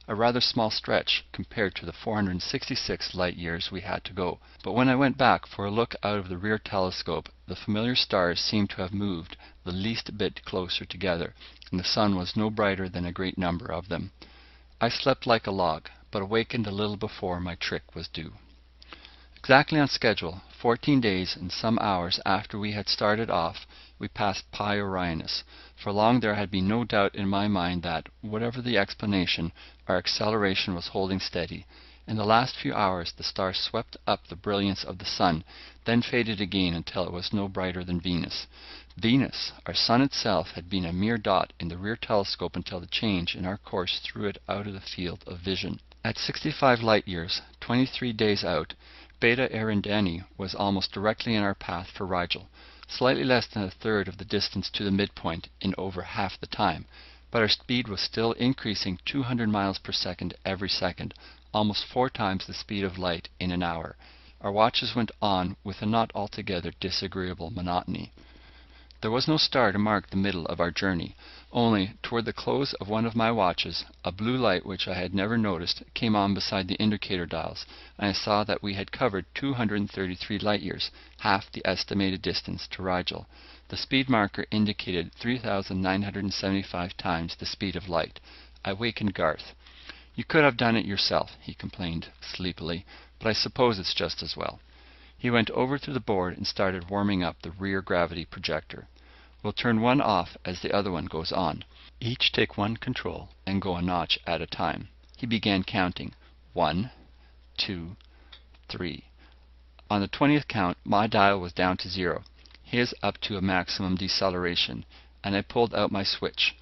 A rather small stretch compared to the 466 light years we had to go. But when I went back for a look out of the rear telescope, the familiar stars seemed to have moved the least bit closer together, and the sun was no brighter than a great number of them. I slept like a log, but awakened a little before my trick was due. Exactly on schedule, 14 days and some hours after we had started off, we passed Pi Orionis. For long there had been no doubt in my mind that, whatever the explanation, our acceleration was holding steady. In the last few hours the star swept up the brilliance of the sun, then faded again until it was no brighter than Venus. Venus, our sun itself, had been a mere dot in the rear telescope until the change in our course threw it out of the field of vision. At 65 light years, 23 days out, Beta Eridani was almost directly in our path for Rigel, slightly less than a third of the distance to the midpoint in over half the time, but our speed was still increasing 200 miles per second every second, almost 4 times the speed of light in an hour. Our watches went on with a not altogether disagreeable monotony. There was no star to mark the middle of our journey, only, toward the close of one of my watches, a blue light which I had never noticed came on beside the indicator dials, and I saw that we had covered 233 light years, half the estimated distance to Rigel. The speed marker indicated 3,975 times the speed of light. I wakened Garth. "You could have done it yourself," he complained sleepily, "but I suppose it's just as well." He went over to the board and started warming up the rear gravity projector. "We'll turn one off as the other one goes on. Each take one control and go a notch at a time." He began counting. 1, 2, 3. On the 20th count, my dial was down to 0, his up to a maximum deceleration, and I pulled out my switch.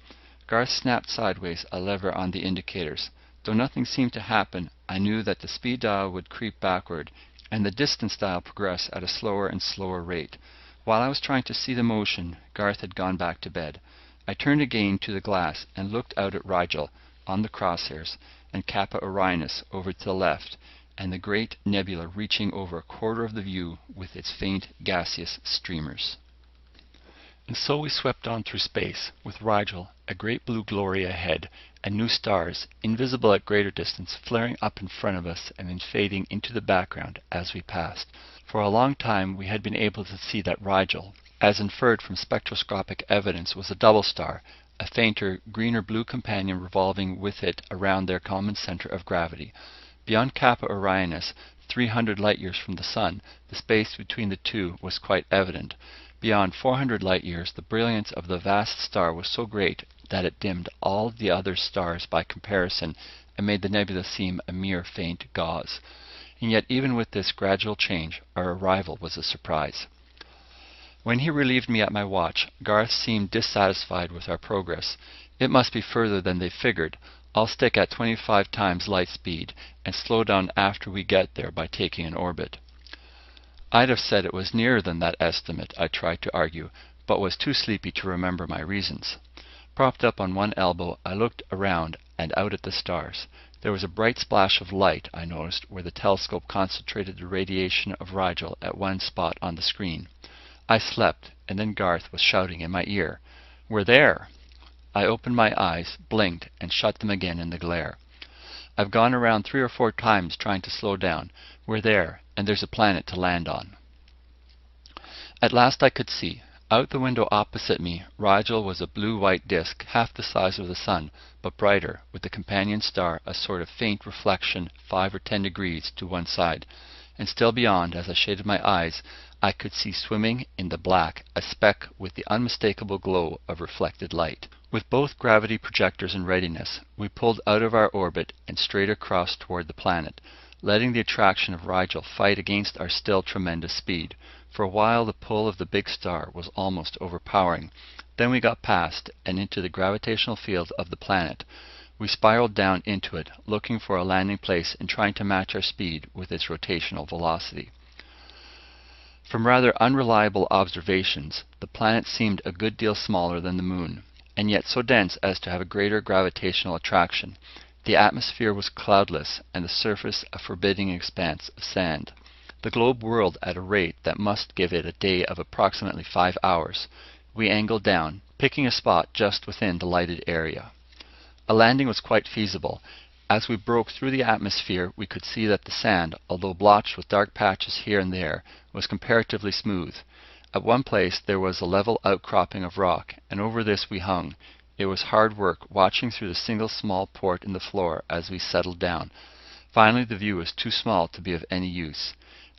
Garth snapped sideways a lever on the indicators. Though nothing seemed to happen, I knew that the speed dial would creep backward, and the distance dial progress at a slower and slower rate. While I was trying to see the motion, Garth had gone back to bed. I turned again to the glass and looked out at Rigel on the crosshairs, and Kappa Orionis over to the left, and the great nebula reaching over a quarter of the view with its faint gaseous streamers. And so we swept on through space, with Rigel, a great blue glory ahead, and new stars, invisible at greater distance, flaring up in front of us and then fading into the background as we passed. For a long time we had been able to see that Rigel, as inferred from spectroscopic evidence, was a double star, a fainter, greener-blue companion revolving with it around their common center of gravity. Beyond Kappa Orionis, 300 light-years from the Sun, the space between the two was quite evident. Beyond 400 light-years, the brilliance of the vast star was so great that it dimmed all the other stars by comparison and made the nebula seem a mere faint gauze. And yet even with this gradual change, our arrival was a surprise. When he relieved me at my watch, Garth seemed dissatisfied with our progress. It must be further than they figured. I'll stick at 25 times light speed and slow down after we get there by taking an orbit. I'd have said it was nearer than that estimate, I tried to argue, but was too sleepy to remember my reasons. Propped up on one elbow, I looked around and out at the stars. There was a bright splash of light, I noticed, where the telescope concentrated the radiation of Rigel at one spot on the screen. I slept, and then Garth was shouting in my ear, "We're there!" I opened my eyes, blinked, and shut them again in the glare. I've gone around 3 or 4 times trying to slow down. We're there, and there's a planet to land on. At last I could see. Out the window opposite me, Rigel was a blue-white disk, half the size of the Sun, but brighter, with the companion star a sort of faint reflection 5 or 10 degrees to one side. And still beyond, as I shaded my eyes, I could see swimming in the black a speck with the unmistakable glow of reflected light. With both gravity projectors in readiness, we pulled out of our orbit and straight across toward the planet, letting the attraction of Rigel fight against our still tremendous speed. For a while the pull of the big star was almost overpowering. Then we got past and into the gravitational field of the planet. We spiraled down into it, looking for a landing place and trying to match our speed with its rotational velocity. From rather unreliable observations, the planet seemed a good deal smaller than the Moon, and yet so dense as to have a greater gravitational attraction. The atmosphere was cloudless, and the surface a forbidding expanse of sand. The globe whirled at a rate that must give it a day of approximately 5 hours. We angled down, picking a spot just within the lighted area. A landing was quite feasible. As we broke through the atmosphere, we could see that the sand, although blotched with dark patches here and there, was comparatively smooth. At one place there was a level outcropping of rock, and over this we hung. It was hard work watching through the single small port in the floor as we settled down. Finally the view was too small to be of any use.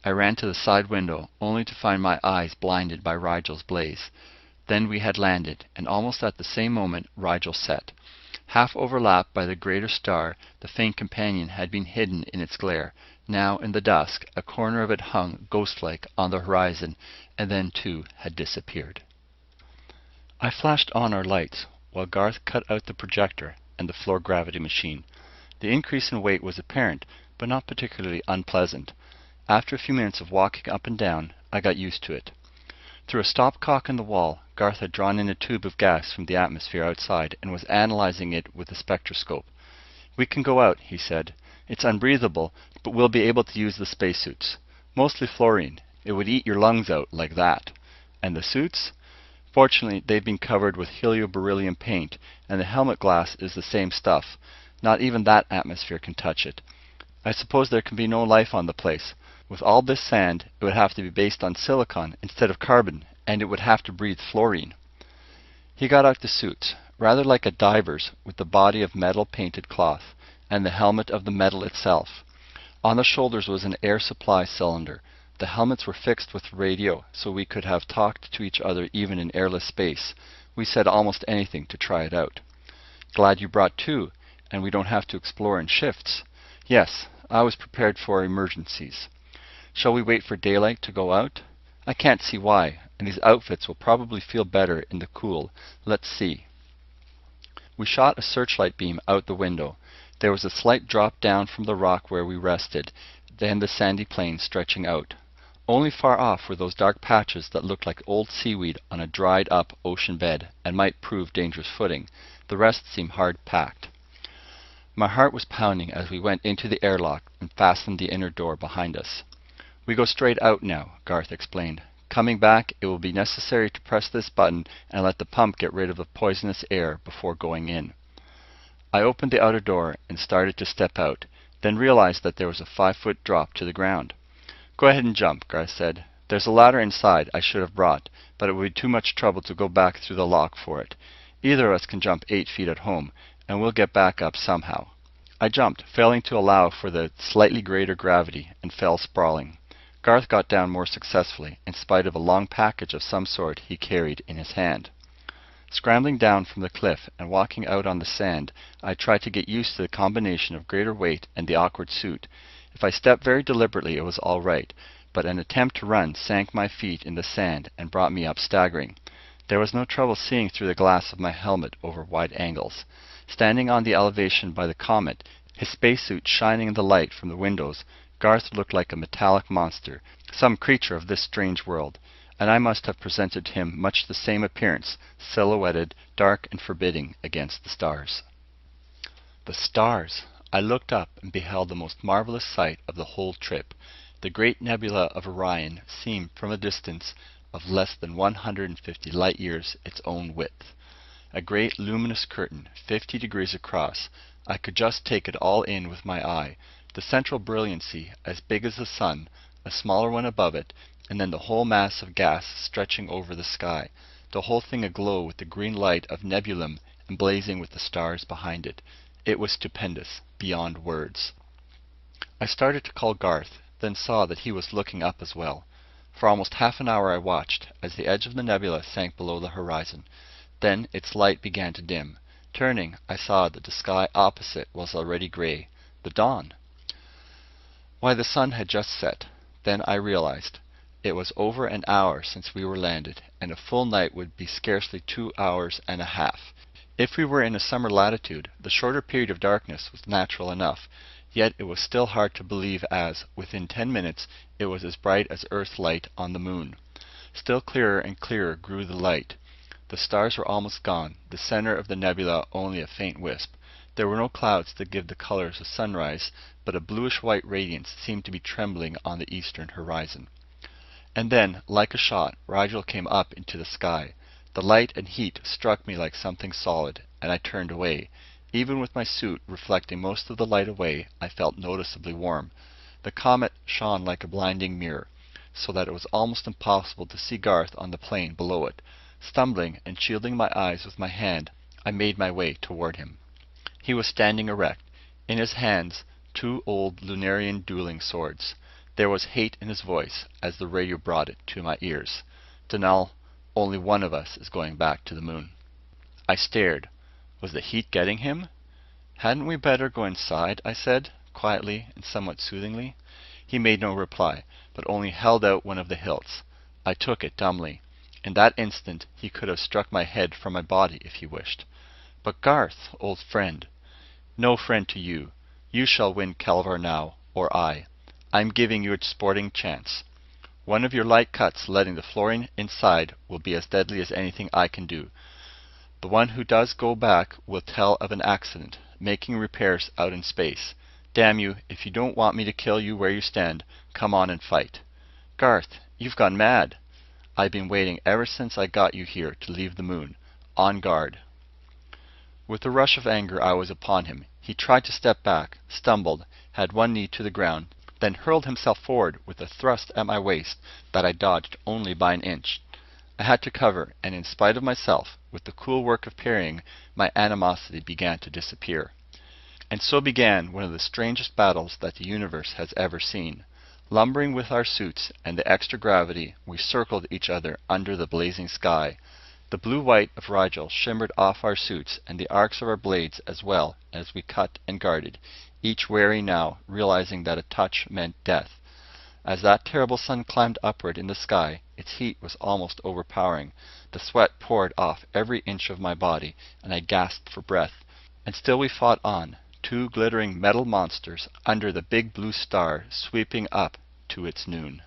I ran to the side window, only to find my eyes blinded by Rigel's blaze. Then we had landed, and almost at the same moment Rigel set. Half overlapped by the greater star, the faint companion had been hidden in its glare. Now, in the dusk, a corner of it hung ghost-like on the horizon, and then too had disappeared. I flashed on our lights, while Garth cut out the projector and the floor gravity machine. The increase in weight was apparent, but not particularly unpleasant. After a few minutes of walking up and down, I got used to it. Through a stopcock in the wall, Garth had drawn in a tube of gas from the atmosphere outside and was analyzing it with a spectroscope. "We can go out," he said. "It's unbreathable, but we'll be able to use the spacesuits. Mostly fluorine. It would eat your lungs out like that. And the suits? Fortunately, they've been covered with helioberyllium paint, and the helmet glass is the same stuff. Not even that atmosphere can touch it. I suppose there can be no life on the place. With all this sand, it would have to be based on silicon instead of carbon, and it would have to breathe fluorine." He got out the suits, rather like a diver's, with the body of metal painted cloth, and the helmet of the metal itself. On the shoulders was an air supply cylinder. The helmets were fixed with radio, so we could have talked to each other even in airless space. We said almost anything to try it out. "Glad you brought 2, and we don't have to explore in shifts." "Yes, I was prepared for emergencies." "Shall we wait for daylight to go out?" "I can't see why, and these outfits will probably feel better in the cool. Let's see." We shot a searchlight beam out the window. There was a slight drop down from the rock where we rested, then the sandy plain stretching out. Only far off were those dark patches that looked like old seaweed on a dried-up ocean bed, and might prove dangerous footing. The rest seemed hard-packed. My heart was pounding as we went into the airlock and fastened the inner door behind us. "We go straight out now," Garth explained. "Coming back, it will be necessary to press this button and let the pump get rid of the poisonous air before going in." I opened the outer door and started to step out, then realized that there was a 5-foot drop to the ground. Go ahead and jump, Garth said. There's a ladder inside I should have brought, but it would be too much trouble to go back through the lock for it. Either of us can jump 8 feet at home, and we'll get back up somehow. I jumped, failing to allow for the slightly greater gravity, and fell sprawling. Garth got down more successfully, in spite of a long package of some sort he carried in his hand. Scrambling down from the cliff and walking out on the sand, I tried to get used to the combination of greater weight and the awkward suit. If I stepped very deliberately, it was all right, but an attempt to run sank my feet in the sand and brought me up staggering. There was no trouble seeing through the glass of my helmet over wide angles. Standing on the elevation by the comet, his spacesuit shining in the light from the windows, Garth looked like a metallic monster, some creature of this strange world, and I must have presented him much the same appearance, silhouetted, dark and forbidding against the stars. The stars! I looked up and beheld the most marvelous sight of the whole trip. The great nebula of Orion seemed from a distance of less than 150 light years its own width. A great luminous curtain, 50 degrees across. I could just take it all in with my eye. The central brilliancy, as big as the sun, a smaller one above it, and then the whole mass of gas stretching over the sky, the whole thing aglow with the green light of nebulum and blazing with the stars behind it. It was stupendous, beyond words. I started to call Garth, then saw that he was looking up as well. For almost half an hour I watched, as the edge of the nebula sank below the horizon. Then its light began to dim. Turning, I saw that the sky opposite was already grey. The dawn! Why, the sun had just set. Then I realized. It was over an hour since we were landed, and a full night would be scarcely 2 hours and a half. If we were in a summer latitude, the shorter period of darkness was natural enough, yet it was still hard to believe as, within 10 minutes, it was as bright as Earth light on the moon. Still clearer and clearer grew the light. The stars were almost gone, the center of the nebula only a faint wisp. There were no clouds to give the colors of sunrise, but a bluish-white radiance seemed to be trembling on the eastern horizon. And then, like a shot, Rigel came up into the sky. The light and heat struck me like something solid, and I turned away. Even with my suit reflecting most of the light away, I felt noticeably warm. The comet shone like a blinding mirror, so that it was almost impossible to see Garth on the plain below it. Stumbling and shielding my eyes with my hand, I made my way toward him. He was standing erect, in his hands 2 old Lunarian dueling swords. There was hate in his voice as the radio brought it to my ears. Denal, only one of us is going back to the moon. I stared. Was the heat getting him? Hadn't we better go inside? I said, quietly and somewhat soothingly. He made no reply, but only held out one of the hilts. I took it dumbly. In that instant he could have struck my head from my body if he wished. But Garth, old friend. No friend to you. You shall win Kelvar now, or I. I'm giving you a sporting chance. One of your light cuts letting the fluorine inside will be as deadly as anything I can do. The one who does go back will tell of an accident, making repairs out in space. Damn you, if you don't want me to kill you where you stand, come on and fight. Garth, you've gone mad. I've been waiting ever since I got you here to leave the moon. On guard. With a rush of anger I was upon him. He tried to step back, stumbled, had one knee to the ground, then hurled himself forward with a thrust at my waist that I dodged only by an inch. I had to cover, and in spite of myself, with the cool work of parrying, my animosity began to disappear. And so began one of the strangest battles that the universe has ever seen. Lumbering with our suits and the extra gravity, we circled each other under the blazing sky. The blue-white of Rigel shimmered off our suits and the arcs of our blades as well as we cut and guarded, each wary now, realizing that a touch meant death. As that terrible sun climbed upward in the sky, its heat was almost overpowering. The sweat poured off every inch of my body, and I gasped for breath. And still we fought on, 2 glittering metal monsters under the big blue star sweeping up to its noon.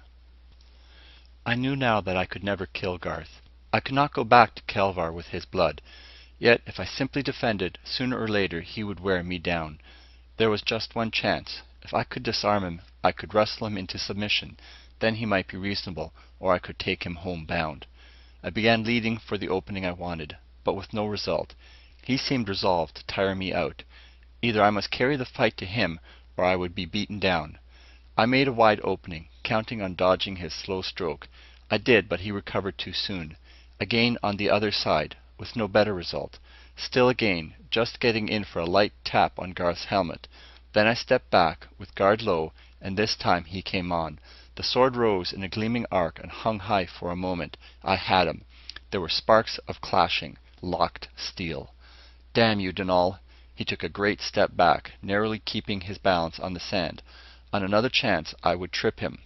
I knew now that I could never kill Garth. I could not go back to Kelvar with his blood. Yet if I simply defended, sooner or later he would wear me down. There was just one chance. If I could disarm him, I could wrestle him into submission. Then he might be reasonable, or I could take him home bound. I began leading for the opening I wanted, but with no result. He seemed resolved to tire me out. Either I must carry the fight to him, or I would be beaten down. I made a wide opening, counting on dodging his slow stroke. I did, but he recovered too soon. Again on the other side, with no better result. Still again, just getting in for a light tap on Garth's helmet. Then I stepped back, with guard low, and this time he came on. The sword rose in a gleaming arc and hung high for a moment. I had him. There were sparks of clashing, locked steel. Damn you, Donal! He took a great step back, narrowly keeping his balance on the sand. On another chance I would trip him.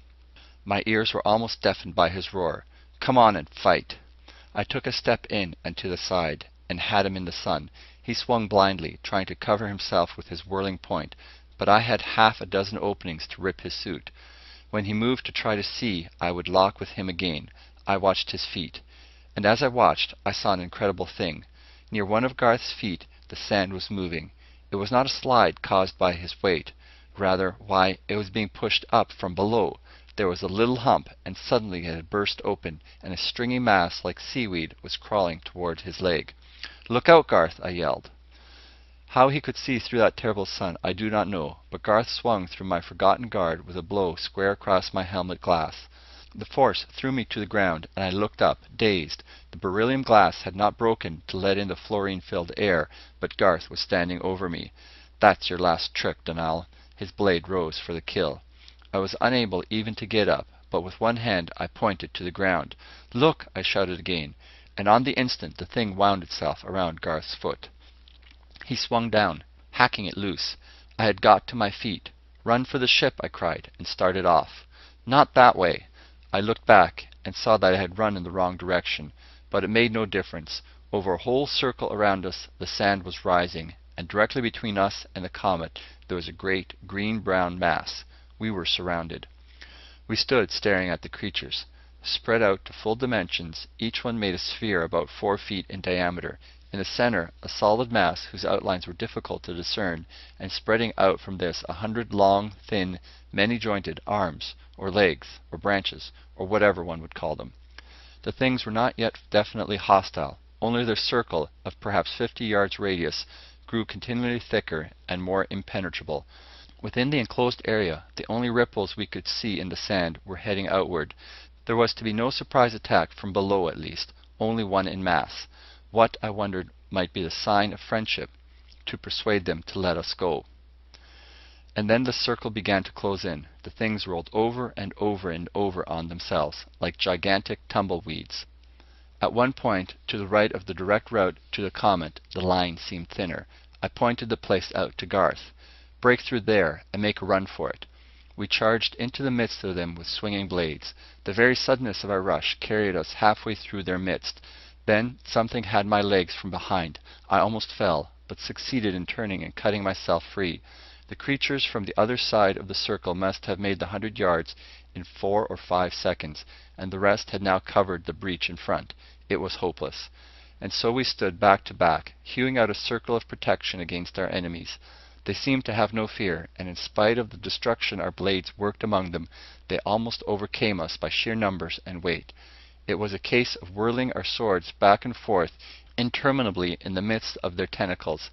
My ears were almost deafened by his roar. Come on and fight! I took a step in and to the side, and had him in the sun. He swung blindly, trying to cover himself with his whirling point, but I had half a dozen openings to rip his suit. When he moved to try to see, I would lock with him again. I watched his feet. And as I watched, I saw an incredible thing. Near one of Garth's feet, the sand was moving. It was not a slide caused by his weight. Rather, why, it was being pushed up from below. There was a little hump, and suddenly it had burst open, and a stringy mass like seaweed was crawling toward his leg. "Look out, Garth!" I yelled. How he could see through that terrible sun, I do not know, but Garth swung through my forgotten guard with a blow square across my helmet glass. The force threw me to the ground, and I looked up, dazed. The beryllium glass had not broken to let in the fluorine-filled air, but Garth was standing over me. "That's your last trick, Donal." His blade rose for the kill. I was unable even to get up, but with one hand I pointed to the ground. "Look!" I shouted again, and on the instant the thing wound itself around Garth's foot. He swung down, hacking it loose. I had got to my feet. "Run for the ship!" I cried, and started off. "Not that way!" I looked back, and saw that I had run in the wrong direction, but it made no difference. Over a whole circle around us the sand was rising, and directly between us and the comet there was a great green-brown mass. We were surrounded. We stood staring at the creatures. Spread out to full dimensions, each one made a sphere about 4 feet in diameter. In the center, a solid mass whose outlines were difficult to discern, and spreading out from this 100 long, thin, many-jointed arms, or legs, or branches, or whatever one would call them. The things were not yet definitely hostile, only their circle, of perhaps 50 yards radius, grew continually thicker and more impenetrable. Within the enclosed area, the only ripples we could see in the sand were heading outward. There was to be no surprise attack from below at least, only one in mass. What, I wondered, might be the sign of friendship, to persuade them to let us go. And then the circle began to close in. The things rolled over and over and over on themselves, like gigantic tumbleweeds. At one point, to the right of the direct route to the comet, the line seemed thinner. I pointed the place out to Garth. "Break through there, and make a run for it." We charged into the midst of them with swinging blades. The very suddenness of our rush carried us halfway through their midst. Then something had my legs from behind. I almost fell, but succeeded in turning and cutting myself free. The creatures from the other side of the circle must have made the 100 yards in 4 or 5 seconds, and the rest had now covered the breach in front. It was hopeless. And so we stood back to back, hewing out a circle of protection against our enemies. They seemed to have no fear, and in spite of the destruction our blades worked among them, they almost overcame us by sheer numbers and weight. It was a case of whirling our swords back and forth interminably in the midst of their tentacles.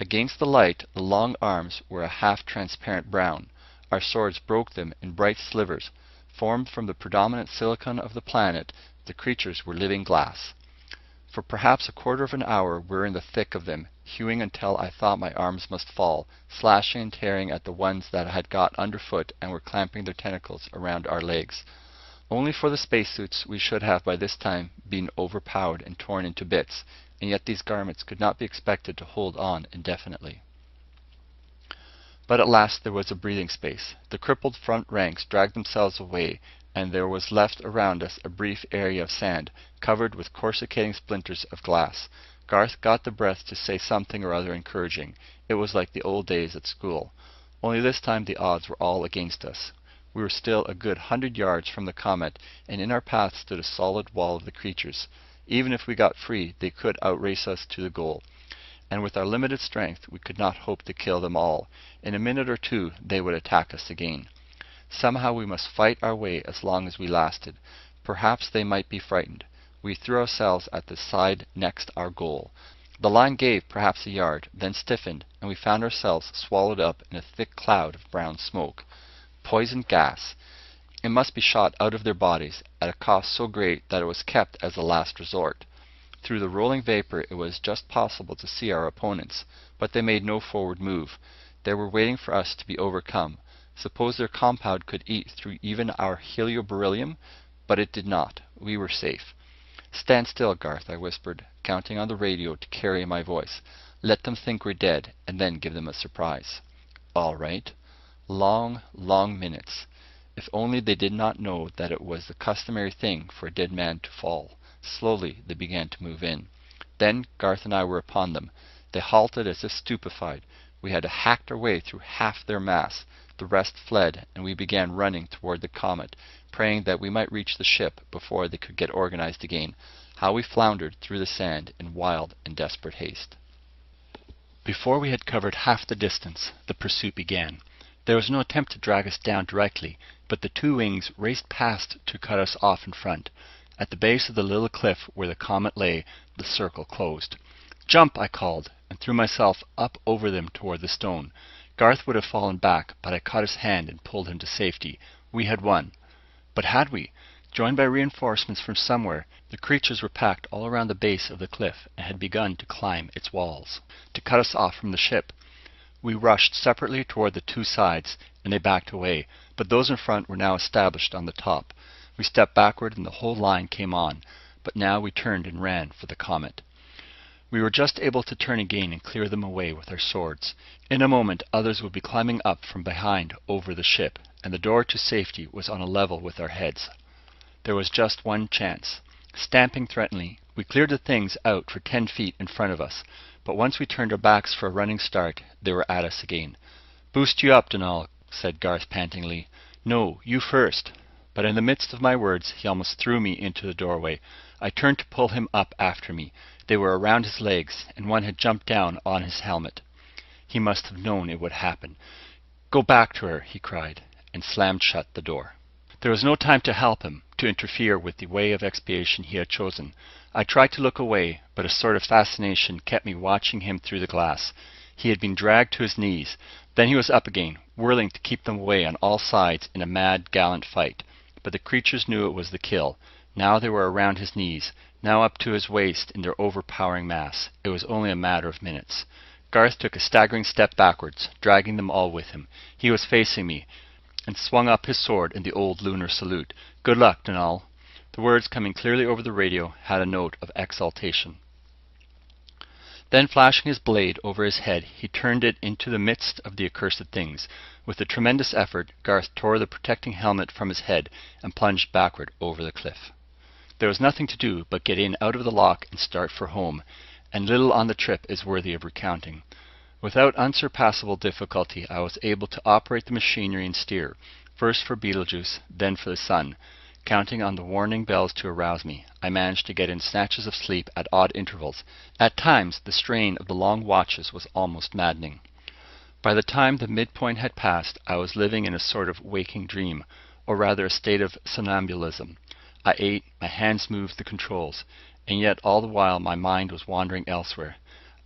Against the light, the long arms were a half-transparent brown. Our swords broke them in bright slivers. Formed from the predominant silicon of the planet, the creatures were living glass. For perhaps a quarter of an hour we were in the thick of them, hewing until I thought my arms must fall, slashing and tearing at the ones that had got underfoot and were clamping their tentacles around our legs. Only for the spacesuits we should have by this time been overpowered and torn into bits, and yet these garments could not be expected to hold on indefinitely. But at last there was a breathing space. The crippled front ranks dragged themselves away, and there was left around us a brief area of sand, covered with coruscating splinters of glass. Garth got the breath to say something or other encouraging. It was like the old days at school. Only this time the odds were all against us. We were still a good 100 yards from the comet, and in our path stood a solid wall of the creatures. Even if we got free, they could outrace us to the goal. And with our limited strength, we could not hope to kill them all. In a minute or two, they would attack us again. Somehow we must fight our way as long as we lasted. Perhaps they might be frightened. We threw ourselves at the side next our goal. The line gave perhaps a yard, then stiffened, and we found ourselves swallowed up in a thick cloud of brown smoke. Poison gas. It must be shot out of their bodies at a cost so great that it was kept as a last resort. Through the rolling vapor it was just possible to see our opponents, but they made no forward move. They were waiting for us to be overcome. Suppose their compound could eat through even our helioberyllium? But it did not. We were safe. "Stand still, Garth," I whispered, counting on the radio to carry my voice. "Let them think we're dead, and then give them a surprise." All right. Long, long minutes. If only they did not know that it was the customary thing for a dead man to fall. Slowly they began to move in. Then Garth and I were upon them. They halted as if stupefied. We had hacked our way through half their mass. The rest fled, and we began running toward the comet, praying that we might reach the ship before they could get organized again. How we floundered through the sand in wild and desperate haste. Before we had covered half the distance, the pursuit began. There was no attempt to drag us down directly, but the two wings raced past to cut us off in front. At the base of the little cliff where the comet lay, the circle closed. "Jump!" I called, and threw myself up over them toward the stone. Garth would have fallen back, but I caught his hand and pulled him to safety. We had won. But had we? Joined by reinforcements from somewhere, the creatures were packed all around the base of the cliff and had begun to climb its walls, to cut us off from the ship. We rushed separately toward the two sides, and they backed away, but those in front were now established on the top. We stepped backward and the whole line came on, but now we turned and ran for the comet. We were just able to turn again and clear them away with our swords. In a moment others would be climbing up from behind over the ship, and the door to safety was on a level with our heads. There was just one chance. Stamping threateningly, we cleared the things out for 10 feet in front of us, but once we turned our backs for a running start, they were at us again. "Boost you up, Donal," said Garth pantingly. "No, you first." But in the midst of my words, he almost threw me into the doorway. I turned to pull him up after me. They were around his legs, and one had jumped down on his helmet. He must have known it would happen. "Go back to her," he cried, and slammed shut the door. There was no time to help him, to interfere with the way of expiation he had chosen. I tried to look away, but a sort of fascination kept me watching him through the glass. He had been dragged to his knees. Then he was up again, whirling to keep them away on all sides in a mad, gallant fight. But the creatures knew it was the kill. Now they were around his knees, now up to his waist in their overpowering mass. It was only a matter of minutes. Garth took a staggering step backwards, dragging them all with him. He was facing me, and swung up his sword in the old lunar salute. "Good luck, Donal." The words, coming clearly over the radio, had a note of exultation. Then, flashing his blade over his head, he turned it into the midst of the accursed things. With a tremendous effort, Garth tore the protecting helmet from his head and plunged backward over the cliff. There was nothing to do but get in out of the lock and start for home, and little on the trip is worthy of recounting. Without unsurpassable difficulty, I was able to operate the machinery and steer, first for Betelgeuse, then for the sun. Counting on the warning bells to arouse me, I managed to get in snatches of sleep at odd intervals. At times, the strain of the long watches was almost maddening. By the time the midpoint had passed, I was living in a sort of waking dream, or rather a state of somnambulism. I ate, my hands moved the controls, and yet all the while my mind was wandering elsewhere,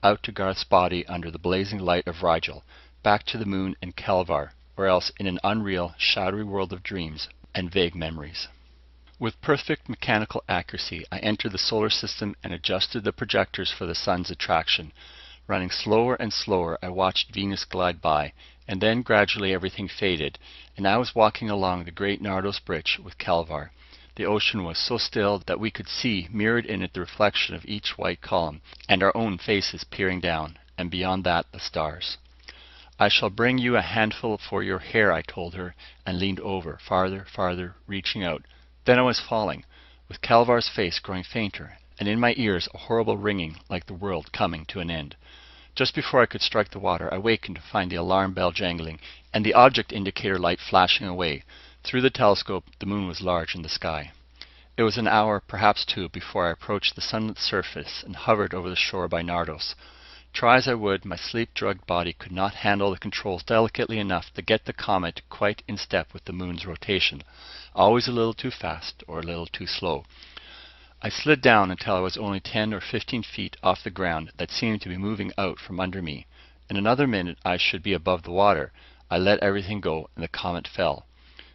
out to Garth's body under the blazing light of Rigel, back to the moon and Kelvar, or else in an unreal, shadowy world of dreams and vague memories. With perfect mechanical accuracy, I entered the solar system and adjusted the projectors for the sun's attraction. Running slower and slower, I watched Venus glide by, and then gradually everything faded, and I was walking along the great Nardos Bridge with Kelvar. The ocean was so still that we could see mirrored in it the reflection of each white column, and our own faces peering down, and beyond that the stars. "I shall bring you a handful for your hair," I told her, and leaned over, farther, farther, reaching out. Then I was falling, with Kelvar's face growing fainter, and in my ears a horrible ringing like the world coming to an end. Just before I could strike the water, I wakened to find the alarm bell jangling, and the object indicator light flashing away. Through the telescope, the moon was large in the sky. It was an hour, perhaps two, before I approached the sunlit surface and hovered over the shore by Nardos. Try as I would, my sleep-drugged body could not handle the controls delicately enough to get the comet quite in step with the moon's rotation, always a little too fast or a little too slow. I slid down until I was only 10 or 15 feet off the ground that seemed to be moving out from under me. In another minute I should be above the water. I let everything go, and the comet fell.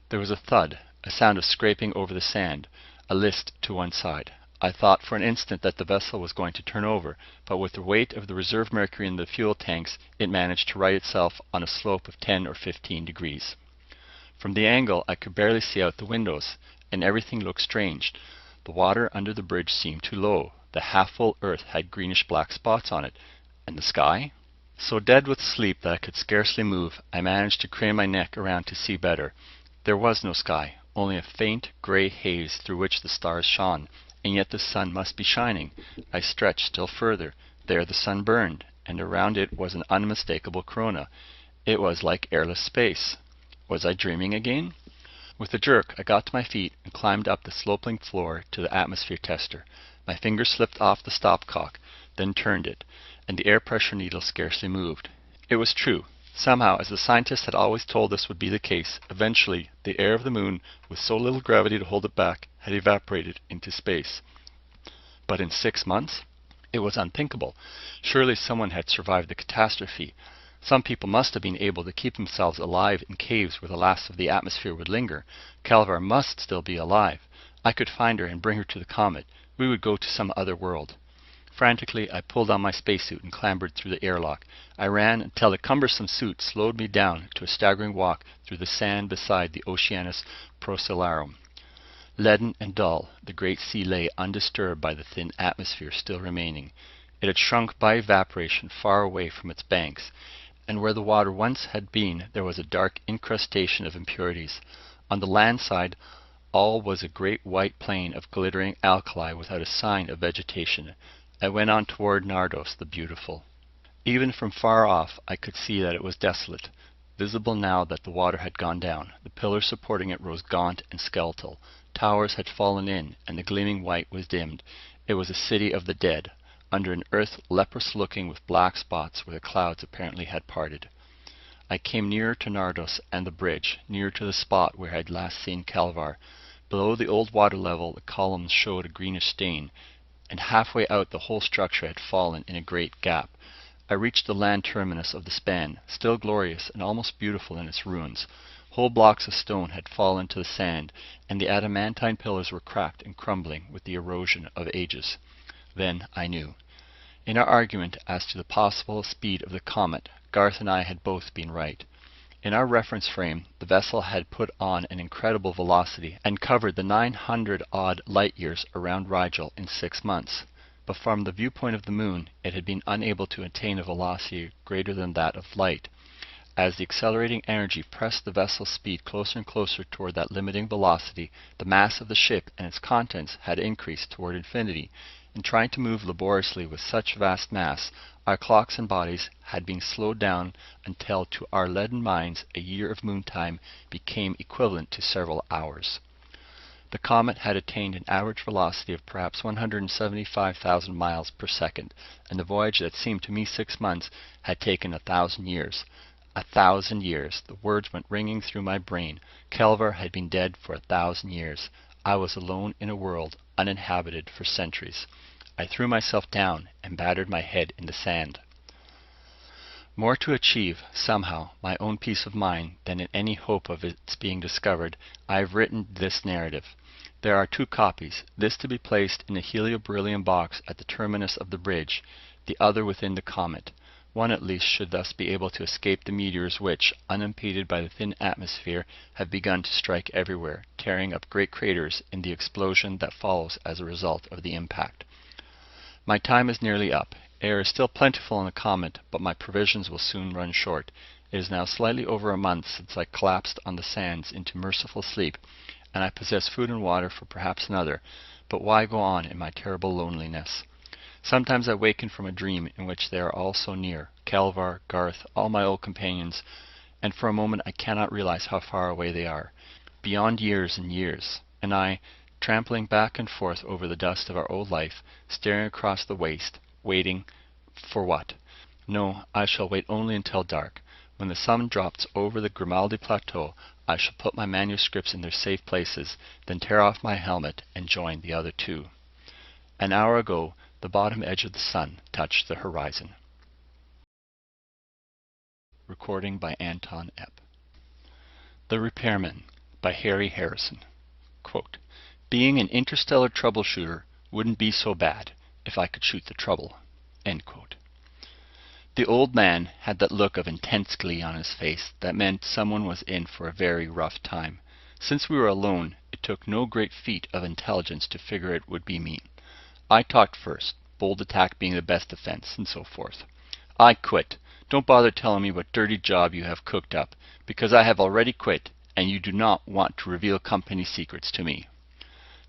There was a thud, a sound of scraping over the sand, a list to one side. I thought for an instant that the vessel was going to turn over, but with the weight of the reserve mercury in the fuel tanks, it managed to right itself on a slope of 10 or 15 degrees. From the angle, I could barely see out the windows, and everything looked strange. The water under the bridge seemed too low. The half-full earth had greenish-black spots on it. And the sky? So dead with sleep that I could scarcely move, I managed to crane my neck around to see better. There was no sky, only a faint grey haze through which the stars shone, and yet the sun must be shining. I stretched still further. There the sun burned, and around it was an unmistakable corona. It was like airless space. Was I dreaming again? With a jerk, I got to my feet and climbed up the sloping floor to the atmosphere tester. My fingers slipped off the stopcock, then turned it, and the air pressure needle scarcely moved. It was true. Somehow, as the scientists had always told us would be the case, eventually the air of the moon, with so little gravity to hold it back, had evaporated into space. But in 6 months? It was unthinkable. Surely someone had survived the catastrophe. Some people must have been able to keep themselves alive in caves where the last of the atmosphere would linger. Calvar must still be alive. I could find her and bring her to the comet. We would go to some other world. Frantically, I pulled on my spacesuit and clambered through the airlock. I ran until the cumbersome suit slowed me down to a staggering walk through the sand beside the Oceanus Procellarum. Leaden and dull, the great sea lay undisturbed by the thin atmosphere still remaining. It had shrunk by evaporation far away from its banks, and where the water once had been there was a dark incrustation of impurities. On the land side, all was a great white plain of glittering alkali without a sign of vegetation. I went on toward Nardos the Beautiful. Even from far off I could see that it was desolate. Visible now that the water had gone down, the pillars supporting it rose gaunt and skeletal. Towers had fallen in, and the gleaming white was dimmed. It was a city of the dead, under an earth leprous-looking with black spots where the clouds apparently had parted. I came nearer to Nardos and the bridge, nearer to the spot where I had last seen Calvar. Below the old water level the columns showed a greenish stain, and halfway out the whole structure had fallen in a great gap. I reached the land terminus of the span, still glorious and almost beautiful in its ruins. Whole blocks of stone had fallen to the sand, and the adamantine pillars were cracked and crumbling with the erosion of ages. Then I knew. In our argument as to the possible speed of the comet, Garth and I had both been right. In our reference frame, the vessel had put on an incredible velocity and covered the 900-odd light-years around Rigel in 6 months. But from the viewpoint of the moon, it had been unable to attain a velocity greater than that of light. As the accelerating energy pressed the vessel's speed closer and closer toward that limiting velocity, the mass of the ship and its contents had increased toward infinity. In trying to move laboriously with such vast mass, our clocks and bodies had been slowed down until to our leaden minds a year of moon time became equivalent to several hours. The comet had attained an average velocity of perhaps 175,000 miles per second, and the voyage that seemed to me 6 months had taken 1,000 years. 1,000 years! The words went ringing through my brain. Calvar had been dead for 1,000 years. I was alone in a world uninhabited for centuries. I threw myself down and battered my head in the sand. More to achieve, somehow, my own peace of mind than in any hope of its being discovered, I have written this narrative. There are 2 copies, this to be placed in a helioberyllium box at the terminus of the bridge, the other within the comet. One at least should thus be able to escape the meteors which, unimpeded by the thin atmosphere, have begun to strike everywhere, tearing up great craters in the explosion that follows as a result of the impact. My time is nearly up. Air is still plentiful on the comet, but my provisions will soon run short. It is now slightly over a month since I collapsed on the sands into merciful sleep, and I possess food and water for perhaps another. But why go on in my terrible loneliness? Sometimes I waken from a dream in which they are all so near, Calvar, Garth, all my old companions, and for a moment I cannot realize how far away they are, beyond years and years, and I, trampling back and forth over the dust of our old life, staring across the waste, waiting for what? No, I shall wait only until dark. When the sun drops over the Grimaldi Plateau, I shall put my manuscripts in their safe places, then tear off my helmet and join the other 2. An hour ago, the bottom edge of the sun touched the horizon. Recording by Anton Epp. The Repairman by Harry Harrison. Quote, "Being an interstellar troubleshooter wouldn't be so bad if I could shoot the trouble." End quote. The old man had that look of intense glee on his face that meant someone was in for a very rough time. Since we were alone, it took no great feat of intelligence to figure it would be me. I talked first, bold attack being the best defense, and so forth. "I quit. Don't bother telling me what dirty job you have cooked up, because I have already quit, and you do not want to reveal company secrets to me."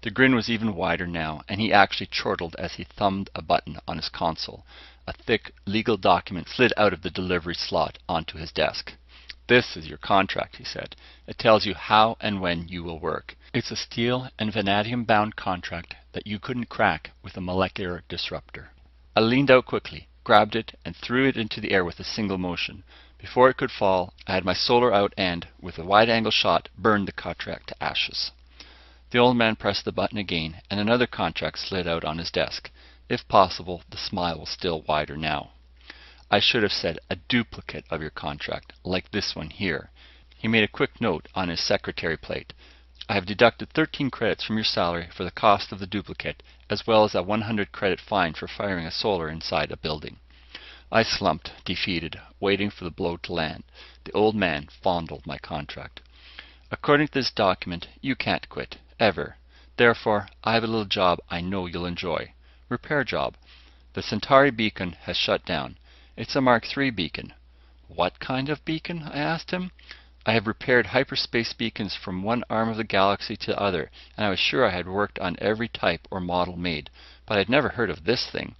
The grin was even wider now, and he actually chortled as he thumbed a button on his console. A thick legal document slid out of the delivery slot onto his desk. "This is your contract," he said. "It tells you how and when you will work. It's a steel and vanadium bound contract that you couldn't crack with a molecular disruptor." I leaned out quickly, grabbed it, and threw it into the air with a single motion. Before it could fall, I had my solar out and, with a wide-angle shot, burned the contract to ashes. The old man pressed the button again, and another contract slid out on his desk. If possible, the smile was still wider now. "I should have said a duplicate of your contract, like this one here." He made a quick note on his secretary plate. "I have deducted 13 credits from your salary for the cost of the duplicate, as well as a 100 credit fine for firing a solar inside a building." I slumped, defeated, waiting for the blow to land. The old man fondled my contract. "According to this document, you can't quit, ever. Therefore, I have a little job I know you'll enjoy. Repair job. The Centauri beacon has shut down. It's a Mark III beacon." "What kind of beacon?" I asked him. I have repaired hyperspace beacons from one arm of the galaxy to the other, and I was sure I had worked on every type or model made, but I had never heard of this thing.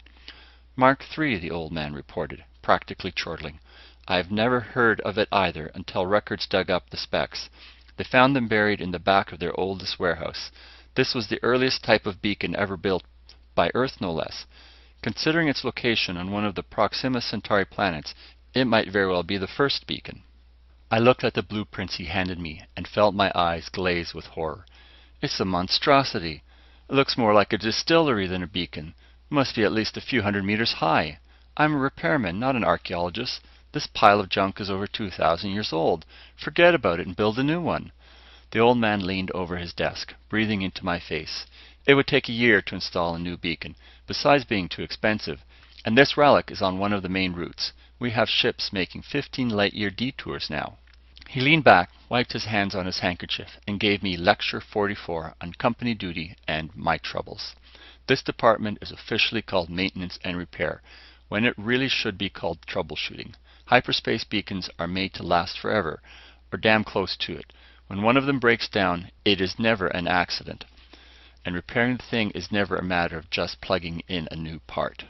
"Mark III," the old man reported, practically chortling. "I have never heard of it either until records dug up the specs. They found them buried in the back of their oldest warehouse. This was the earliest type of beacon ever built, by Earth no less. Considering its location on one of the Proxima Centauri planets, it might very well be the first beacon." I looked at the blueprints he handed me and felt my eyes glaze with horror. "It's a monstrosity. It looks more like a distillery than a beacon. It must be at least a few hundred meters high. I'm a repairman, not an archaeologist. This pile of junk is over 2,000 years old. Forget about it and build a new one." The old man leaned over his desk, breathing into my face. "It would take a year to install a new beacon, besides being too expensive. And this relic is on one of the main routes. We have ships making 15 light-year detours now." He leaned back, wiped his hands on his handkerchief, and gave me Lecture 44 on company duty and my troubles. "This department is officially called Maintenance and Repair, when it really should be called Troubleshooting. Hyperspace beacons are made to last forever, or damn close to it. When one of them breaks down, it is never an accident. And repairing the thing is never a matter of just plugging in a new part."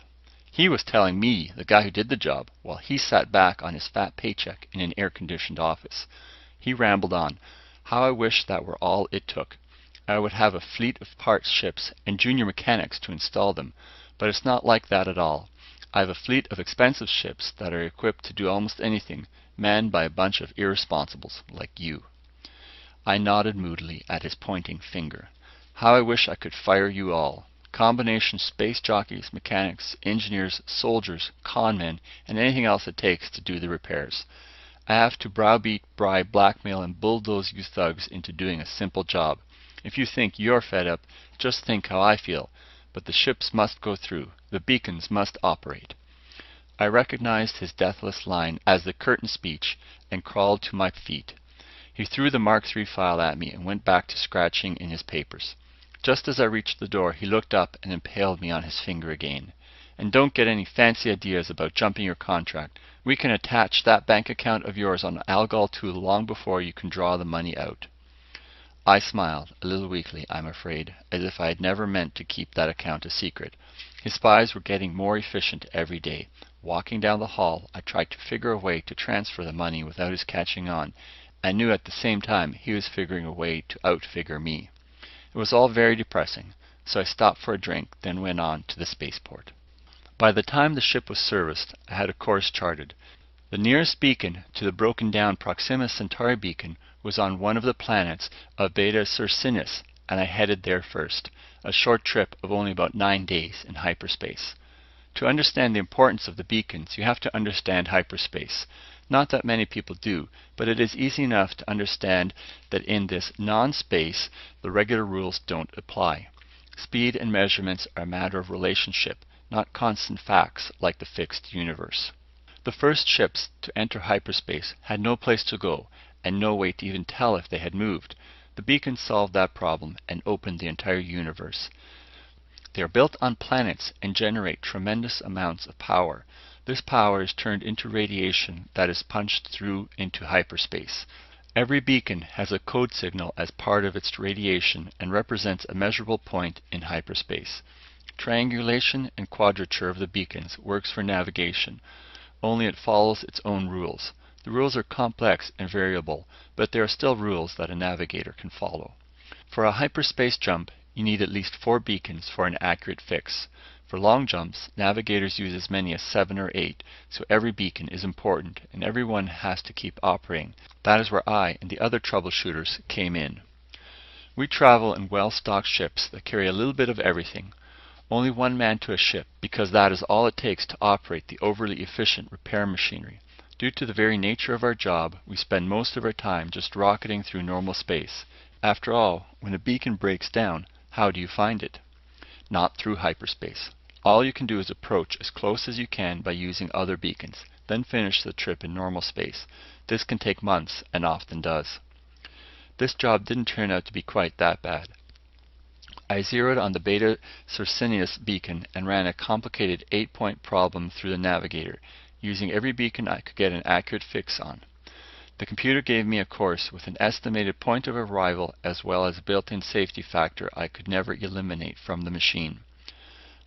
He was telling me, the guy who did the job, while he sat back on his fat paycheck in an air-conditioned office. He rambled on. "How I wish that were all it took. I would have a fleet of parts ships and junior mechanics to install them. But it's not like that at all. I have a fleet of expensive ships that are equipped to do almost anything, manned by a bunch of irresponsibles like you." I nodded moodily at his pointing finger. "How I wish I could fire you all. Combination space jockeys, mechanics, engineers, soldiers, con men, and anything else it takes to do the repairs. I have to browbeat, bribe, blackmail, and bulldoze you thugs into doing a simple job. If you think you're fed up, just think how I feel. But the ships must go through. The beacons must operate." I recognized his deathless line as the curtain speech and crawled to my feet. He threw the Mark III file at me and went back to scratching in his papers. Just as I reached the door, he looked up and impaled me on his finger again. "And don't get any fancy ideas about jumping your contract. We can attach that bank account of yours on Algol 2 long before you can draw the money out." I smiled, a little weakly, I'm afraid, as if I had never meant to keep that account a secret. His spies were getting more efficient every day. Walking down the hall, I tried to figure a way to transfer the money without his catching on, and knew at the same time he was figuring a way to outfigure me. It was all very depressing, so I stopped for a drink, then went on to the spaceport. By the time the ship was serviced, I had a course charted. The nearest beacon to the broken-down Proxima Centauri beacon was on one of the planets of Beta Circinus, and I headed there first, a short trip of only about 9 days in hyperspace. To understand the importance of the beacons, you have to understand hyperspace. Not that many people do, but it is easy enough to understand that in this non-space, the regular rules don't apply. Speed and measurements are a matter of relationship, not constant facts like the fixed universe. The first ships to enter hyperspace had no place to go, and no way to even tell if they had moved. The beacon solved that problem and opened the entire universe. They are built on planets and generate tremendous amounts of power. This power is turned into radiation that is punched through into hyperspace. Every beacon has a code signal as part of its radiation and represents a measurable point in hyperspace. Triangulation and quadrature of the beacons works for navigation, only it follows its own rules. The rules are complex and variable, but there are still rules that a navigator can follow. For a hyperspace jump, you need at least 4 beacons for an accurate fix. For long jumps, navigators use as many as 7 or 8, so every beacon is important and everyone has to keep operating. That is where I and the other troubleshooters came in. We travel in well-stocked ships that carry a little bit of everything. Only 1 man to a ship, because that is all it takes to operate the overly efficient repair machinery. Due to the very nature of our job, we spend most of our time just rocketing through normal space. After all, when a beacon breaks down, how do you find it? Not through hyperspace. All you can do is approach as close as you can by using other beacons, then finish the trip in normal space. This can take months, and often does. This job didn't turn out to be quite that bad. I zeroed on the Beta Circinus beacon and ran a complicated 8-point problem through the navigator, using every beacon I could get an accurate fix on. The computer gave me a course with an estimated point of arrival as well as a built-in safety factor I could never eliminate from the machine.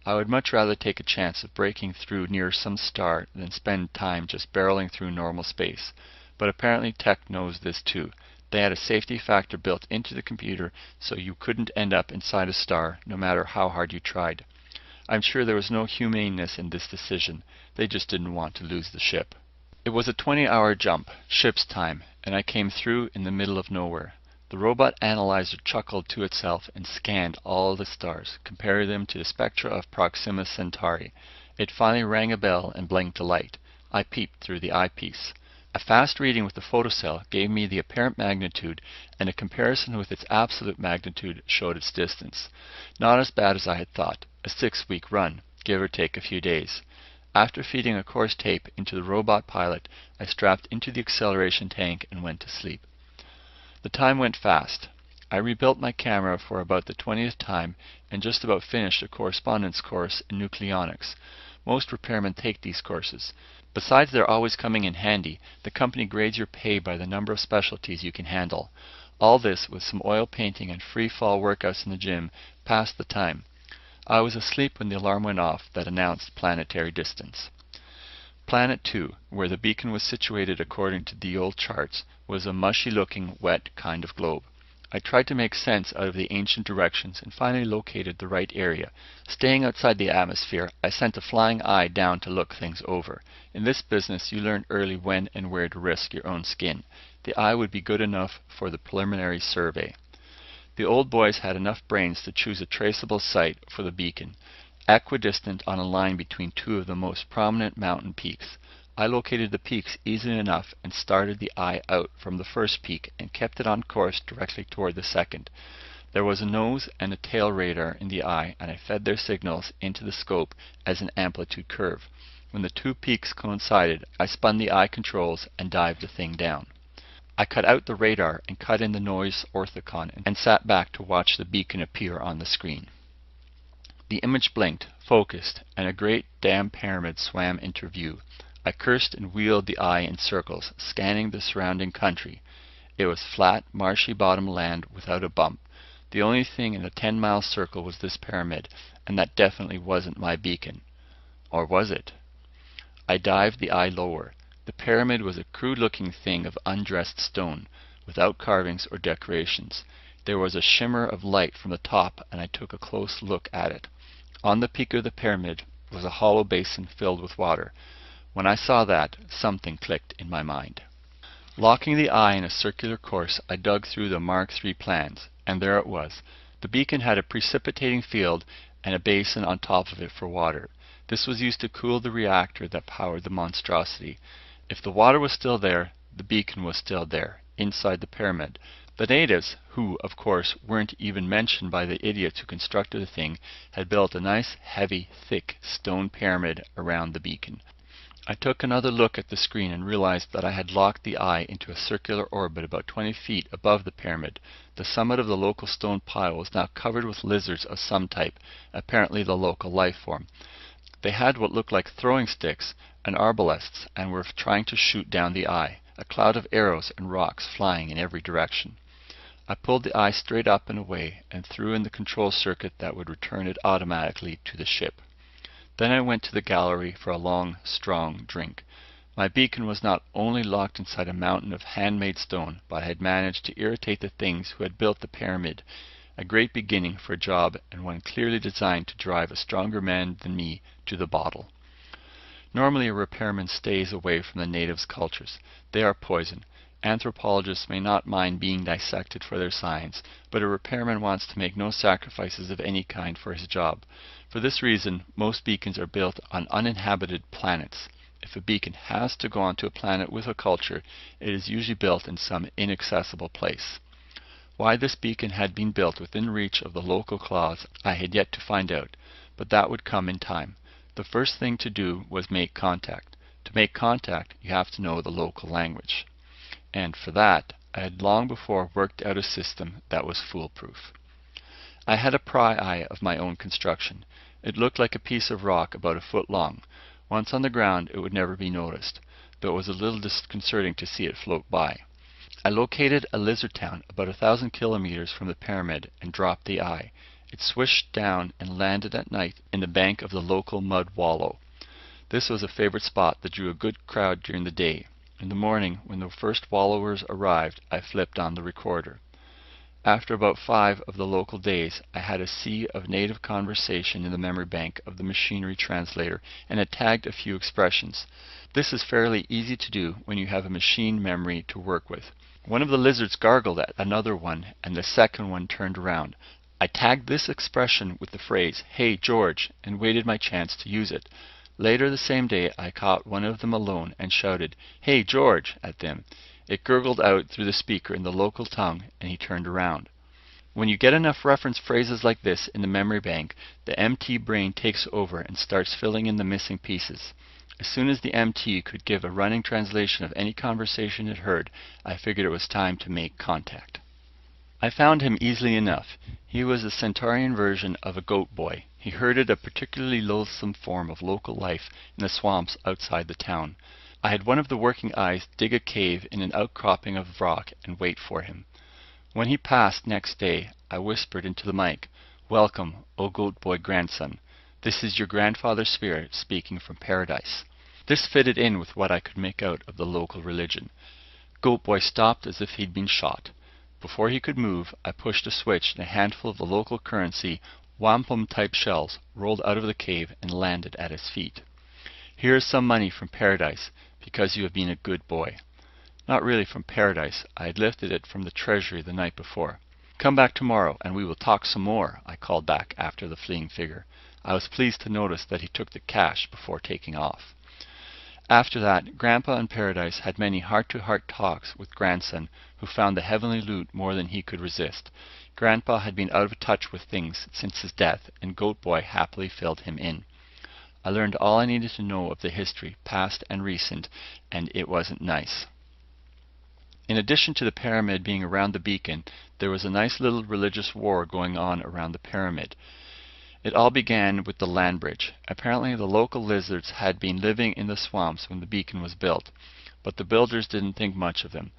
I would much rather take a chance of breaking through near some star than spend time just barreling through normal space. But apparently tech knows this too. They had a safety factor built into the computer so you couldn't end up inside a star no matter how hard you tried. I'm sure there was no humaneness in this decision. They just didn't want to lose the ship. It was a 20-hour jump, ship's time, and I came through in the middle of nowhere. The robot analyzer chuckled to itself and scanned all the stars, comparing them to the spectra of Proxima Centauri. It finally rang a bell and blinked a light. I peeped through the eyepiece. A fast reading with the photocell gave me the apparent magnitude, and a comparison with its absolute magnitude showed its distance. Not as bad as I had thought. A 6-week run, give or take a few days. After feeding a course tape into the robot pilot, I strapped into the acceleration tank and went to sleep. The time went fast. I rebuilt my camera for about the 20th time and just about finished a correspondence course in nucleonics. Most repairmen take these courses. Besides they're always coming in handy, the company grades your pay by the number of specialties you can handle. All this with some oil painting and free fall workouts in the gym passed the time. I was asleep when the alarm went off that announced planetary distance. Planet 2, where the beacon was situated according to the old charts, was a mushy-looking, wet kind of globe. I tried to make sense out of the ancient directions and finally located the right area. Staying outside the atmosphere, I sent a flying eye down to look things over. In this business, you learn early when and where to risk your own skin. The eye would be good enough for the preliminary survey. The old boys had enough brains to choose a traceable site for the beacon, equidistant on a line between 2 of the most prominent mountain peaks. I located the peaks easily enough and started the eye out from the first peak and kept it on course directly toward the second. There was a nose and a tail radar in the eye, and I fed their signals into the scope as an amplitude curve. When the 2 peaks coincided, I spun the eye controls and dived the thing down. I cut out the radar and cut in the noise orthicon and sat back to watch the beacon appear on the screen. The image blinked, focused, and a great damn pyramid swam into view. I cursed and wheeled the eye in circles, scanning the surrounding country. It was flat, marshy bottom land without a bump. The only thing in a 10-mile circle was this pyramid, and that definitely wasn't my beacon. Or was it? I dived the eye lower. The pyramid was a crude-looking thing of undressed stone, without carvings or decorations. There was a shimmer of light from the top, and I took a close look at it. On the peak of the pyramid was a hollow basin filled with water. When I saw that, something clicked in my mind. Locking the eye in a circular course, I dug through the Mark III plans, and there it was. The beacon had a precipitating field and a basin on top of it for water. This was used to cool the reactor that powered the monstrosity. If the water was still there, the beacon was still there, inside the pyramid. The natives, who, of course, weren't even mentioned by the idiots who constructed the thing, had built a nice, heavy, thick stone pyramid around the beacon. I took another look at the screen and realized that I had locked the eye into a circular orbit about 20 feet above the pyramid. The summit of the local stone pile was now covered with lizards of some type, apparently the local life form. They had what looked like throwing sticks and arbalests and were trying to shoot down the eye, a cloud of arrows and rocks flying in every direction. I pulled the eye straight up and away and threw in the control circuit that would return it automatically to the ship. Then I went to the gallery for a long, strong drink. My beacon was not only locked inside a mountain of handmade stone, but I had managed to irritate the things who had built the pyramid. A great beginning for a job, and one clearly designed to drive a stronger man than me to the bottle. Normally a repairman stays away from the natives' cultures. They are poison. Anthropologists may not mind being dissected for their science, but a repairman wants to make no sacrifices of any kind for his job. For this reason, most beacons are built on uninhabited planets. If a beacon has to go onto a planet with a culture, it is usually built in some inaccessible place. Why this beacon had been built within reach of the local claws, I had yet to find out, but that would come in time. The first thing to do was make contact. To make contact, you have to know the local language. And for that, I had long before worked out a system that was foolproof. I had a pry eye of my own construction. It looked like a piece of rock about a foot long. Once on the ground, it would never be noticed, though it was a little disconcerting to see it float by. I located a lizard town about 1,000 kilometers from the pyramid and dropped the eye. It swished down and landed at night in the bank of the local mud wallow. This was a favorite spot that drew a good crowd during the day. In the morning, when the first wallowers arrived, I flipped on the recorder. After about 5 of the local days, I had a sea of native conversation in the memory bank of the machinery translator and had tagged a few expressions. This is fairly easy to do when you have a machine memory to work with. One of the lizards gargled at another one, and the second one turned around. I tagged this expression with the phrase, "Hey George," and waited my chance to use it. Later the same day, I caught one of them alone and shouted, "Hey George," at them. It gurgled out through the speaker in the local tongue, and he turned around. When you get enough reference phrases like this in the memory bank, the MT brain takes over and starts filling in the missing pieces. As soon as the MT could give a running translation of any conversation it heard, I figured it was time to make contact. I found him easily enough. He was the Centaurian version of a goat boy. He herded a particularly loathsome form of local life in the swamps outside the town. I had one of the working eyes dig a cave in an outcropping of rock and wait for him. When he passed next day, I whispered into the mic, "Welcome, O goat boy grandson. This is your grandfather's spirit speaking from paradise." This fitted in with what I could make out of the local religion. Goat boy stopped as if he'd been shot. Before he could move, I pushed a switch and a handful of the local currency, wampum-type shells, rolled out of the cave and landed at his feet. "Here is some money from paradise, because you have been a good boy." Not really from paradise. I had lifted it from the treasury the night before. "Come back tomorrow, and we will talk some more," I called back after the fleeing figure. I was pleased to notice that he took the cash before taking off. After that, Grandpa in Paradise had many heart-to-heart talks with Grandson, who found the heavenly loot more than he could resist. Grandpa had been out of touch with things since his death, and Goat Boy happily filled him in. I learned all I needed to know of the history, past and recent, and it wasn't nice. In addition to the pyramid being around the beacon, there was a nice little religious war going on around the pyramid. It all began with the land bridge. Apparently the local lizards had been living in the swamps when the beacon was built, but the builders didn't think much of them.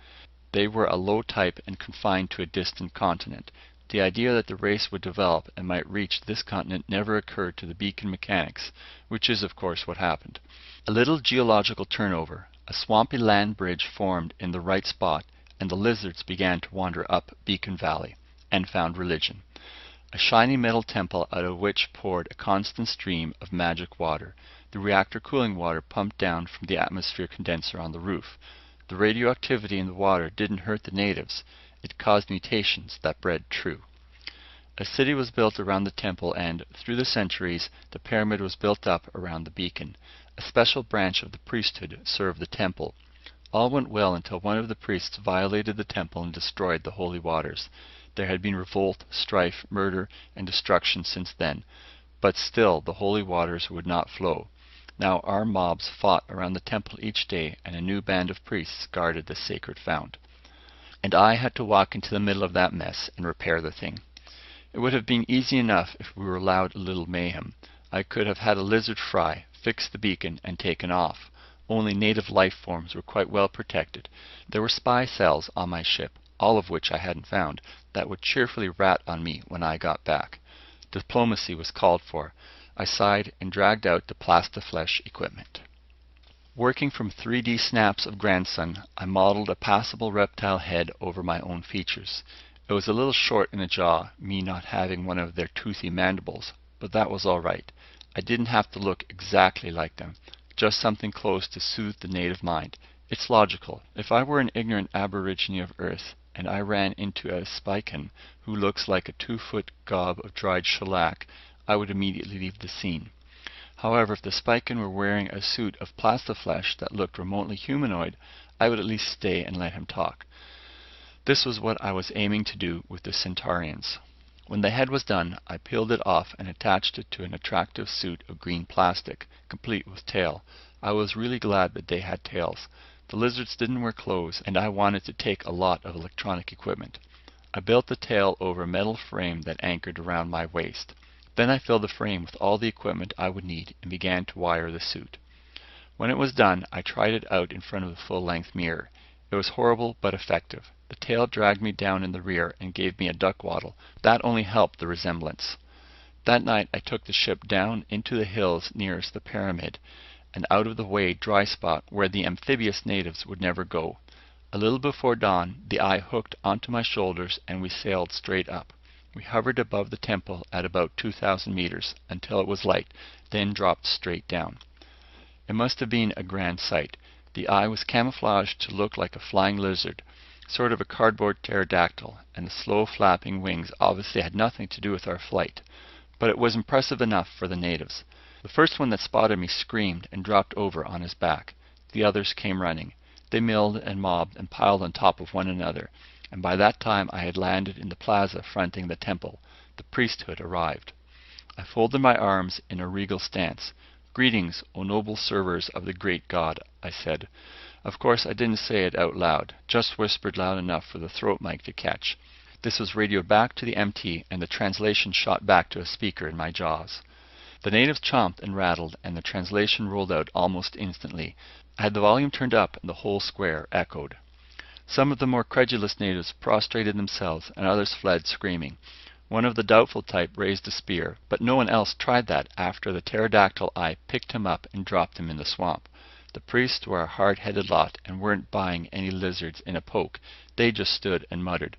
They were a low type and confined to a distant continent. The idea that the race would develop and might reach this continent never occurred to the beacon mechanics, which is of course what happened. A little geological turnover, a swampy land bridge formed in the right spot, and the lizards began to wander up Beacon Valley, and found religion. A shiny metal temple out of which poured a constant stream of magic water. The reactor cooling water pumped down from the atmosphere condenser on the roof. The radioactivity in the water didn't hurt the natives. It caused mutations that bred true. A city was built around the temple and, through the centuries, the pyramid was built up around the beacon. A special branch of the priesthood served the temple. All went well until one of the priests violated the temple and destroyed the holy waters. There had been revolt, strife, murder, and destruction since then, but still the holy waters would not flow. Now armed mobs fought around the temple each day, and a new band of priests guarded the sacred fount. And I had to walk into the middle of that mess and repair the thing. It would have been easy enough if we were allowed a little mayhem. I could have had a lizard fry, fixed the beacon, and taken off. Only native life forms were quite well protected. There were spy cells on my ship, all of which I hadn't found, that would cheerfully rat on me when I got back. Diplomacy was called for. I sighed and dragged out the plastiflesh equipment. Working from 3D snaps of Grandson, I modeled a passable reptile head over my own features. It was a little short in the jaw, me not having one of their toothy mandibles, but that was all right. I didn't have to look exactly like them, just something close to soothe the native mind. It's logical. If I were an ignorant aborigine of Earth, and I ran into a Spican who looks like a 2-foot gob of dried shellac, I would immediately leave the scene. However, if the Spican were wearing a suit of plastiflesh that looked remotely humanoid, I would at least stay and let him talk. This was what I was aiming to do with the Centaurians. When the head was done, I peeled it off and attached it to an attractive suit of green plastic, complete with tail. I was really glad that they had tails. The lizards didn't wear clothes, and I wanted to take a lot of electronic equipment. I built the tail over a metal frame that anchored around my waist. Then I filled the frame with all the equipment I would need and began to wire the suit. When it was done, I tried it out in front of the full-length mirror. It was horrible but effective. The tail dragged me down in the rear and gave me a duck waddle. That only helped the resemblance. That night I took the ship down into the hills nearest the pyramid, and out of the way dry spot where the amphibious natives would never go. A little before dawn, the eye hooked onto my shoulders and we sailed straight up. We hovered above the temple at about 2,000 meters until it was light, then dropped straight down. It must have been a grand sight. The eye was camouflaged to look like a flying lizard, sort of a cardboard pterodactyl, and the slow flapping wings obviously had nothing to do with our flight. But it was impressive enough for the natives. The first one that spotted me screamed and dropped over on his back. The others came running. They milled and mobbed and piled on top of one another, and by that time I had landed in the plaza fronting the temple. The priesthood arrived. I folded my arms in a regal stance. "Greetings, O noble servers of the great God," I said. Of course I didn't say it out loud, just whispered loud enough for the throat mic to catch. This was radioed back to the MT, and the translation shot back to a speaker in my jaws. The natives chomped and rattled, and the translation rolled out almost instantly. I had the volume turned up, and the whole square echoed. Some of the more credulous natives prostrated themselves, and others fled screaming. One of the doubtful type raised a spear, but no one else tried that after the pterodactyl eye picked him up and dropped him in the swamp. The priests were a hard-headed lot and weren't buying any lizards in a poke. They just stood and muttered.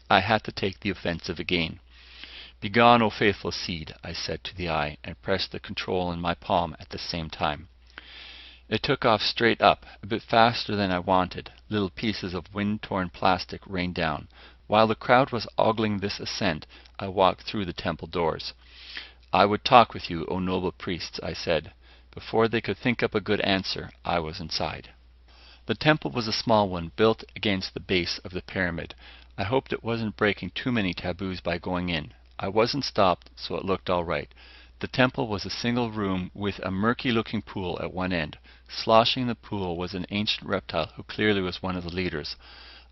I had to take the offensive again. "Begone, O faithful seed," I said to the eye, and pressed the control in my palm at the same time. It took off straight up, a bit faster than I wanted. Little pieces of wind-torn plastic rained down. While the crowd was ogling this ascent, I walked through the temple doors. "I would talk with you, O noble priests," I said. Before they could think up a good answer, I was inside. The temple was a small one, built against the base of the pyramid. I hoped it wasn't breaking too many taboos by going in. I wasn't stopped, so it looked all right. The temple was a single room with a murky-looking pool at one end. Sloshing in the pool was an ancient reptile who clearly was one of the leaders.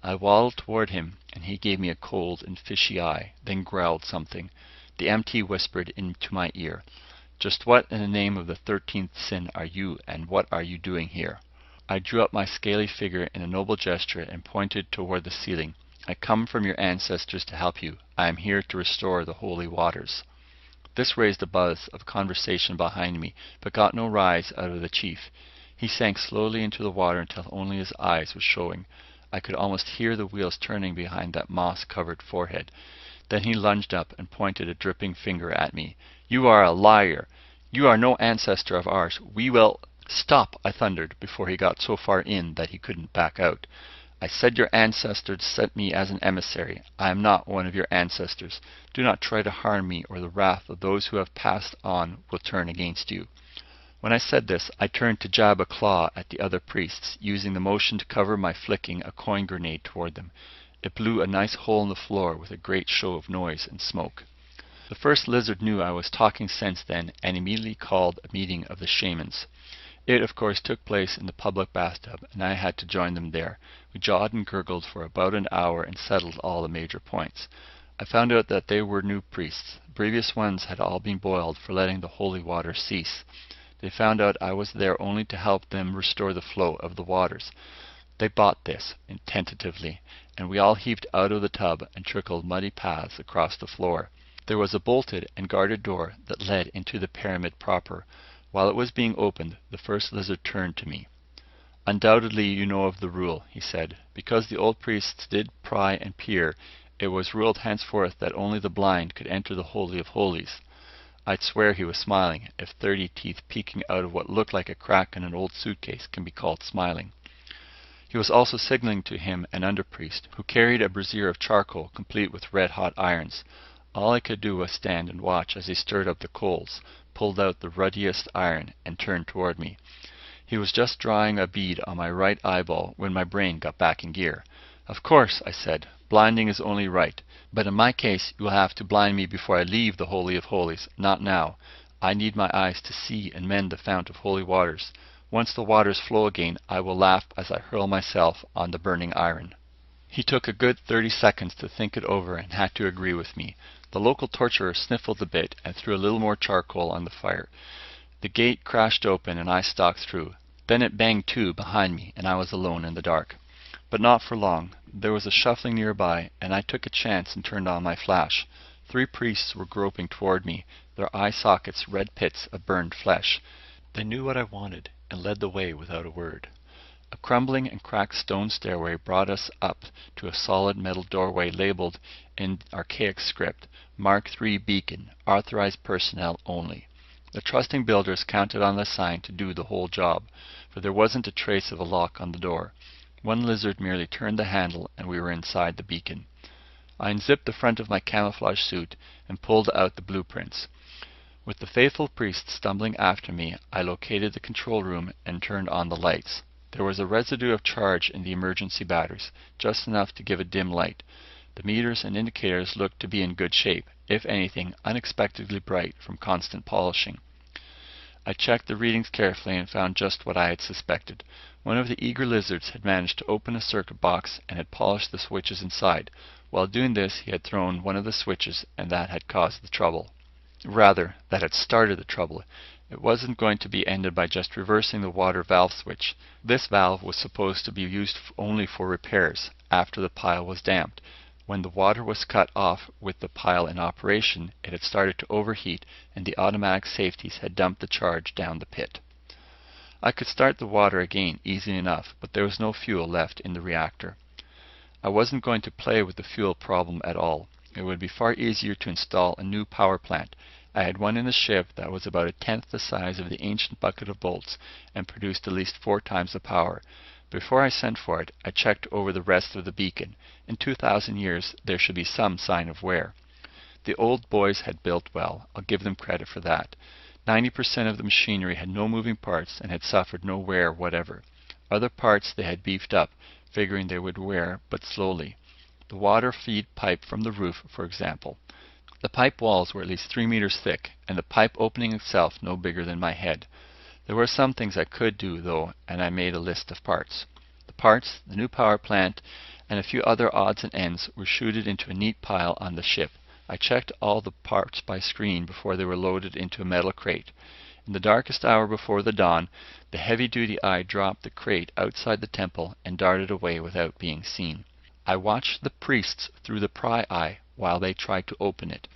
I waddled toward him, and he gave me a cold and fishy eye, then growled something. The MT whispered into my ear, "Just what in the name of the 13th sin are you, and what are you doing here?" I drew up my scaly figure in a noble gesture and pointed toward the ceiling. "I come from your ancestors to help you. I am here to restore the holy waters." This raised a buzz of conversation behind me, but got no rise out of the chief. He sank slowly into the water until only his eyes were showing. I could almost hear the wheels turning behind that moss-covered forehead. Then he lunged up and pointed a dripping finger at me. "You are a liar! You are no ancestor of ours. We will—" "Stop!" I thundered, before he got so far in that he couldn't back out. I said your ancestors sent me as an emissary. I am not one of your ancestors. Do not try to harm me, or the wrath of those who have passed on will turn against you. When I said this, I turned to jab a claw at the other priests, using the motion to cover my flicking a coin grenade toward them. It blew a nice hole in the floor with a great show of noise and smoke. The first lizard knew I was talking sense then, and immediately called a meeting of the shamans. It, of course, took place in the public bathtub, and I had to join them there. We jawed and gurgled for about an hour and settled all the major points. I found out that they were new priests. The previous ones had all been boiled for letting the holy water cease. They found out I was there only to help them restore the flow of the waters. They bought this, tentatively, and we all heaved out of the tub and trickled muddy paths across the floor. There was a bolted and guarded door that led into the pyramid proper. While it was being opened, the first lizard turned to me. Undoubtedly you know of the rule, he said. Because the old priests did pry and peer, it was ruled henceforth that only the blind could enter the Holy of Holies. I'd swear he was smiling, if 30 teeth peeking out of what looked like a crack in an old suitcase can be called smiling. He was also signaling to him an under-priest, who carried a brazier of charcoal complete with red-hot irons. All I could do was stand and watch as he stirred up the coals, pulled out the ruddiest iron, and turned toward me. He was just drawing a bead on my right eyeball when my brain got back in gear. Of course, I said, blinding is only right, but in my case you will have to blind me before I leave the Holy of Holies, not now. I need my eyes to see and mend the fount of holy waters. Once the waters flow again, I will laugh as I hurl myself on the burning iron. He took a good 30 seconds to think it over and had to agree with me. The local torturer sniffled a bit and threw a little more charcoal on the fire. The gate crashed open and I stalked through. Then it banged to behind me and I was alone in the dark. But not for long. There was a shuffling nearby and I took a chance and turned on my flash. 3 priests were groping toward me, their eye sockets red pits of burned flesh. They knew what I wanted and led the way without a word. A crumbling and cracked stone stairway brought us up to a solid metal doorway labeled in archaic script, Mark III Beacon, authorized personnel only. The trusting builders counted on the sign to do the whole job, for there wasn't a trace of a lock on the door. One lizard merely turned the handle and we were inside the beacon. I unzipped the front of my camouflage suit and pulled out the blueprints. With the faithful priest stumbling after me, I located the control room and turned on the lights. There was a residue of charge in the emergency batteries, just enough to give a dim light. The meters and indicators looked to be in good shape, if anything, unexpectedly bright from constant polishing. I checked the readings carefully and found just what I had suspected. One of the eager lizards had managed to open a circuit box and had polished the switches inside. While doing this, he had thrown one of the switches, and that had caused the trouble. Rather, that had started the trouble. It wasn't going to be ended by just reversing the water valve switch. This valve was supposed to be used only for repairs, after the pile was damped. When the water was cut off with the pile in operation, it had started to overheat, and the automatic safeties had dumped the charge down the pit. I could start the water again easily enough, but there was no fuel left in the reactor. I wasn't going to play with the fuel problem at all. It would be far easier to install a new power plant. I had one in the ship that was about 1/10 the size of the ancient bucket of bolts and produced at least 4 times the power. Before I sent for it, I checked over the rest of the beacon. In 2,000 years, there should be some sign of wear. The old boys had built well. I'll give them credit for that. 90% of the machinery had no moving parts and had suffered no wear whatever. Other parts they had beefed up, figuring they would wear, but slowly. The water feed pipe from the roof, for example. The pipe walls were at least 3 meters thick, and the pipe opening itself no bigger than my head. There were some things I could do, though, and I made a list of parts. The parts, the new power plant, and a few other odds and ends were chuted into a neat pile on the ship. I checked all the parts by screen before they were loaded into a metal crate. In the darkest hour before the dawn, the heavy-duty eye dropped the crate outside the temple and darted away without being seen. I watched the priests through the pry eye while they tried to open it.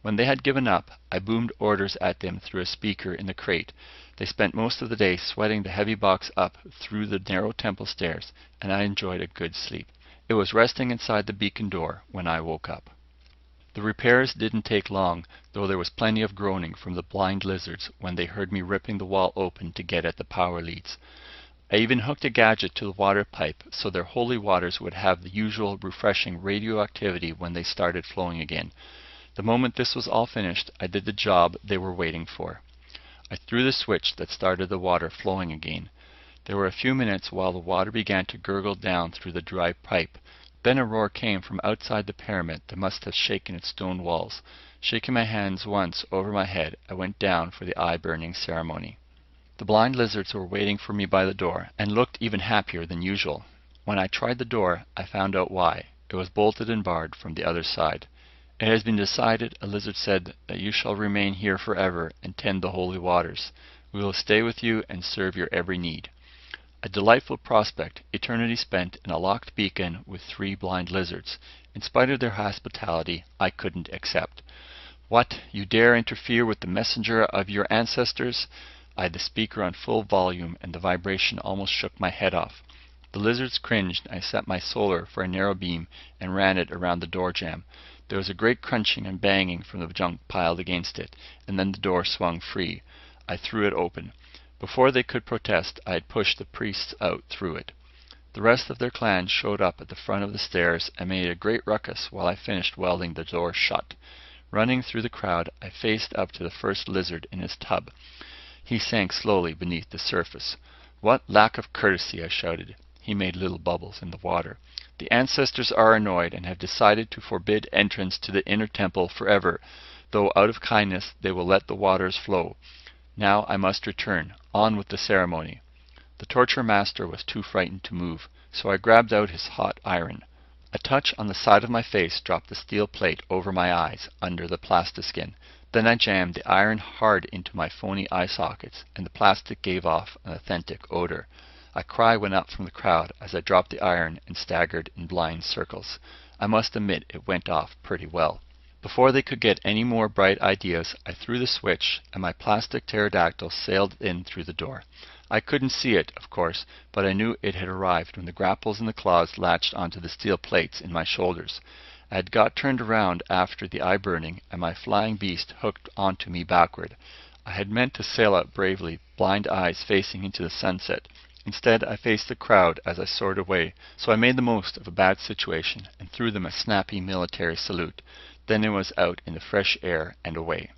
When they had given up, I boomed orders at them through a speaker in the crate. They spent most of the day sweating the heavy box up through the narrow temple stairs, and I enjoyed a good sleep. It was resting inside the beacon door when I woke up. The repairs didn't take long, though there was plenty of groaning from the blind lizards when they heard me ripping the wall open to get at the power leads. I even hooked a gadget to the water pipe so their holy waters would have the usual refreshing radioactivity when they started flowing again. The moment this was all finished, I did the job they were waiting for. I threw the switch that started the water flowing again. There were a few minutes while the water began to gurgle down through the dry pipe. Then a roar came from outside the pyramid that must have shaken its stone walls. Shaking my hands once over my head, I went down for the eye-burning ceremony. The blind lizards were waiting for me by the door, and looked even happier than usual. When I tried the door, I found out why. It was bolted and barred from the other side. It has been decided, a lizard said, that you shall remain here forever and tend the holy waters. We will stay with you and serve your every need. A delightful prospect, eternity spent in a locked beacon with 3 blind lizards. In spite of their hospitality, I couldn't accept. What, you dare interfere with the messenger of your ancestors? I had the speaker on full volume, and the vibration almost shook my head off. The lizards cringed, and I set my solar for a narrow beam and ran it around the door jamb. There was a great crunching and banging from the junk piled against it, and then the door swung free. I threw it open. Before they could protest, I had pushed the priests out through it. The rest of their clan showed up at the front of the stairs and made a great ruckus while I finished welding the door shut. Running through the crowd, I faced up to the first lizard in his tub. He sank slowly beneath the surface. "What lack of courtesy!" I shouted. He made little bubbles in the water. "The ancestors are annoyed and have decided to forbid entrance to the inner temple forever, though out of kindness they will let the waters flow. Now I must return. On with the ceremony." The torture master was too frightened to move, so I grabbed out his hot iron. A touch on the side of my face dropped the steel plate over my eyes, under the plastiskin. Then I jammed the iron hard into my phony eye sockets, and the plastic gave off an authentic odor. A cry went up from the crowd as I dropped the iron and staggered in blind circles. I must admit it went off pretty well. Before they could get any more bright ideas, I threw the switch, and my plastic pterodactyl sailed in through the door. I couldn't see it, of course, but I knew it had arrived when the grapples in the claws latched onto the steel plates in my shoulders. I had got turned around after the eye burning, and my flying beast hooked onto me backward. I had meant to sail out bravely, blind eyes facing into the sunset. Instead, I faced the crowd as I soared away, so I made the most of a bad situation and threw them a snappy military salute. Then it was out in the fresh air and away.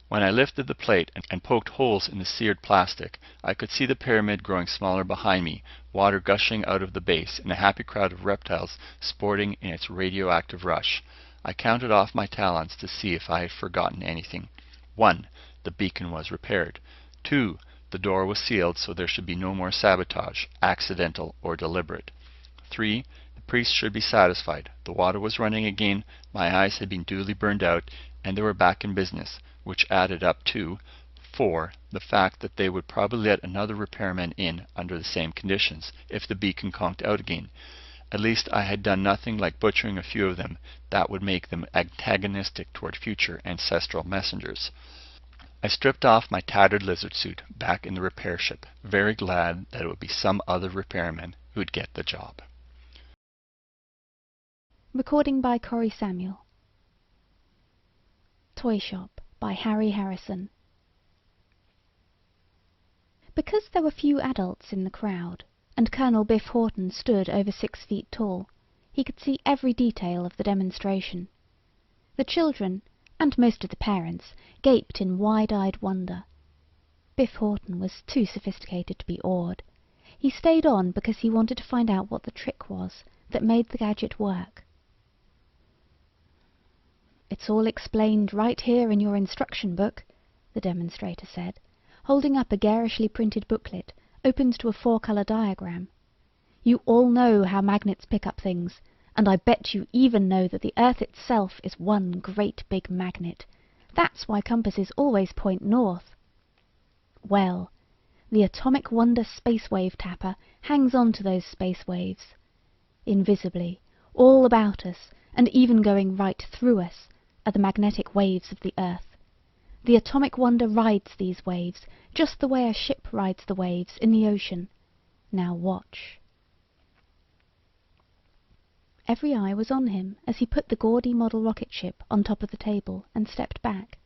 When I lifted the plate and poked holes in the seared plastic, I could see the pyramid growing smaller behind me, water gushing out of the base, and a happy crowd of reptiles sporting in its radioactive rush. I counted off my talons to see if I had forgotten anything. 1. The beacon was repaired. 2. The door was sealed so there should be no more sabotage, accidental or deliberate. 3. The priest should be satisfied. The water was running again, my eyes had been duly burned out, and they were back in business, which added up to 4. The fact that they would probably let another repairman in under the same conditions, if the beacon conked out again. At least I had done nothing like butchering a few of them that would make them antagonistic toward future ancestral messengers. I stripped off my tattered lizard suit back in the repair ship, very glad that it would be some other repairman who'd get the job. Recording by Corey Samuel. Toy Shop by Harry Harrison. Because there were few adults in the crowd, and Colonel Biff Horton stood over 6 feet tall, he could see every detail of the demonstration. The children, and most of the parents, gaped in wide-eyed wonder. Biff Horton was too sophisticated to be awed. He stayed on because he wanted to find out what the trick was that made the gadget work. "It's all explained right here in your instruction book," the demonstrator said, holding up a garishly printed booklet opened to a 4-color diagram. "You all know how magnets pick up things, and I bet you even know that the Earth itself is one great big magnet. That's why compasses always point north. Well, the Atomic Wonder Space Wave Tapper hangs on to those space waves. Invisibly, all about us, and even going right through us, are the magnetic waves of the Earth. The Atomic Wonder rides these waves, just the way a ship rides the waves in the ocean. Now watch." Every eye was on him as he put the gaudy model rocket ship on top of the table and stepped back.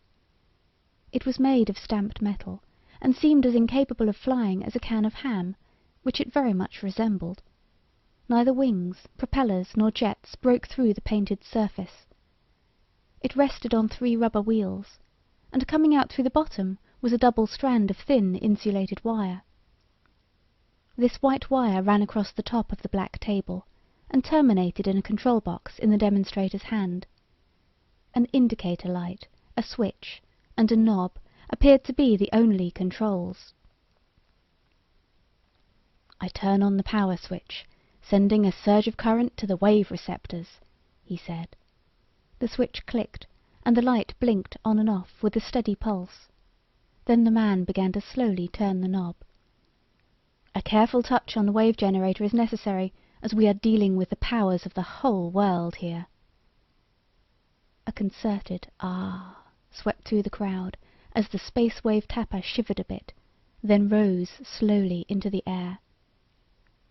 It was made of stamped metal, and seemed as incapable of flying as a can of ham, which it very much resembled. Neither wings, propellers, nor jets broke through the painted surface. It rested on 3 rubber wheels, and coming out through the bottom was a double strand of thin insulated wire. This white wire ran across the top of the black table, and terminated in a control box in the demonstrator's hand. An indicator light, a switch, and a knob appeared to be the only controls. "I turn on the power switch, sending a surge of current to the wave receptors," he said. The switch clicked, and the light blinked on and off with a steady pulse. Then the man began to slowly turn the knob. "A careful touch on the wave generator is necessary, as we are dealing with the powers of the whole world here." A concerted "ah" swept through the crowd as the space wave tapper shivered a bit, then rose slowly into the air.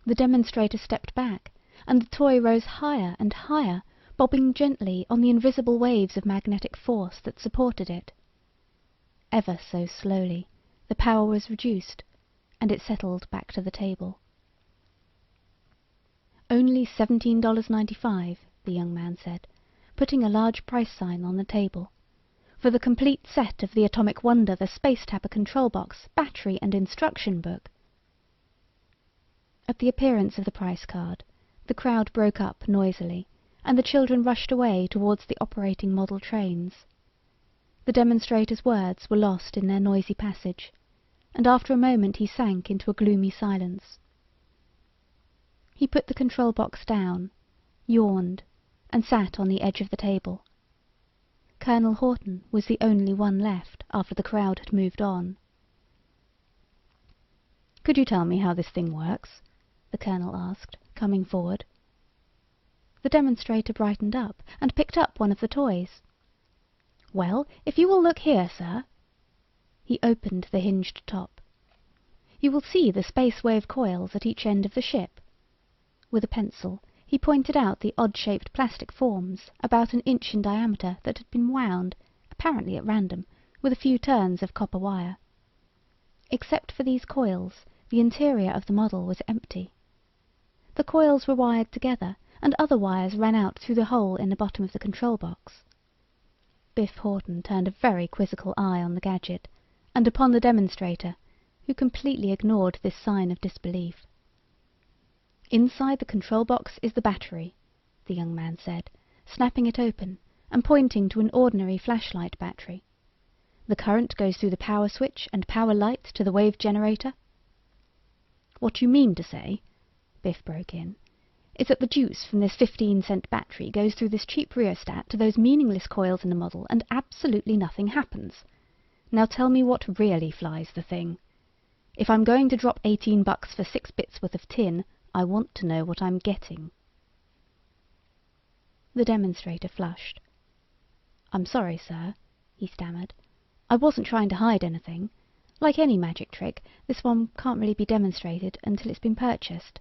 The demonstrator stepped back, and the toy rose higher and higher, bobbing gently on the invisible waves of magnetic force that supported it. Ever so slowly, the power was reduced, and it settled back to the table. "Only $17.95, the young man said, putting a large price sign on the table. "For the complete set of the Atomic Wonder, the Space Tapper control box, battery, and instruction book." At the appearance of the price card, the crowd broke up noisily, and the children rushed away towards the operating model trains. The demonstrator's words were lost in their noisy passage, and after a moment he sank into a gloomy silence. He put the control box down, yawned, and sat on the edge of the table. Colonel Horton was the only one left after the crowd had moved on. "Could you tell me how this thing works?" the colonel asked, coming forward. The demonstrator brightened up and picked up one of the toys. "Well, if you will look here, sir." He opened the hinged top. "You will see the space wave coils at each end of the ship." With a pencil he pointed out the odd-shaped plastic forms, about an inch in diameter, that had been wound, apparently at random, with a few turns of copper wire. Except for these coils, the interior of the model was empty. The coils were wired together, and other wires ran out through the hole in the bottom of the control box. Biff Horton turned a very quizzical eye on the gadget, and upon the demonstrator, who completely ignored this sign of disbelief. "Inside the control box is the battery," the young man said, snapping it open and pointing to an ordinary flashlight battery. "The current goes through the power switch and power light to the wave generator." "What you mean to say," Biff broke in, "is that the juice from this 15-cent battery goes through this cheap rheostat to those meaningless coils in the model, and absolutely nothing happens. Now tell me what really flies the thing. If I'm going to drop $18 for 6 bits worth of tin, I want to know what I'm getting." The demonstrator flushed. "I'm sorry, sir," he stammered. "I wasn't trying to hide anything. Like any magic trick, this one can't really be demonstrated until it's been purchased."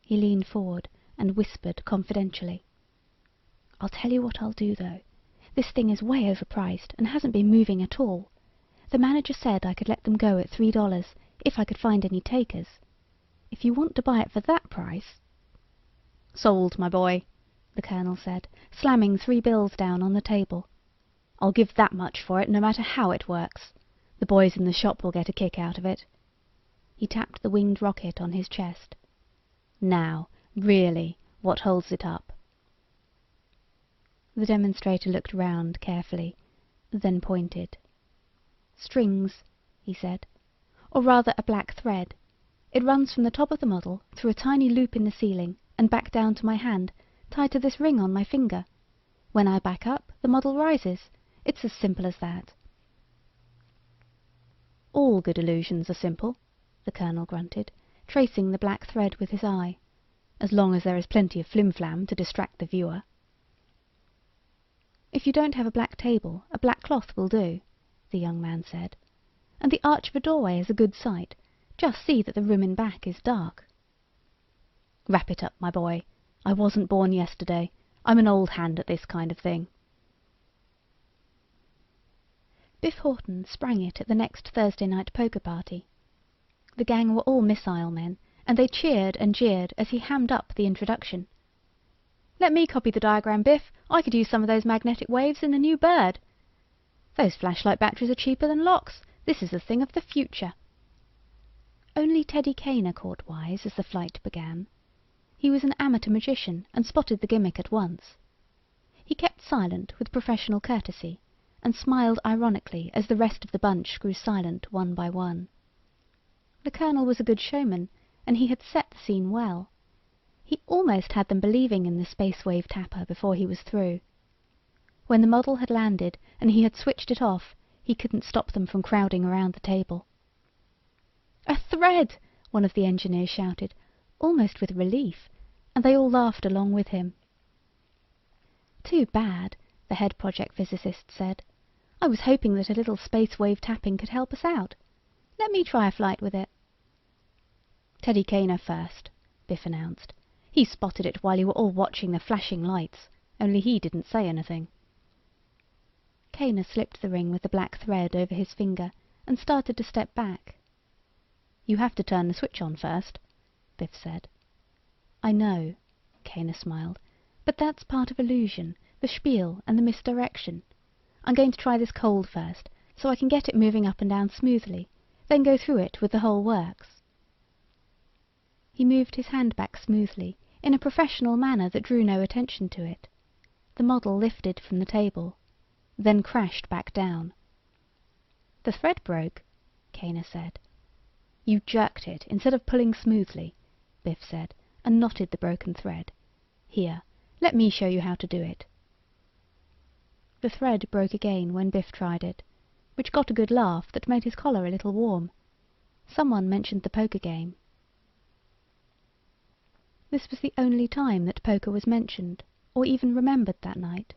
He leaned forward and whispered confidentially. "I'll tell you what I'll do, though. This thing is way overpriced and hasn't been moving at all. The manager said I could let them go at $3 if I could find any takers. If you want to buy it for that price—" "Sold, my boy," the colonel said, slamming 3 bills down on the table. "I'll give that much for it, no matter how it works. The boys in the shop will get a kick out of it." He tapped the winged rocket on his chest. "Now, really, what holds it up?" The demonstrator looked round carefully, then pointed. "Strings," he said. "Or rather a black thread. It runs from the top of the model, through a tiny loop in the ceiling, and back down to my hand, tied to this ring on my finger. When I back up, the model rises. It's as simple as that." "All good illusions are simple," the colonel grunted, tracing the black thread with his eye, "as long as there is plenty of flim-flam to distract the viewer." "If you don't have a black table, a black cloth will do," the young man said. "And the arch of a doorway is a good sight. Just see that the room in back is dark." "Wrap it up, my boy. I wasn't born yesterday. I'm an old hand at this kind of thing." Biff Horton sprang it at the next Thursday night poker party. The gang were all missile men, and they cheered and jeered as he hammed up the introduction. "Let me copy the diagram, Biff. I could use some of those magnetic waves in the new bird. Those flashlight batteries are cheaper than locks. This is the thing of the future." Only Teddy Kaner caught wise as the flight began. He was an amateur magician and spotted the gimmick at once. He kept silent with professional courtesy, and smiled ironically as the rest of the bunch grew silent one by one. The Colonel was a good showman, and he had set the scene well. He almost had them believing in the space wave tapper before he was through. When the model had landed and he had switched it off, he couldn't stop them from crowding around the table. "A thread!" one of the engineers shouted, almost with relief, and they all laughed along with him. "Too bad," the head project physicist said. "I was hoping that a little space wave tapping could help us out. Let me try a flight with it." "Teddy Kaner first," Biff announced. "He spotted it while you were all watching the flashing lights, only he didn't say anything." Kaner slipped the ring with the black thread over his finger and started to step back. "You have to turn the switch on first," Biff said. "I know," Kaner smiled, "but that's part of illusion, the spiel and the misdirection. I'm going to try this cold first, so I can get it moving up and down smoothly, then go through it with the whole works." He moved his hand back smoothly, in a professional manner that drew no attention to it. The model lifted from the table, then crashed back down. "The thread broke," Kaner said. "You jerked it instead of pulling smoothly," Biff said, and knotted the broken thread. "Here, let me show you how to do it." The thread broke again when Biff tried it, which got a good laugh that made his collar a little warm. Someone mentioned the poker game. This was the only time that poker was mentioned, or even remembered that night,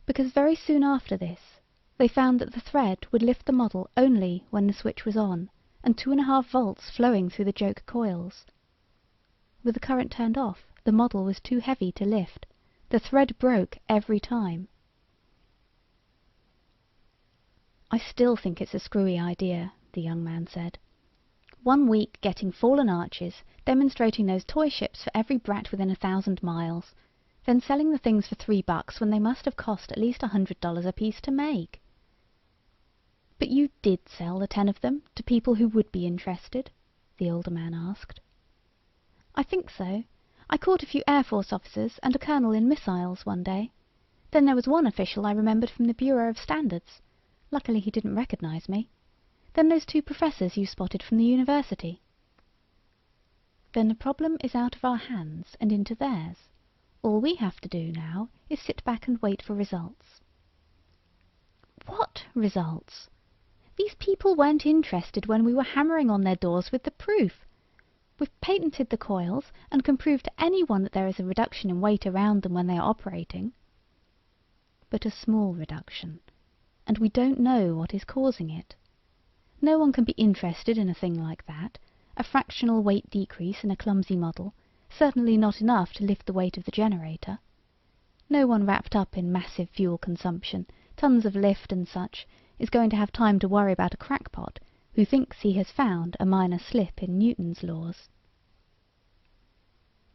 because very soon after this they found that the thread would lift the model only when the switch was on, and 2.5 volts flowing through the joke coils. With the current turned off, the model was too heavy to lift. The thread broke every time. "I still think it's a screwy idea," the young man said. 1 week getting fallen arches, demonstrating those toy ships for every brat within 1,000 miles, then selling the things for $3 when they must have cost at least $100 apiece to make." "But you did sell the 10 of them to people who would be interested?" the older man asked. "I think so. I caught a few Air Force officers and a colonel in missiles one day. Then there was one official I remembered from the Bureau of Standards. Luckily he didn't recognize me. Then those 2 professors you spotted from the university." "Then the problem is out of our hands and into theirs. All we have to do now is sit back and wait for results." "What results? These people weren't interested when we were hammering on their doors with the proof. We've patented the coils and can prove to anyone that there is a reduction in weight around them when they are operating." "But a small reduction, and we don't know what is causing it. No one can be interested in a thing like that, a fractional weight decrease in a clumsy model, certainly not enough to lift the weight of the generator. No one wrapped up in massive fuel consumption, tons of lift and such, is going to have time to worry about a crackpot who thinks he has found a minor slip in Newton's laws."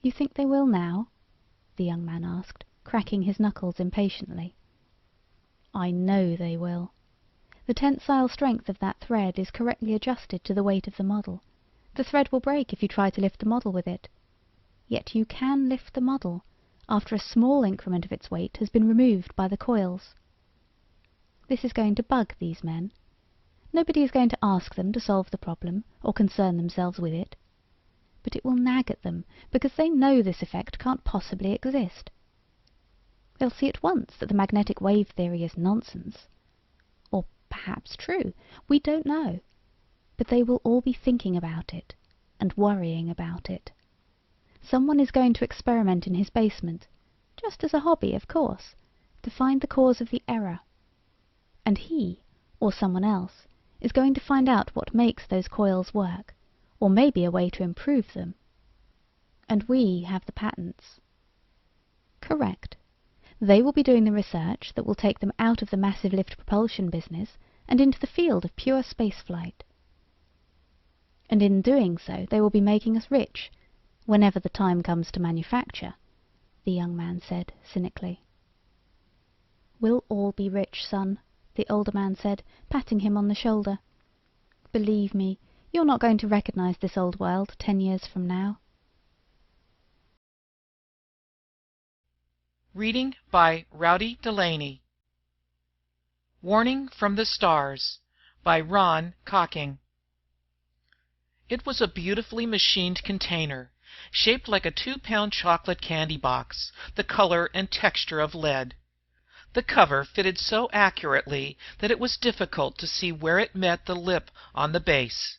"You think they will now?" the young man asked, cracking his knuckles impatiently. "I know they will. The tensile strength of that thread is correctly adjusted to the weight of the model. The thread will break if you try to lift the model with it. Yet you can lift the model after a small increment of its weight has been removed by the coils. This is going to bug these men. Nobody is going to ask them to solve the problem or concern themselves with it. But it will nag at them because they know this effect can't possibly exist. They'll see at once that the magnetic wave theory is nonsense. Or perhaps true, we don't know. But they will all be thinking about it, and worrying about it. Someone is going to experiment in his basement, just as a hobby, of course, to find the cause of the error. And he, or someone else, is going to find out what makes those coils work, or maybe a way to improve them. And we have the patents." "Correct. They will be doing the research that will take them out of the massive lift propulsion business and into the field of pure spaceflight." and in doing so they will be making us rich, whenever the time comes to manufacture," the young man said cynically. "We'll all be rich, son," the older man said, patting him on the shoulder. "Believe me, you're not going to recognize this old world 10 years from now." Reading by Rowdy Delaney. Warning from the Stars by Ron Cocking. It was a beautifully machined container, shaped like a 2-pound chocolate candy box, the color and texture of lead. The cover fitted so accurately that it was difficult to see where it met the lip on the base.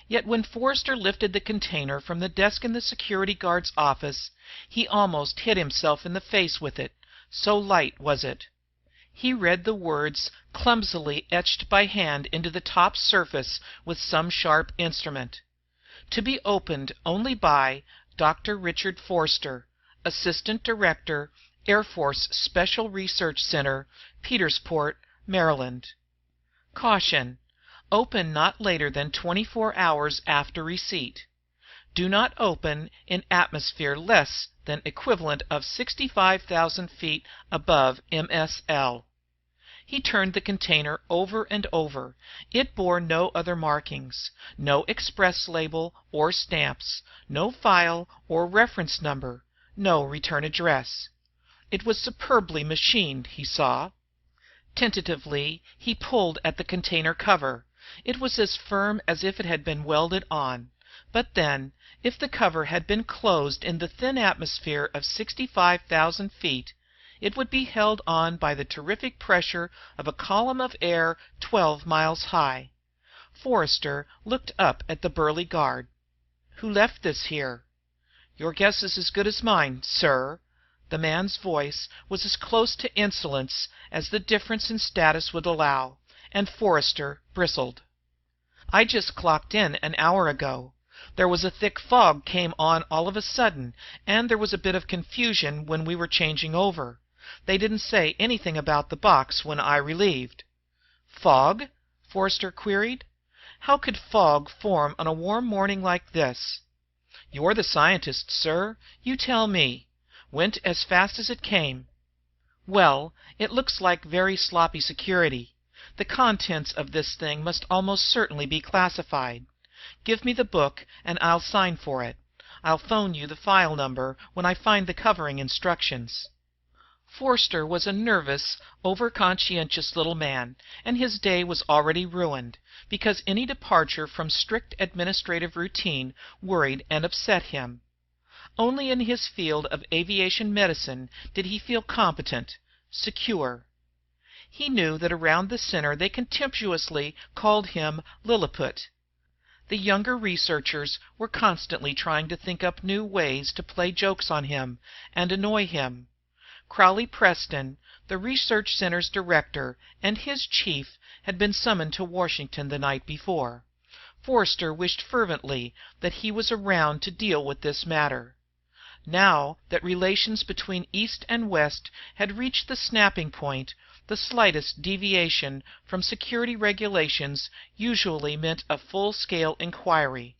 Yet when Forrester lifted the container from the desk in the security guard's office, he almost hit himself in the face with it, so light was it. He read the words clumsily etched by hand into the top surface with some sharp instrument. To be opened only by Dr. Richard Forster, Assistant Director, Air Force Special Research Center, Petersport, Maryland. Caution: open not later than 24 hours after receipt. Do not open in atmosphere less than equivalent of 65,000 feet above MSL. He turned the container over and over. It bore no other markings, no express label or stamps, no file or reference number, no return address. It was superbly machined, he saw. Tentatively, he pulled at the container cover. It was as firm as if it had been welded on. But then, if the cover had been closed in the thin atmosphere of 65,000 feet, it would be held on by the terrific pressure of a column of air 12 miles high. Forrester looked up at the burly guard. "Who left this here?" "Your guess is as good as mine, sir." The man's voice was as close to insolence as the difference in status would allow, and Forrester bristled. "I just clocked in an hour ago. There was a thick fog came on all of a sudden, and there was a bit of confusion when we were changing over. They didn't say anything about the box when I relieved." "Fog?" Forrester queried. "How could fog form on a warm morning like this?" "You're the scientist, sir. You tell me. Went as fast as it came." "Well, it looks like very sloppy security. The contents of this thing must almost certainly be classified. Give me the book and I'll sign for it. I'll phone you the file number when I find the covering instructions." Forster was a nervous, over-conscientious little man, and his day was already ruined, because any departure from strict administrative routine worried and upset him. Only in his field of aviation medicine did he feel competent, secure. He knew that around the center they contemptuously called him Lilliput. The younger researchers were constantly trying to think up new ways to play jokes on him and annoy him. Crowley Preston, the research center's director, and his chief had been summoned to Washington the night before. Forster wished fervently that he was around to deal with this matter. Now that relations between East and West had reached the snapping point, the slightest deviation from security regulations usually meant a full-scale inquiry.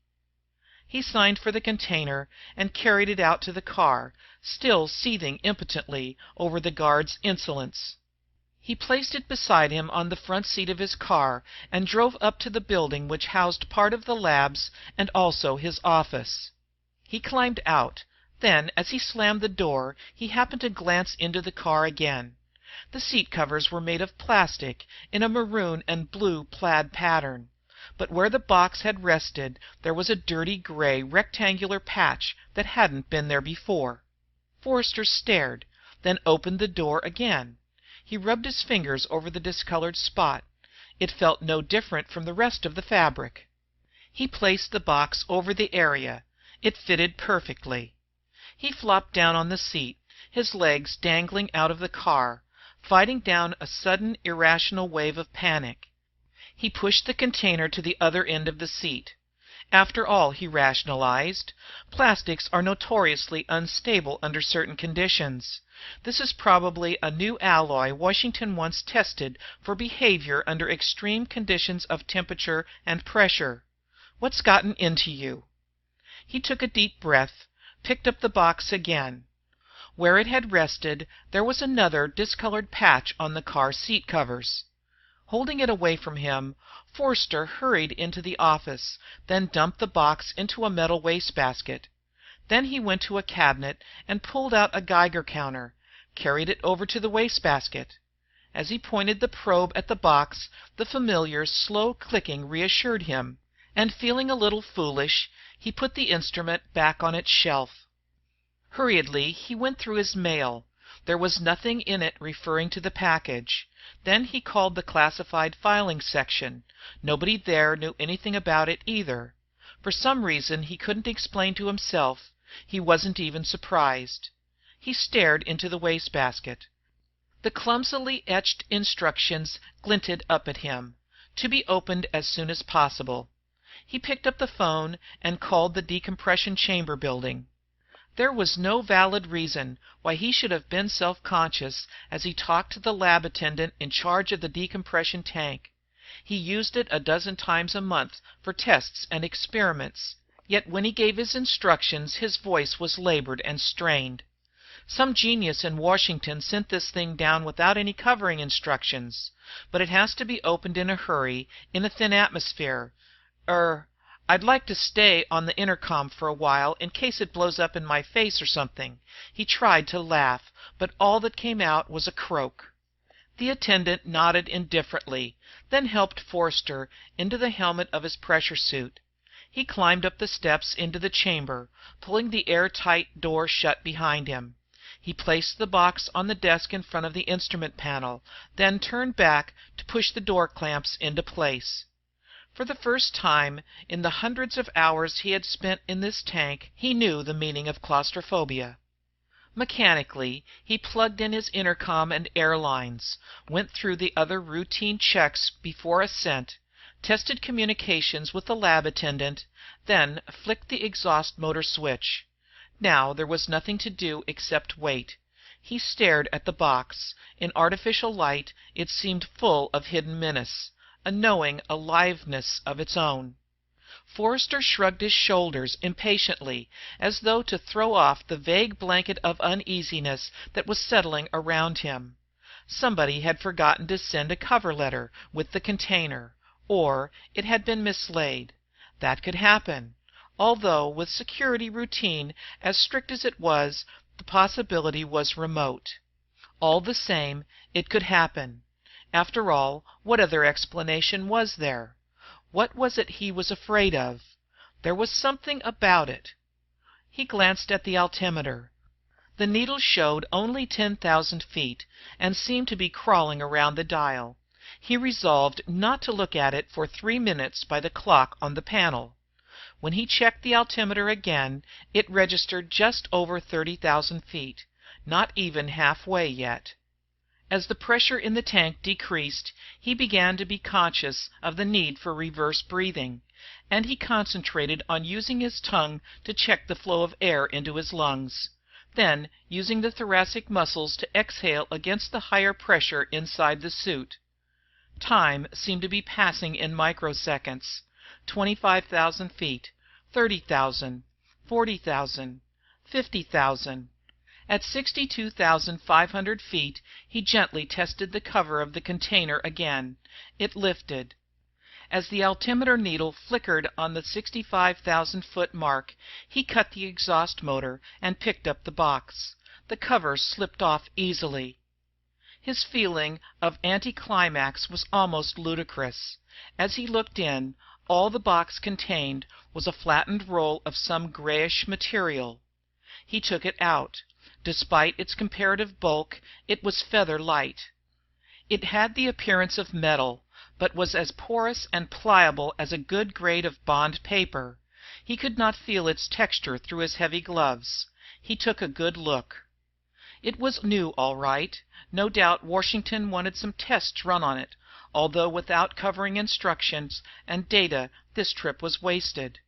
He signed for the container and carried it out to the car, still seething impotently over the guard's insolence. He placed it beside him on the front seat of his car and drove up to the building which housed part of the labs and also his office. He climbed out. Then, as he slammed the door, he happened to glance into the car again. The seat covers were made of plastic in a maroon and blue plaid pattern. But where the box had rested there was a dirty gray rectangular patch that hadn't been there before. Forrester stared, then opened the door again. He rubbed his fingers over the discolored spot. It felt no different from the rest of the fabric. He placed the box over the area. It fitted perfectly. He flopped down on the seat, his legs dangling out of the car, fighting down a sudden irrational wave of panic. He pushed the container to the other end of the seat. After all, he rationalized, plastics are notoriously unstable under certain conditions. This is probably a new alloy Washington once tested for behavior under extreme conditions of temperature and pressure. What's gotten into you?" He took a deep breath, picked up the box again. Where it had rested there was another discolored patch on the car seat covers. Holding it away from him, Forster hurried into the office, then dumped the box into a metal wastebasket. Then he went to a cabinet and pulled out a Geiger counter, carried it over to the wastebasket. As he pointed the probe at the box, the familiar slow clicking reassured him, and feeling a little foolish, he put the instrument back on its shelf. Hurriedly he went through his mail. There was nothing in it referring to the package. Then he called the classified filing section. Nobody there knew anything about it either. For some reason he couldn't explain to himself, he wasn't even surprised. He stared into the wastebasket. The clumsily etched instructions glinted up at him, to be opened as soon as possible. He picked up the phone and called the decompression chamber building. There was no valid reason why he should have been self-conscious as he talked to the lab attendant in charge of the decompression tank. He used it a dozen times a month for tests and experiments, yet when he gave his instructions his voice was labored and strained. Some genius in Washington sent this thing down without any covering instructions, but it has to be opened in a hurry, in a thin atmosphere. I'd like to stay on the intercom for a while in case it blows up in my face or something." He tried to laugh, but all that came out was a croak. The attendant nodded indifferently, then helped Forster into the helmet of his pressure suit. He climbed up the steps into the chamber, pulling the airtight door shut behind him. He placed the box on the desk in front of the instrument panel, then turned back to push the door clamps into place. For the first time in the hundreds of hours he had spent in this tank, he knew the meaning of claustrophobia. Mechanically, he plugged in his intercom and air lines, went through the other routine checks before ascent, tested communications with the lab attendant, then flicked the exhaust motor switch. Now there was nothing to do except wait. He stared at the box. In artificial light it seemed full of hidden menace, a knowing aliveness of its own. Forster shrugged his shoulders impatiently, as though to throw off the vague blanket of uneasiness that was settling around him. Somebody had forgotten to send a cover letter with the container, or it had been mislaid. That could happen. Although with security routine as strict as it was, the possibility was remote. All the same, it could happen. After all, what other explanation was there? What was it he was afraid of? There was something about it. He glanced at the altimeter. The needle showed only 10,000 feet, and seemed to be crawling around the dial. He resolved not to look at it for 3 minutes by the clock on the panel. When he checked the altimeter again, it registered just over 30,000 feet, not even halfway yet. As the pressure in the tank decreased, he began to be conscious of the need for reverse breathing, and he concentrated on using his tongue to check the flow of air into his lungs, then using the thoracic muscles to exhale against the higher pressure inside the suit. Time seemed to be passing in microseconds. 25,000 feet, 30,000, 40,000, 50,000. At 62,500 feet, he gently tested the cover of the container again. It lifted. As the altimeter needle flickered on the 65,000-foot mark, he cut the exhaust motor and picked up the box. The cover slipped off easily. His feeling of anticlimax was almost ludicrous. As he looked in, all the box contained was a flattened roll of some grayish material. He took it out. Despite its comparative bulk, it was feather light. It had the appearance of metal, but was as porous and pliable as a good grade of bond paper. He could not feel its texture through his heavy gloves. He took a good look. It was new, all right. No doubt Washington wanted some tests run on it, although without covering instructions and data this trip was wasted.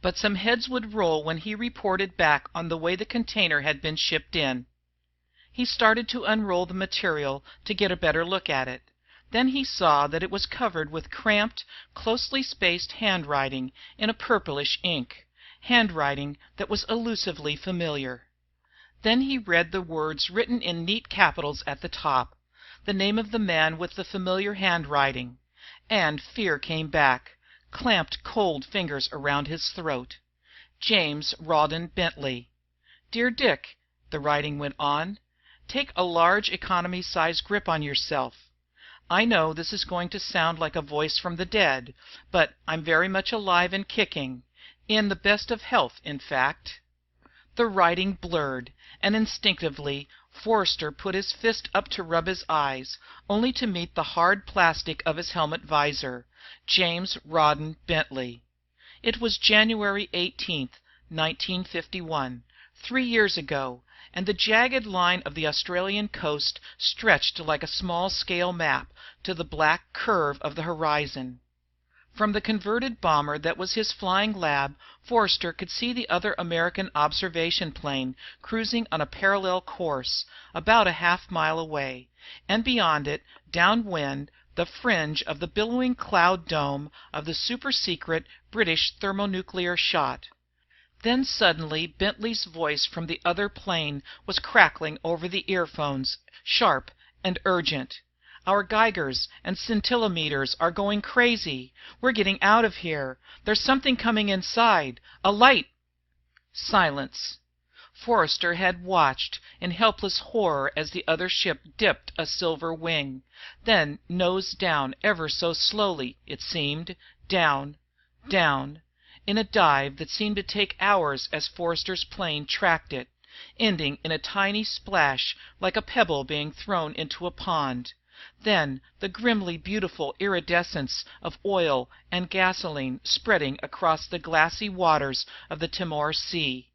But some heads would roll when he reported back on the way the container had been shipped in. He started to unroll the material to get a better look at it. Then he saw that it was covered with cramped, closely spaced handwriting in a purplish ink, handwriting that was elusively familiar. Then he read the words written in neat capitals at the top, the name of the man with the familiar handwriting, and fear came back, clamped cold fingers around his throat. James Rawdon Bentley. Dear Dick, the writing went on, take a large economy-size grip on yourself. I know this is going to sound like a voice from the dead, but I'm very much alive and kicking, in the best of health, in fact. The writing blurred, and instinctively Forster put his fist up to rub his eyes, only to meet the hard plastic of his helmet visor. James Rawdon Bentley. It was January 18th, 1951, 3 years ago, and the jagged line of the Australian coast stretched like a small-scale map to the black curve of the horizon. From the converted bomber that was his flying lab, Forster could see the other American observation plane cruising on a parallel course, about a half-mile away, and beyond it, downwind, the fringe of the billowing cloud dome of the super-secret British thermonuclear shot. Then suddenly Bentley's voice from the other plane was crackling over the earphones, sharp and urgent. Our Geigers and scintillometers are going crazy. We're getting out of here. There's something coming inside. A light. Silence. Forster had watched in helpless horror as the other ship dipped a silver wing, then nosed down ever so slowly, it seemed, down, down, in a dive that seemed to take hours as Forster's plane tracked it, ending in a tiny splash like a pebble being thrown into a pond. Then the grimly beautiful iridescence of oil and gasoline spreading across the glassy waters of the Timor Sea.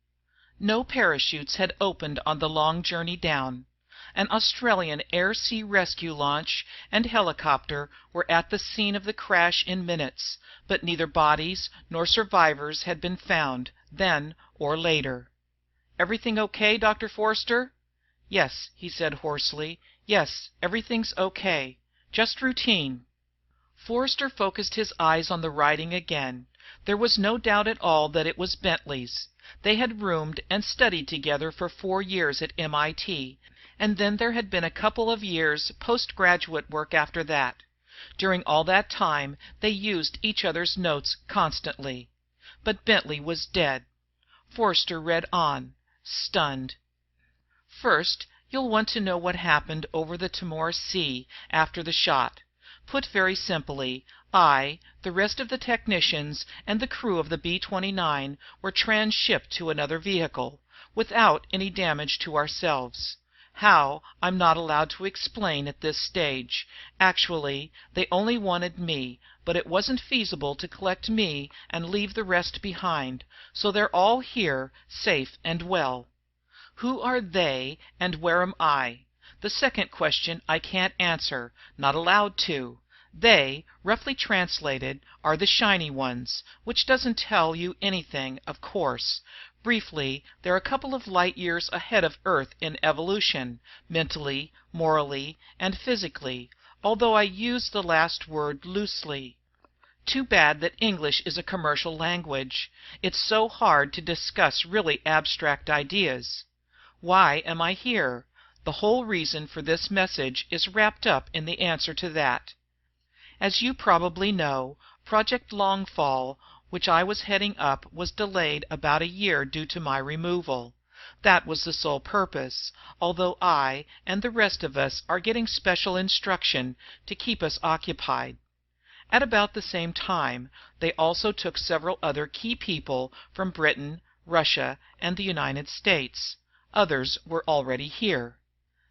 No parachutes had opened on the long journey down. An Australian air-sea rescue launch and helicopter were at the scene of the crash in minutes, but neither bodies nor survivors had been found, then or later. "Everything okay, Dr. Forster?" "Yes," he said hoarsely. "Yes, everything's okay. Just routine." Forster focused his eyes on the writing again. There was no doubt at all that it was Bentley's. They had roomed and studied together for 4 years at MIT, and then there had been a couple of years postgraduate work after that. During all that time they used each other's notes constantly. But Bentley was dead. Forster read on, stunned. First, you'll want to know what happened over the Timor Sea after the shot. Put very simply, I, the rest of the technicians, and the crew of the B-29 were transshipped to another vehicle, without any damage to ourselves. How, I'm not allowed to explain at this stage. Actually, they only wanted me, but it wasn't feasible to collect me and leave the rest behind, so they're all here, safe and well. Who are they, and where am I? The second question I can't answer, not allowed to. They, roughly translated, are the shiny ones, which doesn't tell you anything, of course. Briefly, they're a couple of light years ahead of Earth in evolution, mentally, morally, and physically, although I use the last word loosely. Too bad that English is a commercial language. It's so hard to discuss really abstract ideas. Why am I here? The whole reason for this message is wrapped up in the answer to that. As you probably know, Project Longfall, which I was heading up, was delayed about a year due to my removal. That was the sole purpose, although I and the rest of us are getting special instruction to keep us occupied. At about the same time, they also took several other key people from Britain, Russia, and the United States. Others were already here.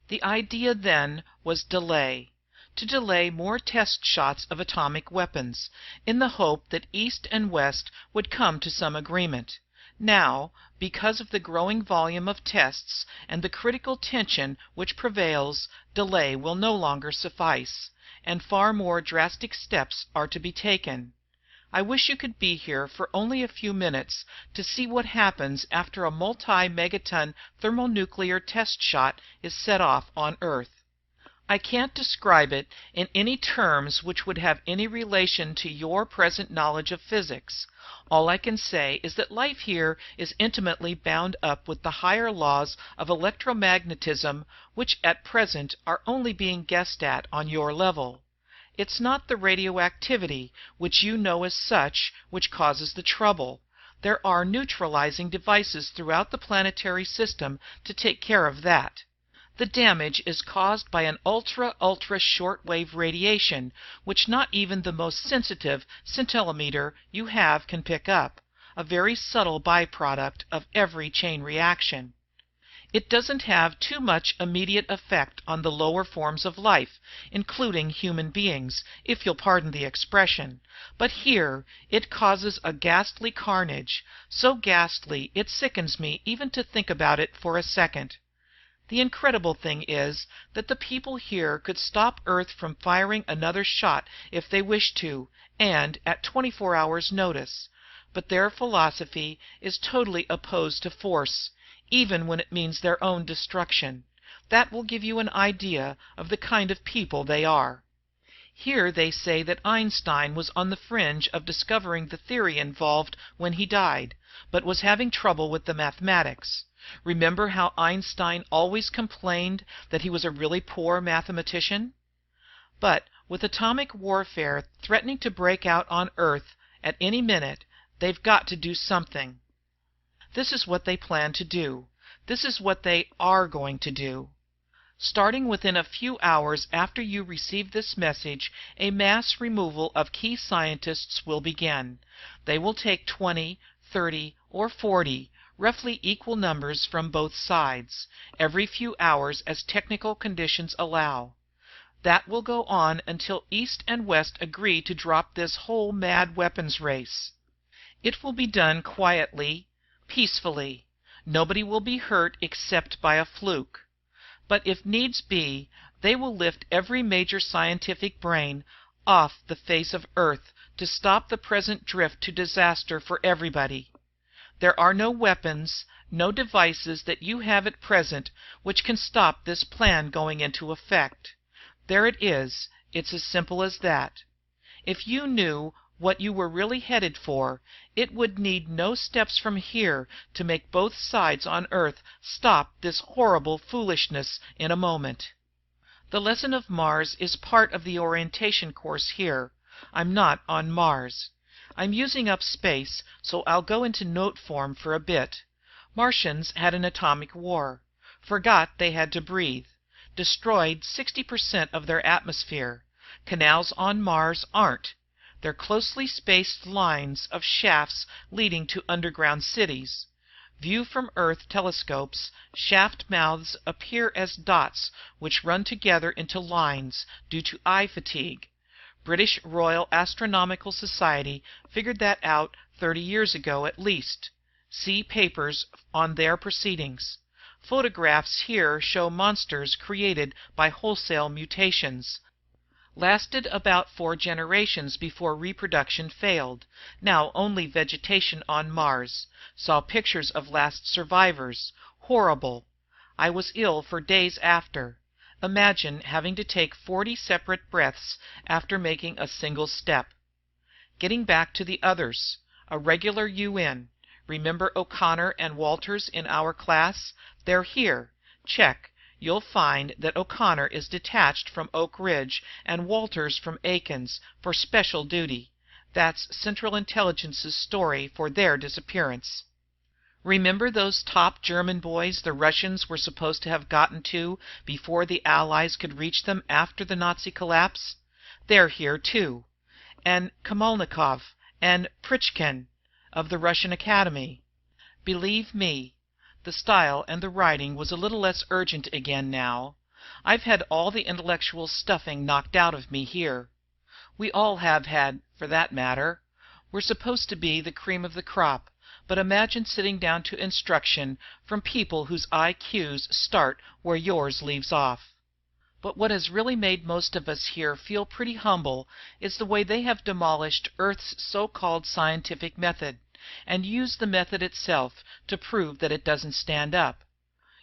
The idea then was delay. To delay more test shots of atomic weapons, in the hope that East and West would come to some agreement. Now, because of the growing volume of tests and the critical tension which prevails, delay will no longer suffice, and far more drastic steps are to be taken. I wish you could be here for only a few minutes to see what happens after a multi-megaton thermonuclear test shot is set off on Earth. I can't describe it in any terms which would have any relation to your present knowledge of physics. All I can say is that life here is intimately bound up with the higher laws of electromagnetism which at present are only being guessed at on your level. It's not the radioactivity, which you know as such, which causes the trouble. There are neutralizing devices throughout the planetary system to take care of that. The damage is caused by an ultra shortwave radiation, which not even the most sensitive scintillometer you have can pick up, a very subtle byproduct of every chain reaction. It doesn't have too much immediate effect on the lower forms of life, including human beings, if you'll pardon the expression, but here it causes a ghastly carnage, so ghastly it sickens me even to think about it for a second. The incredible thing is that the people here could stop Earth from firing another shot if they wished to, and at 24 hours' notice. But their philosophy is totally opposed to force, even when it means their own destruction. That will give you an idea of the kind of people they are. Here they say that Einstein was on the fringe of discovering the theory involved when he died, but was having trouble with the mathematics. Remember how Einstein always complained that he was a really poor mathematician? But with atomic warfare threatening to break out on Earth at any minute, they've got to do something. This is what they plan to do. This is what they are going to do. Starting within a few hours after you receive this message, a mass removal of key scientists will begin. They will take 20, 30, or 40, roughly equal numbers from both sides, every few hours as technical conditions allow. That will go on until East and West agree to drop this whole mad weapons race. It will be done quietly, peacefully. Nobody will be hurt except by a fluke. But if needs be, they will lift every major scientific brain off the face of Earth to stop the present drift to disaster for everybody. There are no weapons, no devices that you have at present which can stop this plan going into effect. There it is. It's as simple as that. If you knew what you were really headed for, it would need no steps from here to make both sides on Earth stop this horrible foolishness in a moment. The lesson of Mars is part of the orientation course here. I'm not on Mars. I'm using up space, so I'll go into note form for a bit. Martians had an atomic war. Forgot they had to breathe. Destroyed 60% of their atmosphere. Canals on Mars aren't. They're closely spaced lines of shafts leading to underground cities. View from Earth telescopes, shaft mouths appear as dots which run together into lines due to eye fatigue. British Royal Astronomical Society figured that out 30 years ago at least. See papers on their proceedings. Photographs here show monsters created by wholesale mutations. Lasted about 4 generations before reproduction failed. Now only vegetation on Mars. Saw pictures of last survivors. Horrible. I was ill for days after. Imagine having to take 40 separate breaths after making a single step. Getting back to the others. A regular UN. Remember O'Connor and Walters in our class? They're here. Check. You'll find that O'Connor is detached from Oak Ridge and Walters from Aikens for special duty. That's Central Intelligence's story for their disappearance. Remember those top German boys the Russians were supposed to have gotten to before the Allies could reach them after the Nazi collapse? They're here too. And Kamalnikov and Pritchkin of the Russian Academy. Believe me, the style and the writing was a little less urgent again now. I've had all the intellectual stuffing knocked out of me here. We all have had, for that matter. We're supposed to be the cream of the crop, but imagine sitting down to instruction from people whose IQs start where yours leaves off. But what has really made most of us here feel pretty humble is the way they have demolished Earth's so-called scientific method, and used the method itself to prove that it doesn't stand up.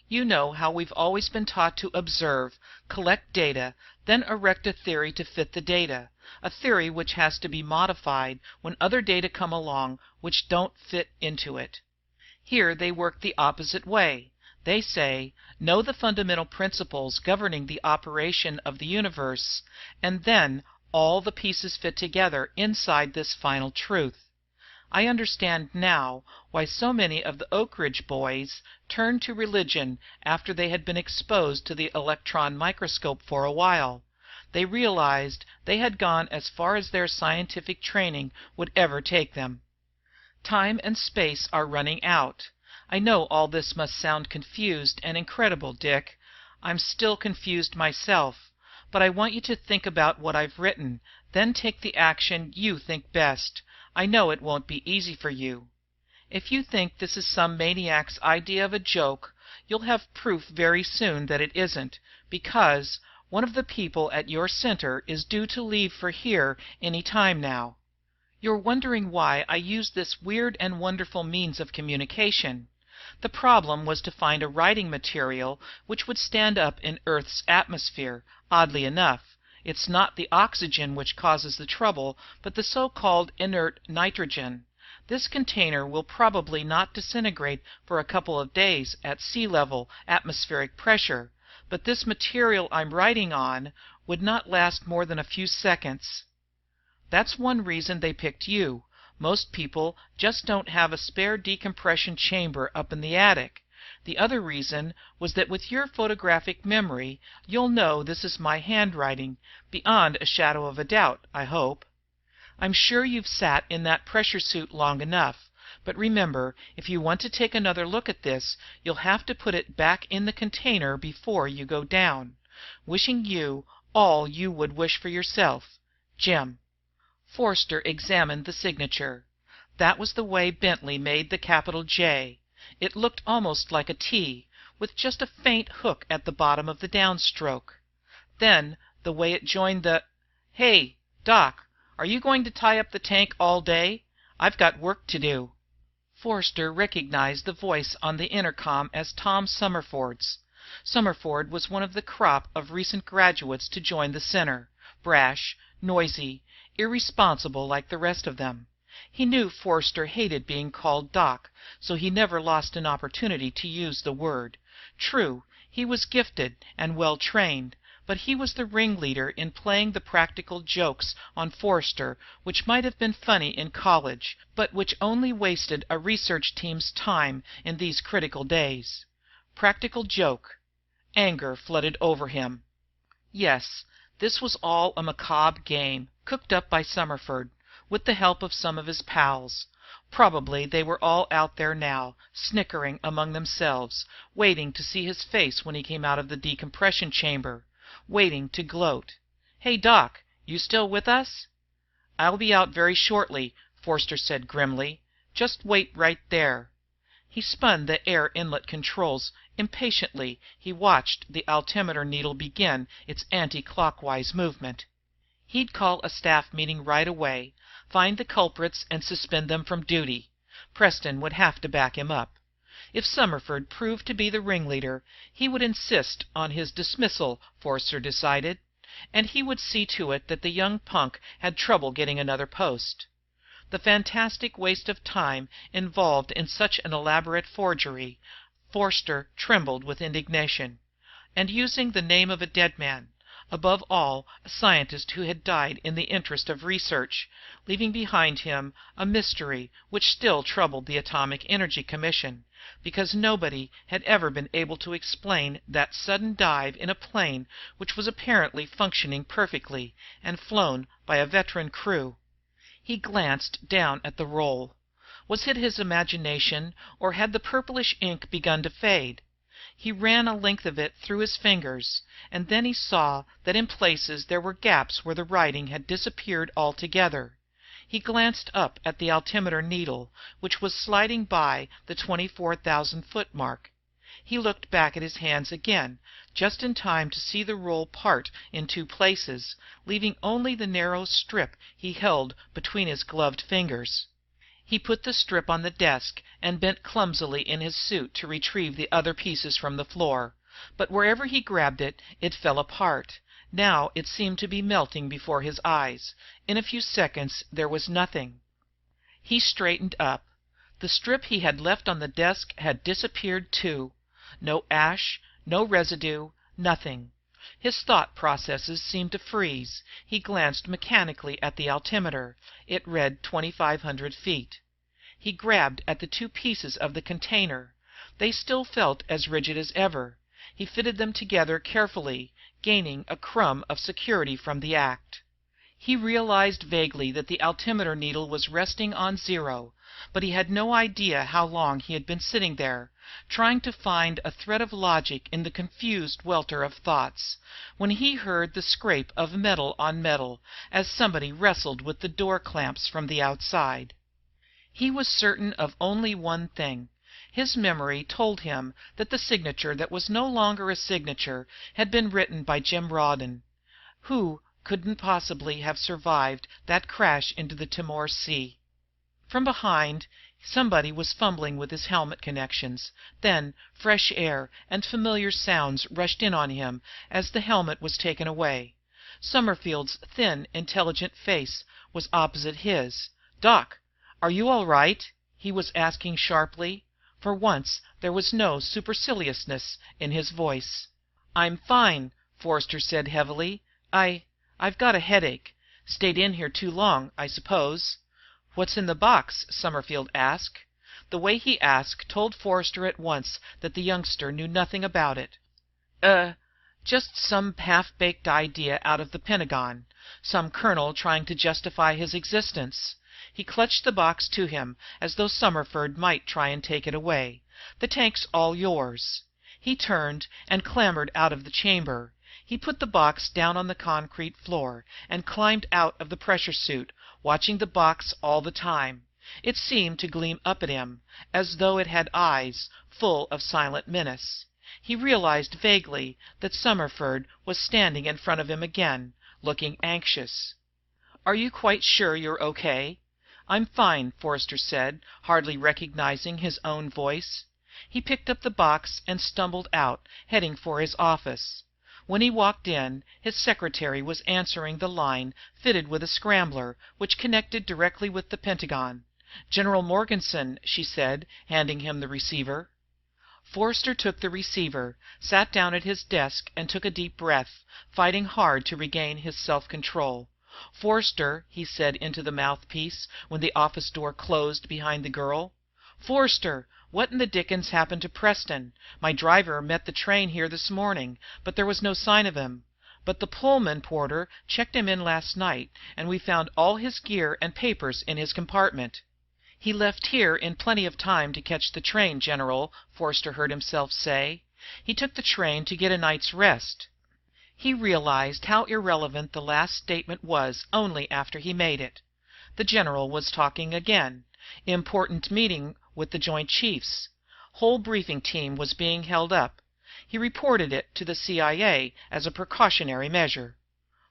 You know how we've always been taught to observe, collect data, then erect a theory to fit the data, a theory which has to be modified when other data come along which don't fit into it. Here they work the opposite way. They say, know the fundamental principles governing the operation of the universe, and then all the pieces fit together inside this final truth. I understand now why so many of the Oak Ridge boys turned to religion after they had been exposed to the electron microscope for a while. They realized they had gone as far as their scientific training would ever take them. Time and space are running out. I know all this must sound confused and incredible, Dick. I'm still confused myself. But I want you to think about what I've written, then take the action you think best. I know it won't be easy for you. If you think this is some maniac's idea of a joke, you'll have proof very soon that it isn't, because one of the people at your center is due to leave for here any time now. You're wondering why I use this weird and wonderful means of communication. The problem was to find a writing material which would stand up in Earth's atmosphere. Oddly enough, it's not the oxygen which causes the trouble, but the so-called inert nitrogen. This container will probably not disintegrate for a couple of days at sea level atmospheric pressure, but this material I'm writing on would not last more than a few seconds. That's one reason they picked you. Most people just don't have a spare decompression chamber up in the attic. The other reason was that with your photographic memory, you'll know this is my handwriting, beyond a shadow of a doubt, I hope. I'm sure you've sat in that pressure suit long enough, but remember, if you want to take another look at this, you'll have to put it back in the container before you go down. Wishing you all you would wish for yourself, Jim. Forster examined the signature. That was the way Bentley made the capital J. It looked almost like a T, with just a faint hook at the bottom of the downstroke. Then the way it joined the... Hey, Doc, are you going to tie up the tank all day? I've got work to do. Forster recognized the voice on the intercom as Tom Summerford's. Summerford was one of the crop of recent graduates to join the center, brash, noisy, irresponsible like the rest of them. He knew Forster hated being called Doc, so he never lost an opportunity to use the word. True, he was gifted and well trained, but he was the ringleader in playing the practical jokes on Forster which might have been funny in college, but which only wasted a research team's time in these critical days. Practical joke. Anger flooded over him. Yes, this was all a macabre game, cooked up by Summerford, with the help of some of his pals. Probably they were all out there now, snickering among themselves, waiting to see his face when he came out of the decompression chamber, waiting to gloat. Hey, Doc, you still with us? I'll be out very shortly, Forster said grimly. Just wait right there. He spun the air inlet controls. Impatiently, he watched the altimeter needle begin its anti-clockwise movement. He'd call a staff meeting right away, find the culprits and suspend them from duty. Preston would have to back him up. If Summerford proved to be the ringleader, he would insist on his dismissal, Forster decided, and he would see to it that the young punk had trouble getting another post. The fantastic waste of time involved in such an elaborate forgery, Forster trembled with indignation. And using the name of a dead man, above all a scientist who had died in the interest of research, leaving behind him a mystery which still troubled the Atomic Energy Commission, because nobody had ever been able to explain that sudden dive in a plane which was apparently functioning perfectly and flown by a veteran crew. He glanced down at the roll. Was it his imagination, or had the purplish ink begun to fade? He ran a length of it through his fingers, and then he saw that in places there were gaps where the writing had disappeared altogether. He glanced up at the altimeter needle, which was sliding by the 24,000-foot mark. He looked back at his hands again, just in time to see the roll part in two places, leaving only the narrow strip he held between his gloved fingers. He put the strip on the desk and bent clumsily in his suit to retrieve the other pieces from the floor. But wherever he grabbed it, it fell apart. Now it seemed to be melting before his eyes. In a few seconds there was nothing. He straightened up. The strip he had left on the desk had disappeared too. No ash, no residue, nothing. His thought processes seemed to freeze. He glanced mechanically at the altimeter. It read 2,500 feet. He grabbed at the two pieces of the container. They still felt as rigid as ever. He fitted them together carefully, gaining a crumb of security from the act. He realized vaguely that the altimeter needle was resting on 0, but he had no idea how long he had been sitting there, trying to find a thread of logic in the confused welter of thoughts, when he heard the scrape of metal on metal as somebody wrestled with the door clamps from the outside. He was certain of only one thing. His memory told him that the signature that was no longer a signature had been written by Jim Rawdon, who couldn't possibly have survived that crash into the Timor Sea. From behind, somebody was fumbling with his helmet connections. Then fresh air and familiar sounds rushed in on him as the helmet was taken away. Summerfield's thin, intelligent face was opposite his. "Doc, are you all right?" he was asking sharply. For once there was no superciliousness in his voice. "I'm fine," Forster said heavily. I've got a headache. Stayed in here too long, I suppose." "What's in the box?" Summerfield asked. The way he asked told Forster at once that the youngster knew nothing about it. Just some half-baked idea out of the Pentagon. Some colonel trying to justify his existence." He clutched the box to him, as though Summerford might try and take it away. "The tank's all yours." He turned and clambered out of the chamber. He put the box down on the concrete floor and climbed out of the pressure suit, watching the box all the time. It seemed to gleam up at him, as though it had eyes, full of silent menace. He realized vaguely that Summerford was standing in front of him again, looking anxious. "Are you quite sure you're okay?" "I'm fine," Forster said, hardly recognizing his own voice. He picked up the box and stumbled out, heading for his office. When he walked in, his secretary was answering the line fitted with a scrambler, which connected directly with the Pentagon. "General Morganson," she said, handing him the receiver. Forster took the receiver, sat down at his desk and took a deep breath, fighting hard to regain his self-control. "Forster," he said into the mouthpiece, when the office door closed behind the girl. "Forster, what in the dickens happened to Preston? My driver met the train here this morning, but there was no sign of him. But the Pullman porter checked him in last night, and we found all his gear and papers in his compartment." "He left here in plenty of time to catch the train, General," Forster heard himself say. "He took the train to get a night's rest." He realized how irrelevant the last statement was only after he made it. The general was talking again. Important meeting with the Joint Chiefs. Whole briefing team was being held up. He reported it to the CIA as a precautionary measure.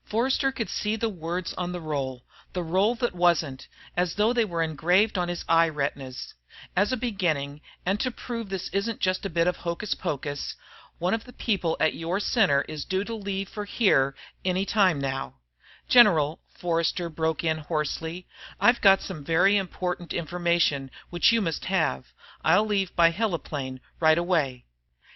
Forster could see the words on the roll that wasn't, as though they were engraved on his eye retinas. "As a beginning, and to prove this isn't just a bit of hocus pocus, one of the people at your center is due to leave for here any time now." "General," Forster broke in hoarsely, "I've got some very important information which you must have. I'll leave by heliplane right away."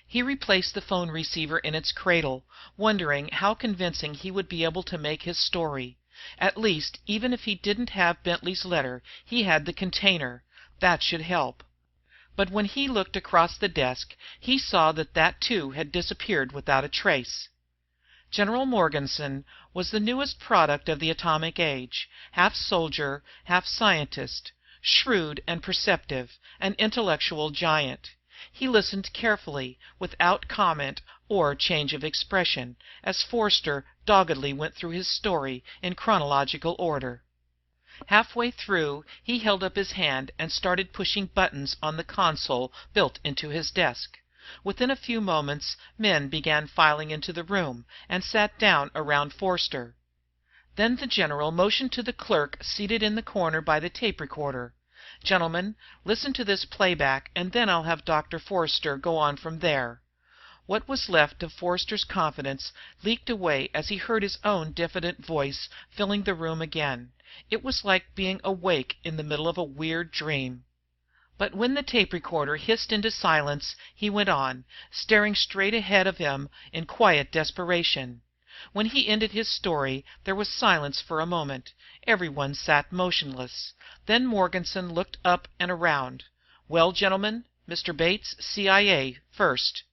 He replaced the phone receiver in its cradle, wondering how convincing he would be able to make his story. At least, even if he didn't have Bentley's letter, he had the container. That should help. But when he looked across the desk, he saw that too had disappeared without a trace. General Morganson was the newest product of the atomic age, half soldier, half scientist, shrewd and perceptive, an intellectual giant. He listened carefully, without comment or change of expression, as Forster doggedly went through his story in chronological order. Halfway through, he held up his hand and started pushing buttons on the console built into his desk. Within a few moments, men began filing into the room and sat down around Forster. Then the general motioned to the clerk seated in the corner by the tape recorder. Gentlemen, listen to this playback, and then I'll have Dr. Forster go on from there." What was left of Forster's confidence leaked away as he heard his own diffident voice filling the room again. It was like being awake in the middle of a weird dream. But when the tape recorder hissed into silence, he went on, staring straight ahead of him in quiet desperation. When he ended his story there was silence for a moment. Everyone sat motionless. Then Morganson looked up and around. "Well, gentlemen, Mr. Bates, CIA, first."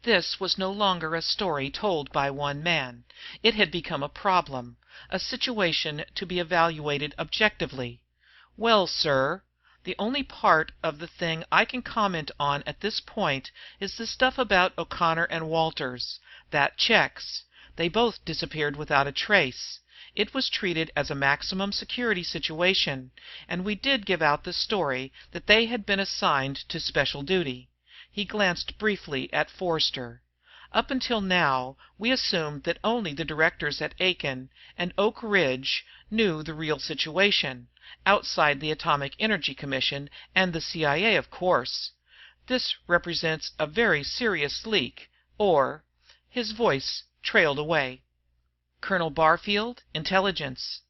This was no longer a story told by one man. It had become a problem, a situation to be evaluated objectively. "Well, sir, the only part of the thing I can comment on at this point is the stuff about O'Connor and Walters. That checks. They both disappeared without a trace. It was treated as a maximum security situation, and we did give out the story that they had been assigned to special duty." He glanced briefly at Forster. "Up until now, we assumed that only the directors at Aiken and Oak Ridge knew the real situation, outside the Atomic Energy Commission and the CIA, of course. This represents a very serious leak, or—" His voice trailed away. "Colonel Barfield, Intelligence."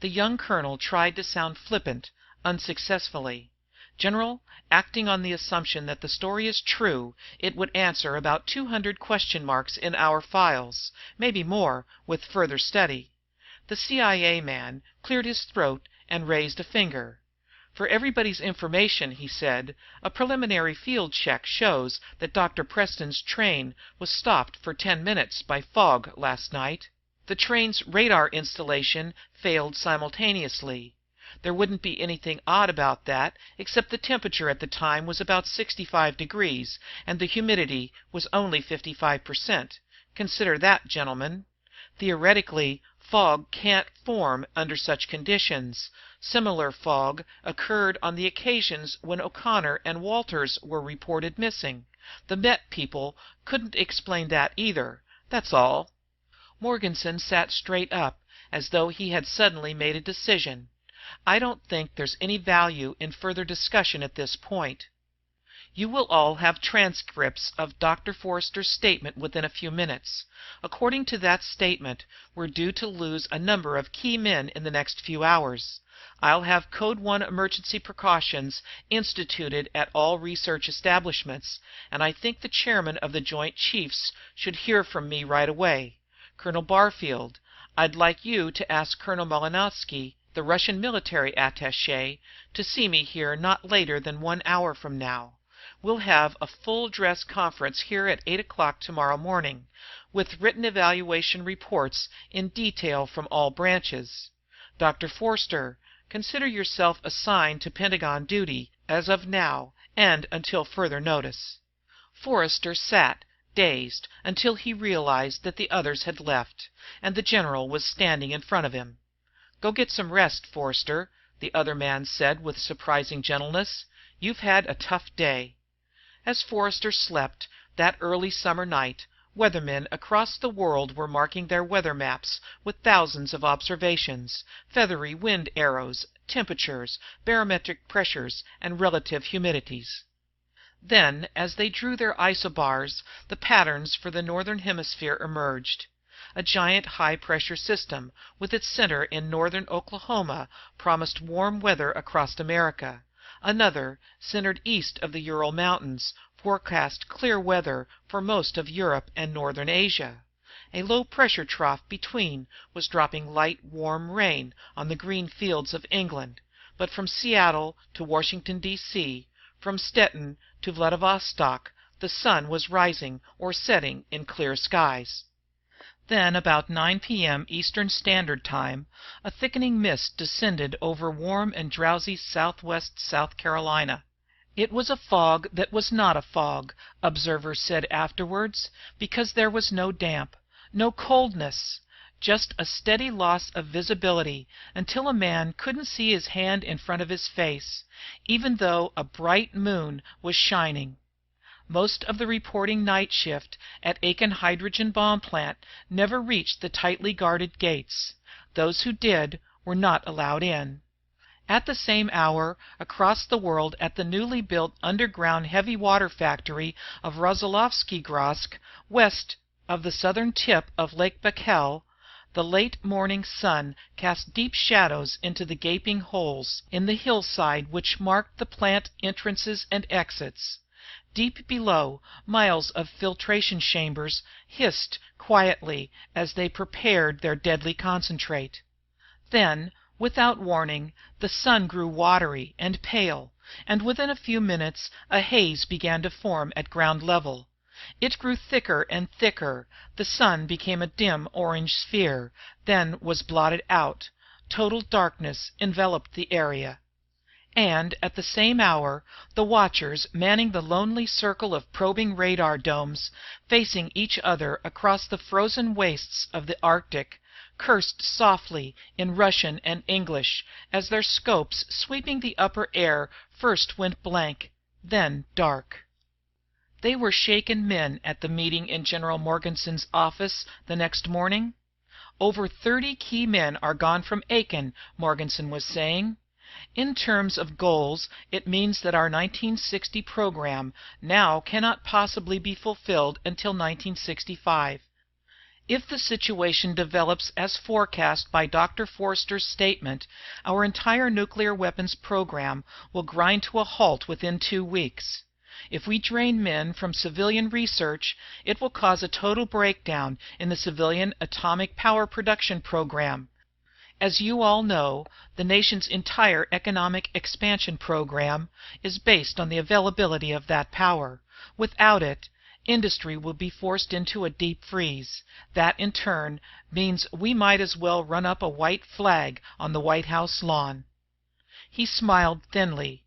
The young colonel tried to sound flippant, unsuccessfully. "General, acting on the assumption that the story is true, it would answer about 200 question marks in our files, maybe more with further study." The CIA man cleared his throat and raised a finger. "For everybody's information," he said, "a preliminary field check shows that Dr. Preston's train was stopped for 10 minutes by fog last night. The train's radar installation failed simultaneously. There wouldn't be anything odd about that, except the temperature at the time was about 65 degrees, and the humidity was only 55%. Consider that, gentlemen. Theoretically, fog can't form under such conditions. Similar fog occurred on the occasions when O'Connor and Walters were reported missing. The Met people couldn't explain that either. That's all." Morganson sat straight up, as though he had suddenly made a decision. "I don't think there's any value in further discussion at this point. You will all have transcripts of Dr. Forster's statement within a few minutes. According to that statement, we're due to lose a number of key men in the next few hours. I'll have Code 1 emergency precautions instituted at all research establishments, and I think the chairman of the Joint Chiefs should hear from me right away. Colonel Barfield, I'd like you to ask Colonel Malinowski, the Russian military attaché, to see me here not later than 1 hour from now. We'll have a full dress conference here at 8 o'clock tomorrow morning, with written evaluation reports in detail from all branches. Dr. Forster, consider yourself assigned to Pentagon duty as of now and until further notice." Forrester sat, dazed, until he realized that the others had left, and the general was standing in front of him. "Go get some rest, Forster," the other man said with surprising gentleness. "You've had a tough day." As Forrester slept, that early summer night, weathermen across the world were marking their weather maps with thousands of observations, feathery wind arrows, temperatures, barometric pressures, and relative humidities. Then, as they drew their isobars, the patterns for the northern hemisphere emerged. A giant high-pressure system, with its center in northern Oklahoma, promised warm weather across America. Another, centered east of the Ural Mountains, forecast clear weather for most of Europe and northern Asia. A low-pressure trough between was dropping light, warm rain on the green fields of England, but from Seattle to Washington, D.C., from Stettin to Vladivostok, the sun was rising or setting in clear skies. Then, about 9 p.m. Eastern Standard Time, a thickening mist descended over warm and drowsy southwest South Carolina. It was a fog that was not a fog, observers said afterwards, because there was no damp, no coldness, just a steady loss of visibility until a man couldn't see his hand in front of his face, even though a bright moon was shining. Most of the reporting night shift at Aiken Hydrogen Bomb Plant never reached the tightly guarded gates. Those who did were not allowed in. At the same hour, across the world at the newly built underground heavy water factory of Rosolovsky-Grosk, west of the southern tip of Lake Baikal, the late morning sun cast deep shadows into the gaping holes in the hillside which marked the plant entrances and exits. Deep below, miles of filtration chambers hissed quietly as they prepared their deadly concentrate. Then, without warning, the sun grew watery and pale, and within a few minutes a haze began to form at ground level. It grew thicker and thicker, the sun became a dim orange sphere, then was blotted out. Total darkness enveloped the area. And at the same hour, the watchers manning the lonely circle of probing radar domes, facing each other across the frozen wastes of the Arctic, cursed softly in Russian and English as their scopes sweeping the upper air first went blank, then dark. They were shaken men at the meeting in General Morganson's office the next morning. Over 30 key men are gone from Aiken, Morganson was saying. In terms of goals, it means that our 1960 program now cannot possibly be fulfilled until 1965. If the situation develops as forecast by Dr. Forster's statement, our entire nuclear weapons program will grind to a halt within 2 weeks. If we drain men from civilian research, it will cause a total breakdown in the civilian atomic power production program. As you all know, the nation's entire economic expansion program is based on the availability of that power. Without it, industry will be forced into a deep freeze. That, in turn, means we might as well run up a white flag on the White House lawn. He smiled thinly.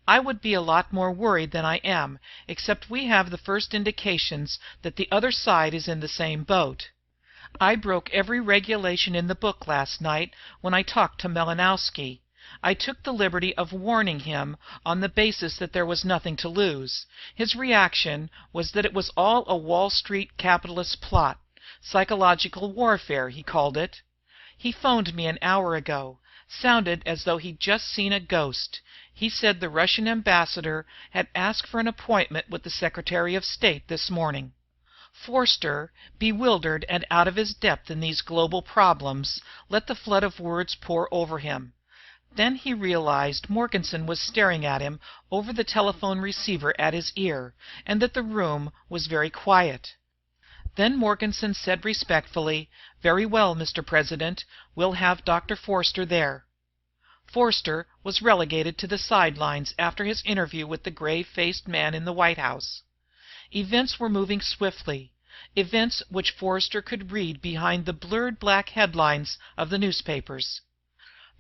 I would be a lot more worried than I am, except we have the first indications that the other side is in the same boat. I broke every regulation in the book last night when I talked to Melanowski. I took the liberty of warning him on the basis that there was nothing to lose. His reaction was that it was all a Wall Street capitalist plot. Psychological warfare, he called it. He phoned me an hour ago. Sounded as though he'd just seen a ghost. He said the Russian ambassador had asked for an appointment with the Secretary of State this morning. Forster, bewildered and out of his depth in these global problems, let the flood of words pour over him. Then he realized Morganson was staring at him over the telephone receiver at his ear, and that the room was very quiet. Then Morganson said respectfully, "Very well, Mr. President, we'll have Dr. Forster there." Forster was relegated to the sidelines after his interview with the grave-faced man in the White House. Events were moving swiftly, events which Forster could read behind the blurred black headlines of the newspapers.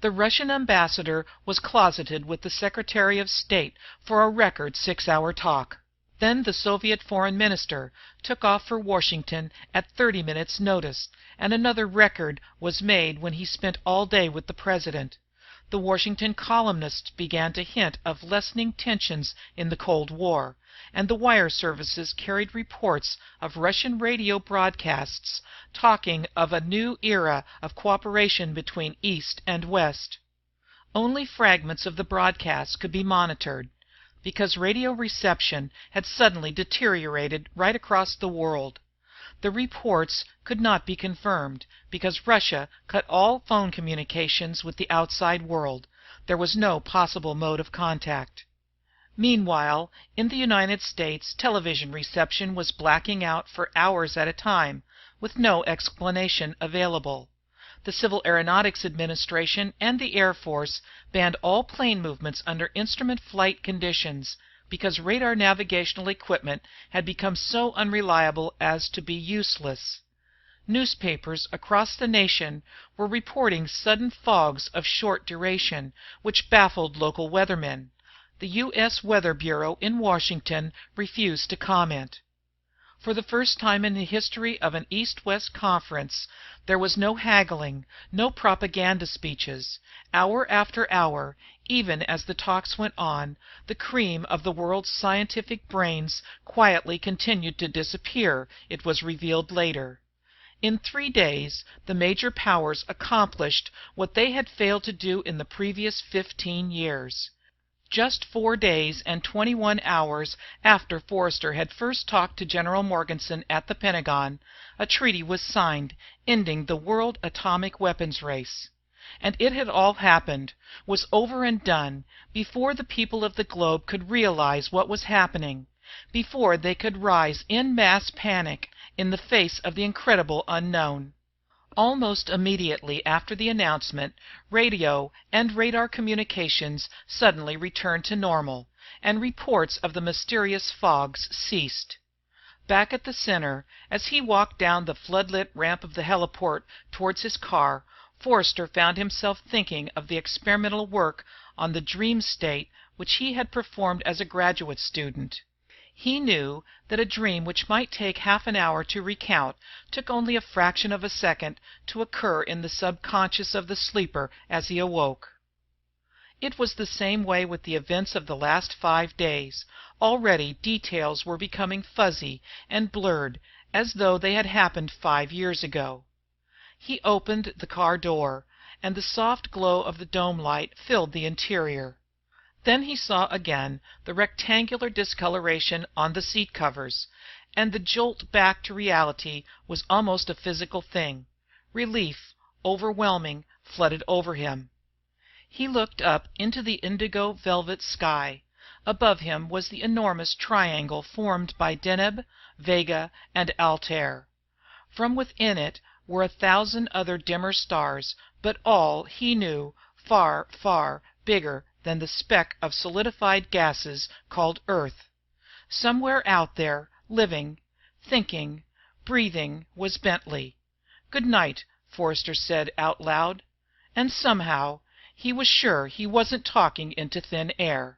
The Russian ambassador was closeted with the Secretary of State for a record 6-hour talk. Then the Soviet foreign minister took off for Washington at 30 minutes' notice, and another record was made when he spent all day with the president. The Washington columnists began to hint of lessening tensions in the Cold War, and the wire services carried reports of Russian radio broadcasts talking of a new era of cooperation between East and West. Only fragments of the broadcasts could be monitored, because radio reception had suddenly deteriorated right across the world. The reports could not be confirmed, because Russia cut all phone communications with the outside world. There was no possible mode of contact. Meanwhile, in the United States, television reception was blacking out for hours at a time, with no explanation available. The Civil Aeronautics Administration and the Air Force banned all plane movements under instrument flight conditions, because radar navigational equipment had become so unreliable as to be useless. Newspapers across the nation were reporting sudden fogs of short duration, which baffled local weathermen. The U.S. Weather Bureau in Washington refused to comment. For the first time in the history of an East-West conference, there was no haggling, no propaganda speeches. Hour after hour, even as the talks went on, the cream of the world's scientific brains quietly continued to disappear, it was revealed later. In 3 days the major powers accomplished what they had failed to do in the previous 15 years. Just 4 days and 21 hours after Forrester had first talked to General Morganson at the Pentagon, a treaty was signed ending the world atomic weapons race. And it had all happened, was over and done, before the people of the globe could realize what was happening, before they could rise in mass panic in the face of the incredible unknown. Almost immediately after the announcement, radio and radar communications suddenly returned to normal, and reports of the mysterious fogs ceased. Back at the center, as he walked down the floodlit ramp of the heliport towards his car, Forrester found himself thinking of the experimental work on the dream state which he had performed as a graduate student. He knew that a dream which might take half an hour to recount took only a fraction of a second to occur in the subconscious of the sleeper as he awoke. It was the same way with the events of the last 5 days. Already details were becoming fuzzy and blurred, as though they had happened 5 years ago. He opened the car door, and the soft glow of the dome light filled the interior. Then he saw again the rectangular discoloration on the seat covers, and the jolt back to reality was almost a physical thing. Relief, overwhelming, flooded over him. He looked up into the indigo velvet sky. Above him was the enormous triangle formed by Deneb, Vega, and Altair. From within it were 1,000 other dimmer stars, but all, he knew, far, far bigger than the speck of solidified gases called Earth. Somewhere out there, living, thinking, breathing, was Bentley. "Good night," Forrester said out loud. And somehow he was sure he wasn't talking into thin air.